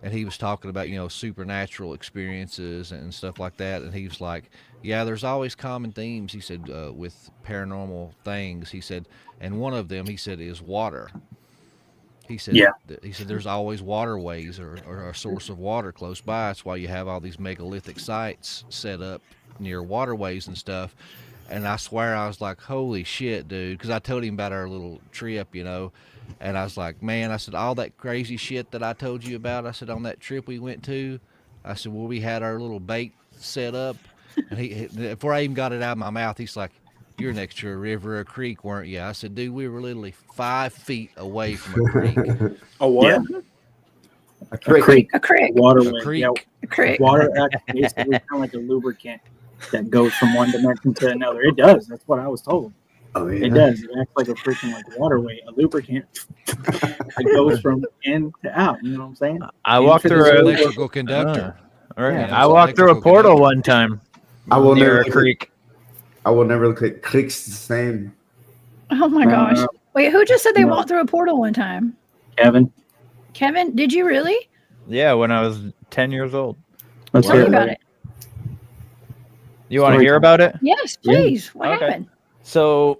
And he was talking about, supernatural experiences and stuff like that. And he was like, yeah, there's always common themes, he said, with paranormal things. He said, and one of them, he said, is water. He said, he said there's always waterways or a source of water close by. That's why you have all these megalithic sites set up near waterways and stuff. And I swear I was like, holy shit, dude. Because I told him about our little trip, And I was like, man, I said, all that crazy shit that I told you about, I said, on that trip we went to, I said, well, we had our little bait set up. And he before I even got it out of my mouth, he's like, you're next to a river or a creek, weren't you? I said, dude, we were literally 5 feet away from a creek. A what? Yeah. A creek. Waterway. A creek. Yeah. A creek. Water acts basically kind of like a lubricant that goes from one dimension to another. It does. That's what I was told. Oh, yeah. It does. It acts like a freaking waterway, a lubricant. It goes from in to out. You know what I'm saying? I walked through an electrical conductor. All right. Yeah, I walked through a portal conductor. one time. I will near never a creek. I will never click clicks the same. Oh my gosh. Wait, who just said they walked through a portal one time? Kevin. Kevin, did you really? Yeah, when I was 10 years old. Let's Tell me hear about it. You want to hear about it? Yes, please. What Okay. happened? So,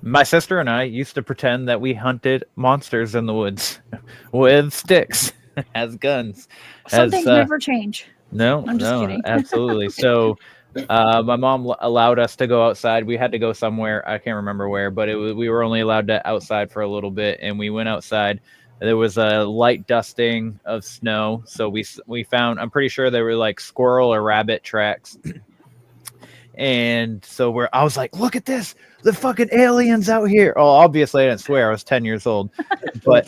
my sister and I used to pretend that we hunted monsters in the woods with sticks as guns. Some things never change. No, I'm just kidding. absolutely. So, my mom allowed us to go outside. We had to go somewhere. I can't remember where, but we were only allowed to outside for a little bit, and we went outside. There was a light dusting of snow, so we found. I'm pretty sure they were like squirrel or rabbit tracks. And so I was like, look at this, the fucking aliens out here. Oh, obviously I didn't swear, I was 10 years old, but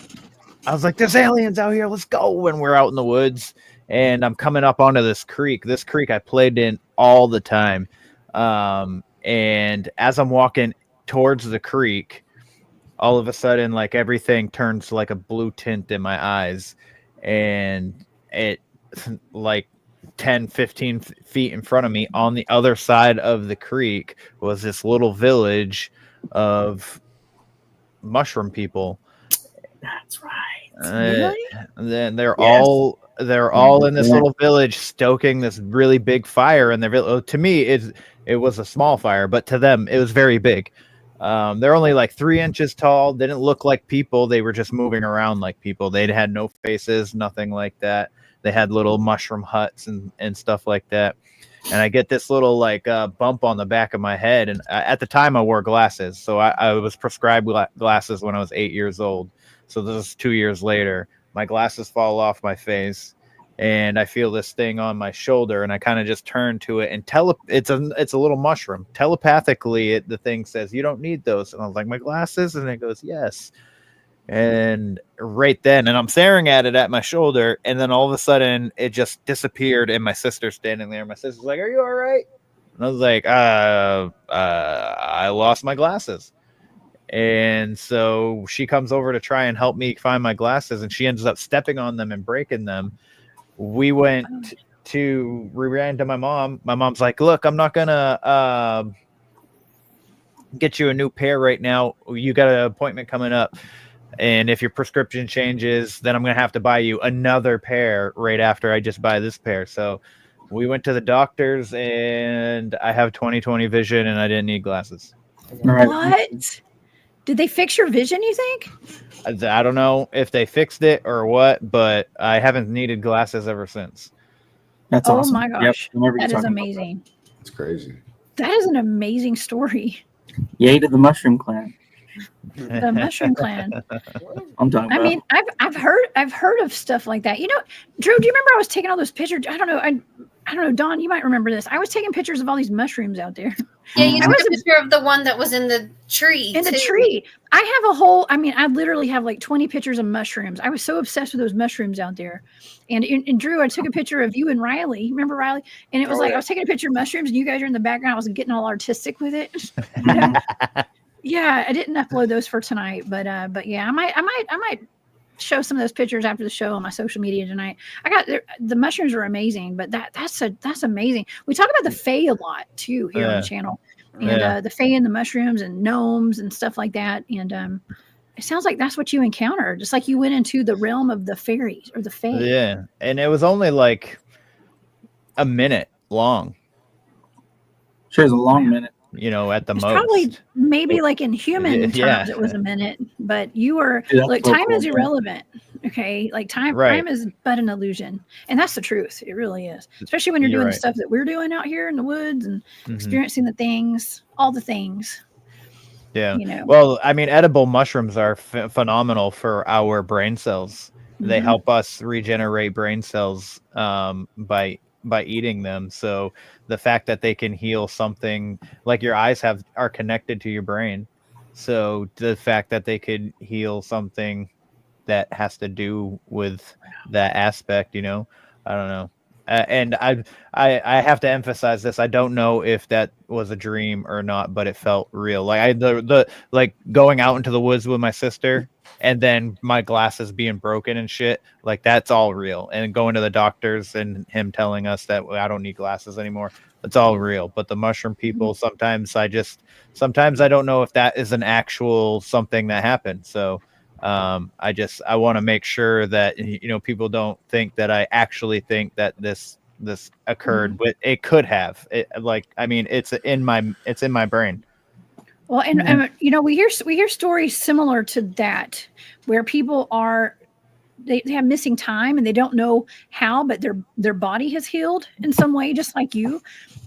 I was like, there's aliens out here, let's go. When we're out in the woods, and I'm coming up onto this creek I played in all the time. And as I'm walking towards the creek, all of a sudden, like, everything turns like a blue tint in my eyes, and it like 10-15 feet in front of me on the other side of the creek was this little village of mushroom people. That's right. Really? And then they're all in this little village stoking this really big fire, and to me it was a small fire, but to them it was very big. They're only like 3 inches tall. They didn't look like people. They were just moving around like people. They had no faces, nothing like that. They had little mushroom huts and stuff like that. And I get this little like bump on the back of my head. And at the time I wore glasses. So I was prescribed glasses when I was 8 years old. So this is 2 years later. My glasses fall off my face. and I feel this thing on my shoulder, and I kind of just turn to it, and it's a little mushroom. Telepathically, the thing says, "You don't need those." And I was like, "My glasses?" And it goes, "Yes." And right then, and I'm staring at it at my shoulder, and then all of a sudden it just disappeared, and my sister's standing there. My sister's like, "Are you all right?" And I was like, I lost my glasses. And so she comes over to try and help me find my glasses, and she ends up stepping on them and breaking them. We ran to my mom. My mom's like, "Look, I'm not gonna get you a new pair right now. You got an appointment coming up. And if your prescription changes, then I'm going to have to buy you another pair right after I just buy this pair." So we went to the doctors, and I have 20/20 vision, and I didn't need glasses. What? Did they fix your vision, you think? I don't know if they fixed it or what, but I haven't needed glasses ever since. That's Oh awesome. my gosh. Yep. That is amazing. It's crazy. That is an amazing story. Yay to the Mushroom Clan. The Mushroom Clan. I'm talking about. I mean, I've heard of stuff like that. You know, Drew, do you remember I was taking all those pictures? I don't know, Dawn, you might remember this. I was taking pictures of all these mushrooms out there. Yeah, you took a picture of the one that was in the tree. In the tree. I have I literally have like 20 pictures of mushrooms. I was so obsessed with those mushrooms out there. And Drew, I took a picture of you and Riley. Remember Riley? And it was I was taking a picture of mushrooms, and you guys are in the background. I was getting all artistic with it. Yeah, I didn't upload those for tonight, but yeah, I might show some of those pictures after the show on my social media tonight. The mushrooms are amazing, but that's amazing. We talk about the Fae a lot too here on the channel, and the Fae and the mushrooms and gnomes and stuff like that. And it sounds like that's what you encountered, just like you went into the realm of the fairies or the Fae. Yeah, and it was only like a minute long. Sure, it's a long minute. You know, at the most. Probably maybe like in human terms, it was a minute, but you were like, time is irrelevant. Okay. Like time is but an illusion. And that's the truth. It really is. Especially when you're doing the stuff that we're doing out here in the woods and experiencing the things, all the things. Yeah. You know. Well, I mean, edible mushrooms are phenomenal for our brain cells. They help us regenerate brain cells by eating them. So the fact that they can heal something like your eyes are connected to your brain. So the fact that they could heal something that has to do with that aspect, you know, I don't know. And I have to emphasize this. I don't know if that was a dream or not, but it felt real. Like like going out into the woods with my sister, and then my glasses being broken and shit, like that's all real. And going to the doctors and him telling us that I don't need glasses anymore, it's all real. But the mushroom people, sometimes I don't know if that is an actual something that happened. So I want to make sure that, you know, people don't think that I actually think that this occurred, but it could have. It's in my brain. Well, and you know, we hear stories similar to that, where people they have missing time and they don't know how, but their body has healed in some way, just like you.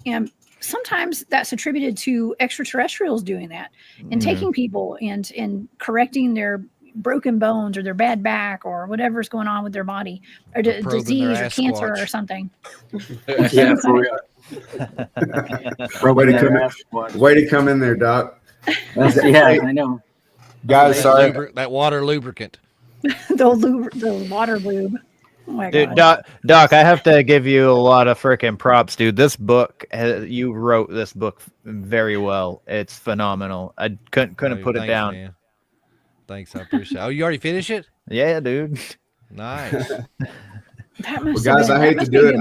And sometimes that's attributed to extraterrestrials doing that and taking people and correcting their broken bones or their bad back or whatever's going on with their body, or disease or cancer or something. Yeah, for real. Way to come in there, Doc. Yeah, I know. Guys, sorry. That water lubricant. the water lube. Oh my Dude, God. Doc, I have to give you a lot of freaking props, dude. This book, you wrote this book very well. It's phenomenal. I couldn't put it down. Man. Thanks, I appreciate it. Oh, you already finished it? Yeah, dude. Nice. Well, guys, I hate to do it.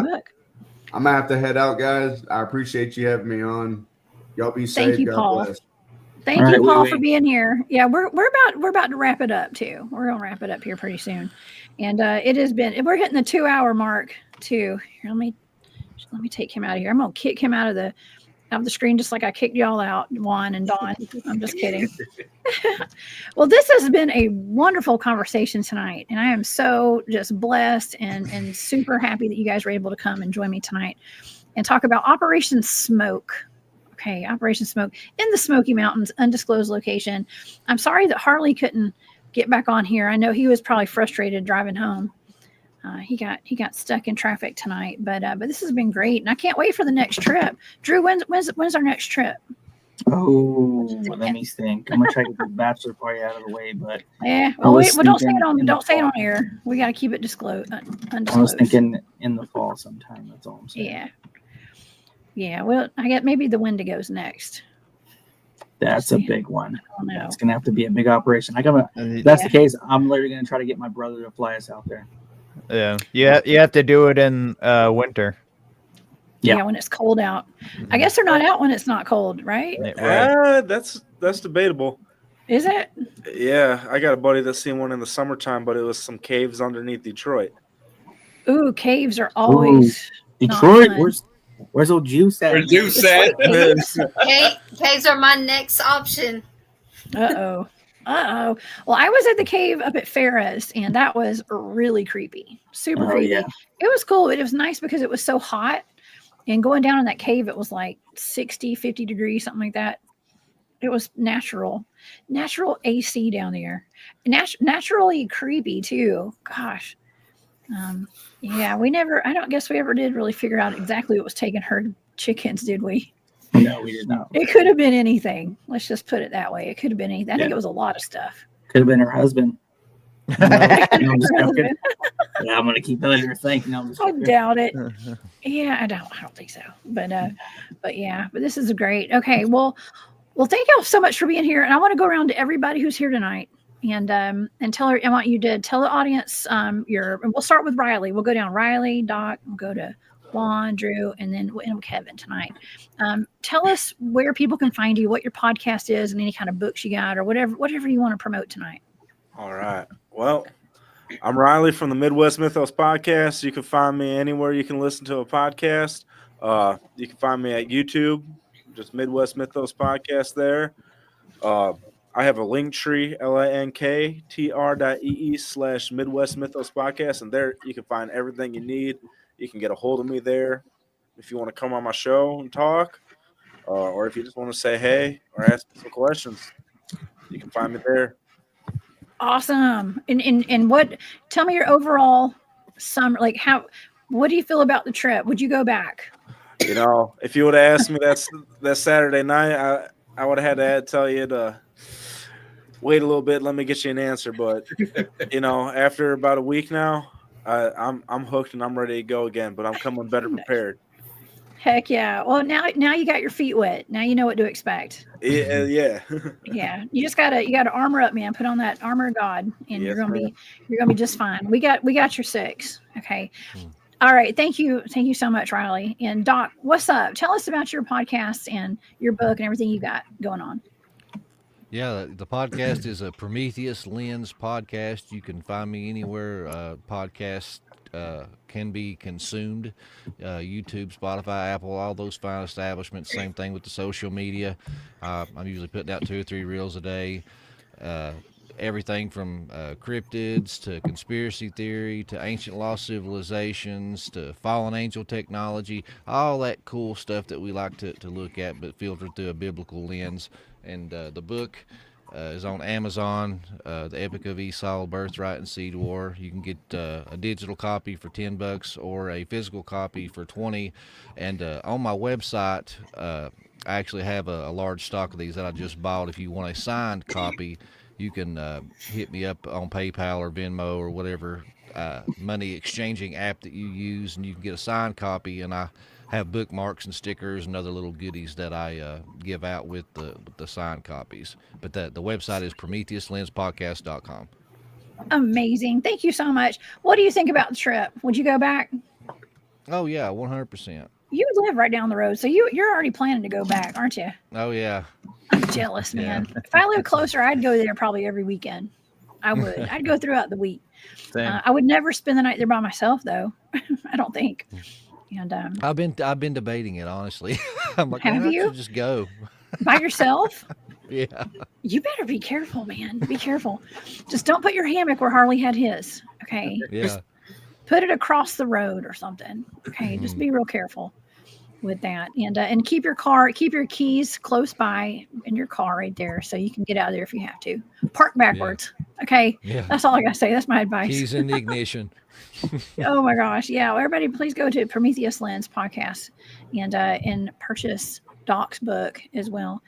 I'm gonna have to head out, guys. I appreciate you having me on. Y'all be safe. Thank you, God Paul. bless. Thank you, Paul, for being here. Yeah, we're about to wrap it up too. We're gonna wrap it up here pretty soon, and we're hitting the 2-hour mark too. Here, let me take him out of here. I'm gonna kick him out of the screen just like I kicked y'all out, Juan and Dawn. I'm just kidding. Well, this has been a wonderful conversation tonight, and I am so just blessed and super happy that you guys were able to come and join me tonight and talk about Operation Smoke. Okay, Operation Smoke in the Smoky Mountains, undisclosed location. I'm sorry that Harley couldn't get back on here. I know he was probably frustrated driving home. He got stuck in traffic tonight, but this has been great, and I can't wait for the next trip. Drew, when's our next trip? Oh, let me think. I'm gonna try to get the bachelor party out of the way, but Yeah, well, don't say it on air. We got to keep it undisclosed. I was thinking in the fall sometime. That's all I'm saying. Yeah. Well, I get maybe the Wendigos next. That's a big one. I don't know. It's gonna have to be a big operation. If that's the case, I'm literally gonna try to get my brother to fly us out there. Yeah, you have to do it in winter. Yeah, when it's cold out. I guess they're not out when it's not cold, right? That's debatable. Is it? Yeah, I got a buddy that's seen one in the summertime, but it was some caves underneath Detroit. Ooh, caves are always Detroit. Where's old Juice at? Where's Juice at? Caves are my next option. Uh-oh. Well, I was at the cave up at Ferris, and that was really creepy. Super creepy. Yeah. It was cool, but it was nice because it was so hot. And going down in that cave, it was like 60, 50 degrees, something like that. It was natural AC down there. Naturally creepy, too. Gosh. Yeah, I don't guess we ever did really figure out exactly what was taking her chickens, did we? No, we did not. It could have been anything. Let's just put it that way. It could have been anything. I think it was a lot of stuff. Could have been her husband. Yeah, I'm gonna keep letting her think. No, I doubt it. Yeah, I don't think so. But this is great. Okay, well, thank you all so much for being here. And I want to go around to everybody who's here tonight and tell her. I want you to tell the audience and we'll start with Riley. We'll go down Riley, Doc. We'll go to Juan, Drew, and then we'll end with Kevin tonight. Tell us where people can find you, what your podcast is, and any kind of books you got, or whatever you want to promote tonight. All right. Well, I'm Riley from the Midwest Mythos Podcast. You can find me anywhere you can listen to a podcast. You can find me at YouTube, just Midwest Mythos Podcast there. I have a link tree, linktr.ee/Midwest Mythos Podcast, and there you can find everything you need. You can get a hold of me there if you want to come on my show and talk, or if you just want to say hey or ask me some questions, you can find me there. Awesome. And tell me your overall summer, what do you feel about the trip? Would you go back? If you would have asked me that Saturday night, I would have had to tell you to wait a little bit. Let me get you an answer. But, after about a week now, I'm hooked and I'm ready to go again, but I'm coming better prepared. Heck yeah. Well, now you got your feet wet. Now you know what to expect. Yeah. Yeah. You gotta armor up, man. Put on that armor of God, and you're gonna be just fine. We got your 6. Okay. All right. Thank you so much, Riley. And Doc, what's up? Tell us about your podcast and your book and everything you got going on. Yeah, the podcast is a Prometheus Lens podcast. You can find me anywhere podcasts can be consumed. YouTube, Spotify, Apple, all those fine establishments. Same thing with the social media. I'm usually putting out 2 or 3 reels a day. Everything from cryptids to conspiracy theory to ancient lost civilizations to fallen angel technology, all that cool stuff that we like to look at, but filtered through a biblical lens. And the book is on Amazon, The Epic of Esau, Birthright and Seed War. You can get a digital copy for $10 or a physical copy for $20. And on my website, I actually have a large stock of these that I just bought. If you want a signed copy, you can hit me up on PayPal or Venmo or whatever money exchanging app that you use, and you can get a signed copy. And I have bookmarks and stickers and other little goodies that I give out with the signed copies. But the website is PrometheusLensPodcast.com. Amazing. Thank you so much. What do you think about the trip? Would you go back? Oh, yeah, 100%. You live right down the road, so you're already planning to go back, aren't you? Oh, yeah. I'm jealous, man. Yeah. If I lived closer, I'd go there probably every weekend. I would. I'd go throughout the week. I would never spend the night there by myself, though. I don't think. And I've been debating it, honestly. I'm like, have you? I should just go by yourself? Yeah. You better be careful, man. Be careful. Just don't put your hammock where Harley had his. Okay. Yeah. Just put it across the road or something. Okay. Just be real careful. with that. And keep your keys close by in your car right there so you can get out of there if you have to. Park backwards. Okay. Yeah. That's all I gotta say. That's my advice. Keys in the ignition. Oh my gosh. Yeah. Well, everybody please go to Prometheus Lens podcast and purchase Doc's book as well.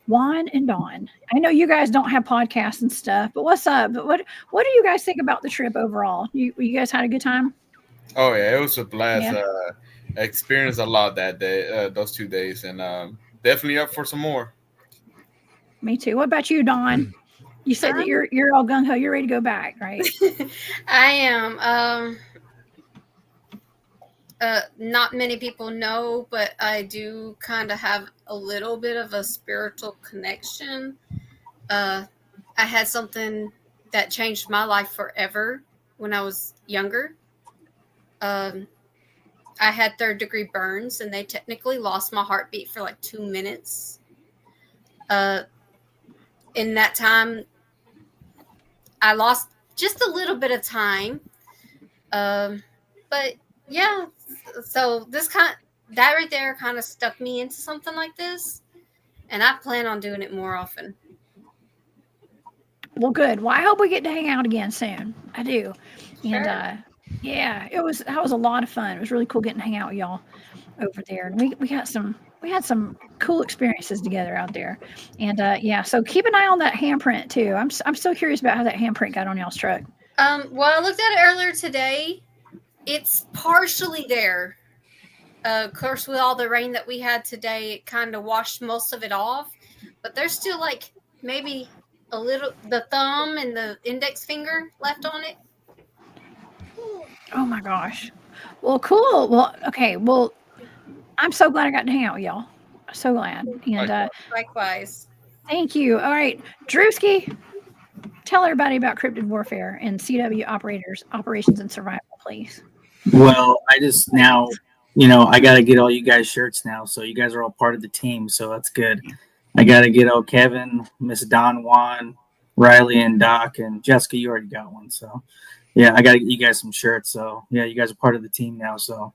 Juan and Dawn, I know you guys don't have podcasts and stuff, but what's up? But what do you guys think about the trip overall? You guys had a good time? Oh yeah, it was a blast. Yeah. Experienced a lot that day, those 2 days, and definitely up for some more. Me too. What about you, Dawn? You said that you're all gung ho. You're ready to go back, right? I am. Not many people know, but I do kind of have a little bit of a spiritual connection. I had something that changed my life forever when I was younger. I had 3rd-degree burns, and they technically lost my heartbeat for like 2 minutes. In that time, I lost just a little bit of time. But yeah, so that right there kind of stuck me into something like this, and I plan on doing it more often. Well, good. Well, I hope we get to hang out again soon. I do. Sure. And yeah, that was a lot of fun. It was really cool getting to hang out with y'all over there, and we had some cool experiences together out there. And yeah, so keep an eye on that handprint too. I'm so curious about how that handprint got on y'all's truck. Well, I looked at it earlier today. It's partially there. Of course, with all the rain that we had today, it kind of washed most of it off. But there's still like maybe a little, the thumb and the index finger left on it. Oh my gosh. Well, cool. Well, okay. Well, I'm so glad I got to hang out with y'all. So glad. And likewise. Thank you. All right, Drewski, tell everybody about cryptid warfare and CW operations and survival, please. Well, I just now, I got to get all you guys shirts now. So you guys are all part of the team. So that's good. I got to get Kevin, Miss Don Juan, Riley, and Doc, and Jessica. You already got one. So yeah, I got to get you guys some shirts. So yeah, you guys are part of the team now. So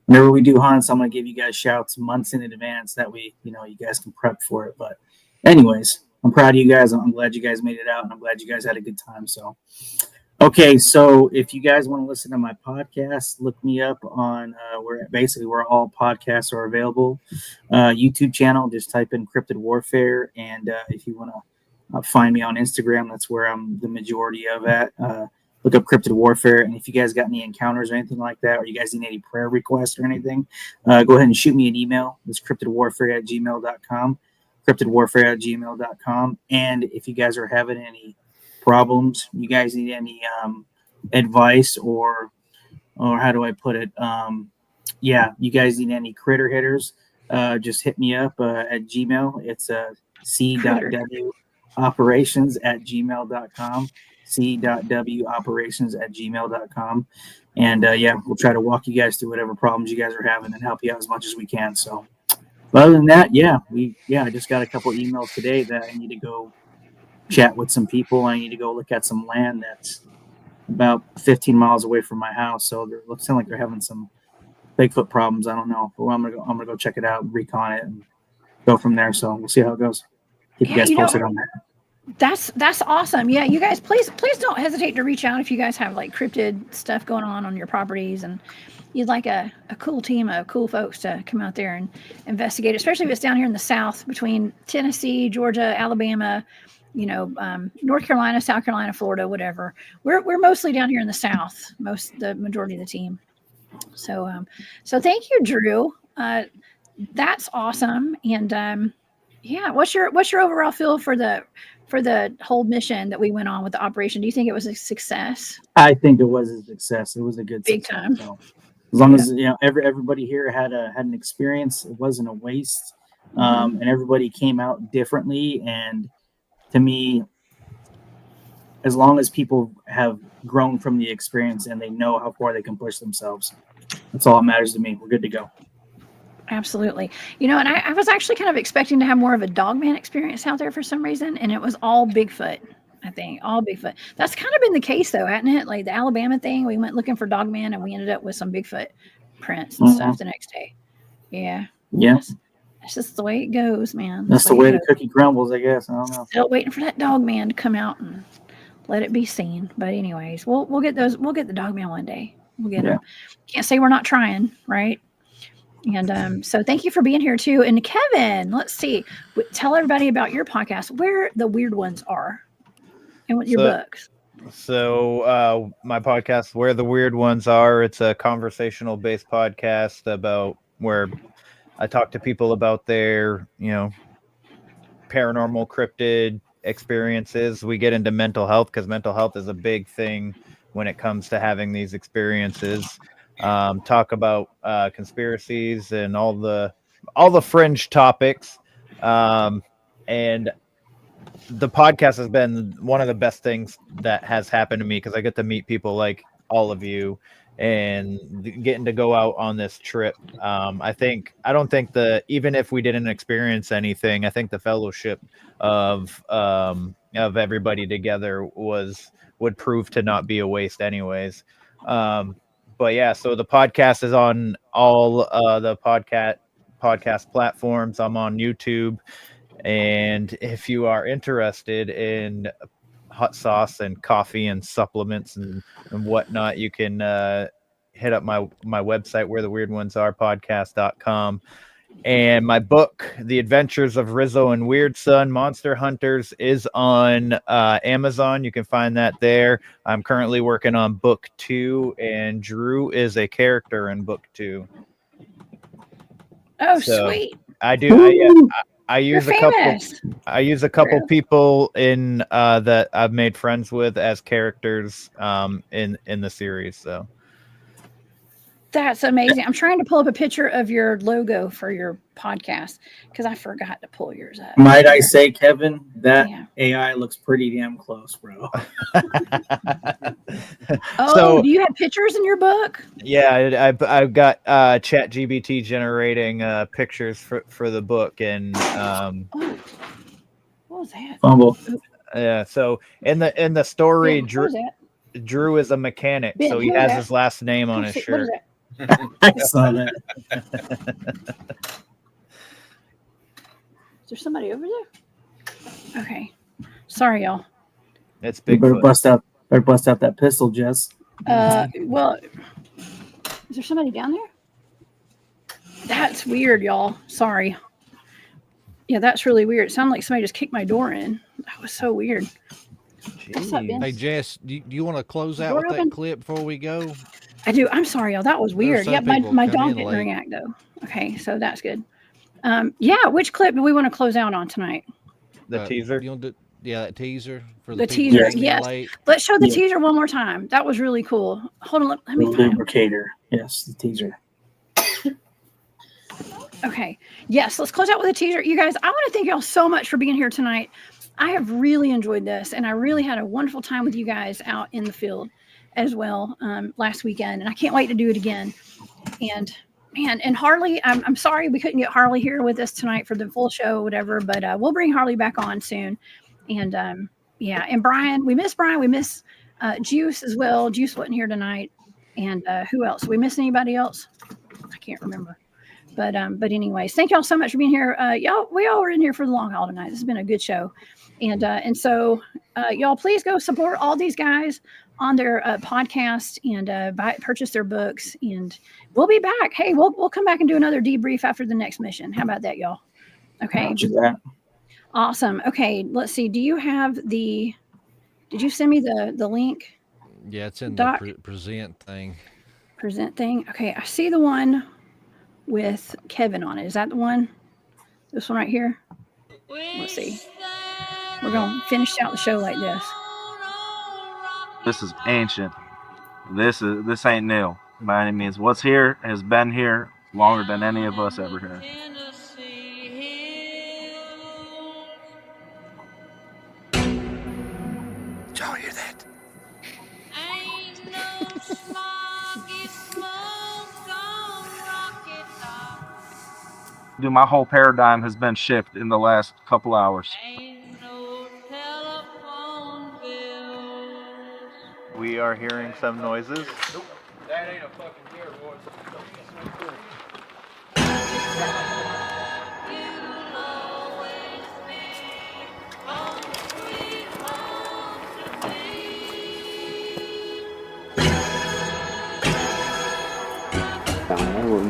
whenever we do hunts, I'm going to give you guys shouts months in advance. That way, you guys can prep for it. But anyways, I'm proud of you guys. I'm glad you guys made it out, and I'm glad you guys had a good time. So, okay. So if you guys want to listen to my podcast, look me up on where all podcasts are available. YouTube channel, just type in Cryptid Warfare. And if you want to find me on Instagram, that's where I'm the majority of at. Look up Cryptid Warfare, and if you guys got any encounters or anything like that, or you guys need any prayer requests or anything, go ahead and shoot me an email. It's cryptidwarfare@gmail.com, cryptidwarfare@gmail.com. And if you guys are having any problems, you guys need any advice or how do I put it? You guys need any critter hitters, just hit me up at Gmail. It's c.w.operations@gmail.com. c.w.operations@gmail.com. And we'll try to walk you guys through whatever problems you guys are having and help you out as much as we can. So other than that, I just got a couple emails today that I need to go chat with some people. I need to go look at some land that's about 15 miles away from my house. So it looks like they're having some Bigfoot problems. I don't know, but I'm gonna go check it out, recon it, and go from there. So we'll see how it goes. Keep you guys posted on that. That's awesome. Yeah, you guys, please don't hesitate to reach out if you guys have like cryptid stuff going on your properties and you'd like a cool team of cool folks to come out there and investigate, especially if it's down here in the South between Tennessee, Georgia, Alabama, North Carolina, South Carolina, Florida, whatever. We're mostly down here in the South, the majority of the team. So thank you, Drew. That's awesome. And what's your overall feel for the whole mission that we went on with the operation? Do you think it was a success? I think it was a success. It was a good big success. Time. So as long as everybody here had an experience, it wasn't a waste. And everybody came out differently. And to me, as long as people have grown from the experience and they know how far they can push themselves, that's all that matters to me. We're good to go. Absolutely. And I was actually kind of expecting to have more of a Dogman experience out there for some reason, and it was all Bigfoot. I think all Bigfoot. That's kind of been the case though, hasn't it? Like the Alabama thing, we went looking for Dogman and we ended up with some Bigfoot prints and stuff the next day. Yeah. Yeah. That's just the way it goes, man. That's the way it the goes. cookie crumbles, I guess. I don't know. Still waiting for that Dogman to come out and let it be seen. But anyways, we'll get those. We'll get the Dogman one day. We'll get him. Can't say we're not trying, right? And so thank you for being here too. And Kevin, let's see. Tell everybody about your podcast, where the weird ones are, and what your books. So my podcast, Where the Weird Ones Are, it's a conversational based podcast about where I talk to people about their, paranormal cryptid experiences. We get into mental health because mental health is a big thing when it comes to having these experiences. Talk about conspiracies and all the fringe topics. And the podcast has been one of the best things that has happened to me because I get to meet people like all of you and getting to go out on this trip. I don't think even if we didn't experience anything, I think the fellowship of everybody together would prove to not be a waste anyways. But yeah, so the podcast is on all the podcast platforms. I'm on YouTube. And if you are interested in hot sauce and coffee and supplements and whatnot, you can hit up my website, where the weird ones are podcast.com. And my book, The Adventures of Rizzo and Weird Son, Monster Hunters, is on Amazon. You can find that there. I'm currently working on book 2, and Drew is a character in book 2. Oh, so, sweet. I do. I use a couple True. people in that I've made friends with as characters in the series. So that's amazing. I'm trying to pull up a picture of your logo for your podcast because I forgot to pull yours up. Might I say, Kevin, that AI looks pretty damn close, bro. Do you have pictures in your book? Yeah, I've got ChatGPT generating pictures for the book, and what was that? Fumble. Yeah, so in the story, Yeah, Drew is a mechanic, Ben, so he has his last name on his shirt. What is that? I saw that. Is there somebody over there? Okay. Sorry, y'all. It's Bigfoot. Better bust out that pistol, Jess. Well, is there somebody down there? That's weird, y'all. Sorry. Yeah, that's really weird. It sounded like somebody just kicked my door in. That was so weird. What's up, Ben? Hey, Jess, do you want to close out with that clip before we go? I do. I'm sorry, y'all. That was weird. Yeah, my dog didn't react, though. Okay, so that's good. Which clip do we want to close out on tonight? The teaser? That teaser for the teaser. Yes. Late. Let's show the teaser one more time. That was really cool. Hold on. Let me find lubricator. Yes, the teaser. Okay. Yes, let's close out with a teaser. You guys, I want to thank y'all so much for being here tonight. I have really enjoyed this, and I really had a wonderful time with you guys out in the field as well last weekend, and I can't wait to do it again. And man, and Harley, I'm sorry we couldn't get Harley here with us tonight for the full show or whatever, but we'll bring Harley back on soon. And and Brian, we miss Brian, we miss Juice as well. Juice wasn't here tonight. And who else? We miss anybody else? I can't remember. But anyways, thank y'all so much for being here. We all were in here for the long haul tonight. This has been a good show. And so y'all please go support all these guys on their podcast and purchase their books, and we'll be back. Hey, we'll come back and do another debrief after the next mission. How about that, y'all? Okay. Awesome. Okay, let's see. Did you send me the link? Yeah, it's in the present thing. Present thing. Okay, I see the one with Kevin on it. Is that the one? This one right here? Let's see. We're going to finish out the show like this. This is ancient. This ain't new. By any means. What's here has been here longer than any of us ever have. Did y'all hear that? Dude, my whole paradigm has been shifted in the last couple hours. We are hearing some noises. Nope. That ain't a fucking deer, boys.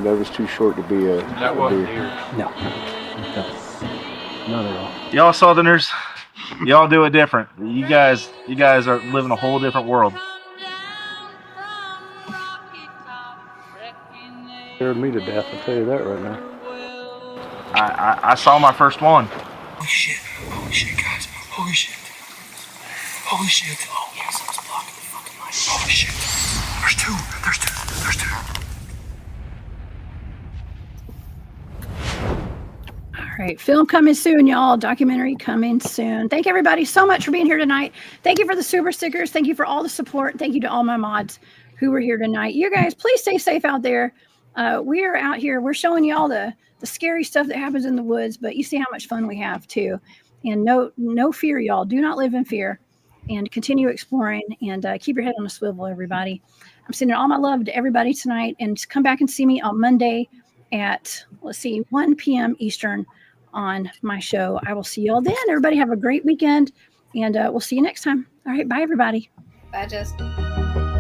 That was too short to be a. That wasn't deer. No. Not at all. Y'all Southerners, y'all do it different. You guys are living a whole different world. Scared me to death, I'll tell you that right now. I saw my first one. Holy shit. Holy shit, guys. Holy shit. Holy shit. Oh, yeah, something's blocking the fucking light. Holy shit. There's two. There's two. There's two. All right, film coming soon, y'all. Documentary coming soon. Thank everybody so much for being here tonight. Thank you for the super stickers. Thank you for all the support. Thank you to all my mods who were here tonight. You guys, please stay safe out there. We are out here. We're showing you all the scary stuff that happens in the woods, but you see how much fun we have too. And no fear, y'all. Do not live in fear, and continue exploring, and keep your head on a swivel, everybody. I'm sending all my love to everybody tonight, and come back and see me on Monday at 1 p.m. Eastern on my show. I will see you all then. Everybody have a great weekend, and we'll see you next time. All right, bye everybody. Bye, Justin.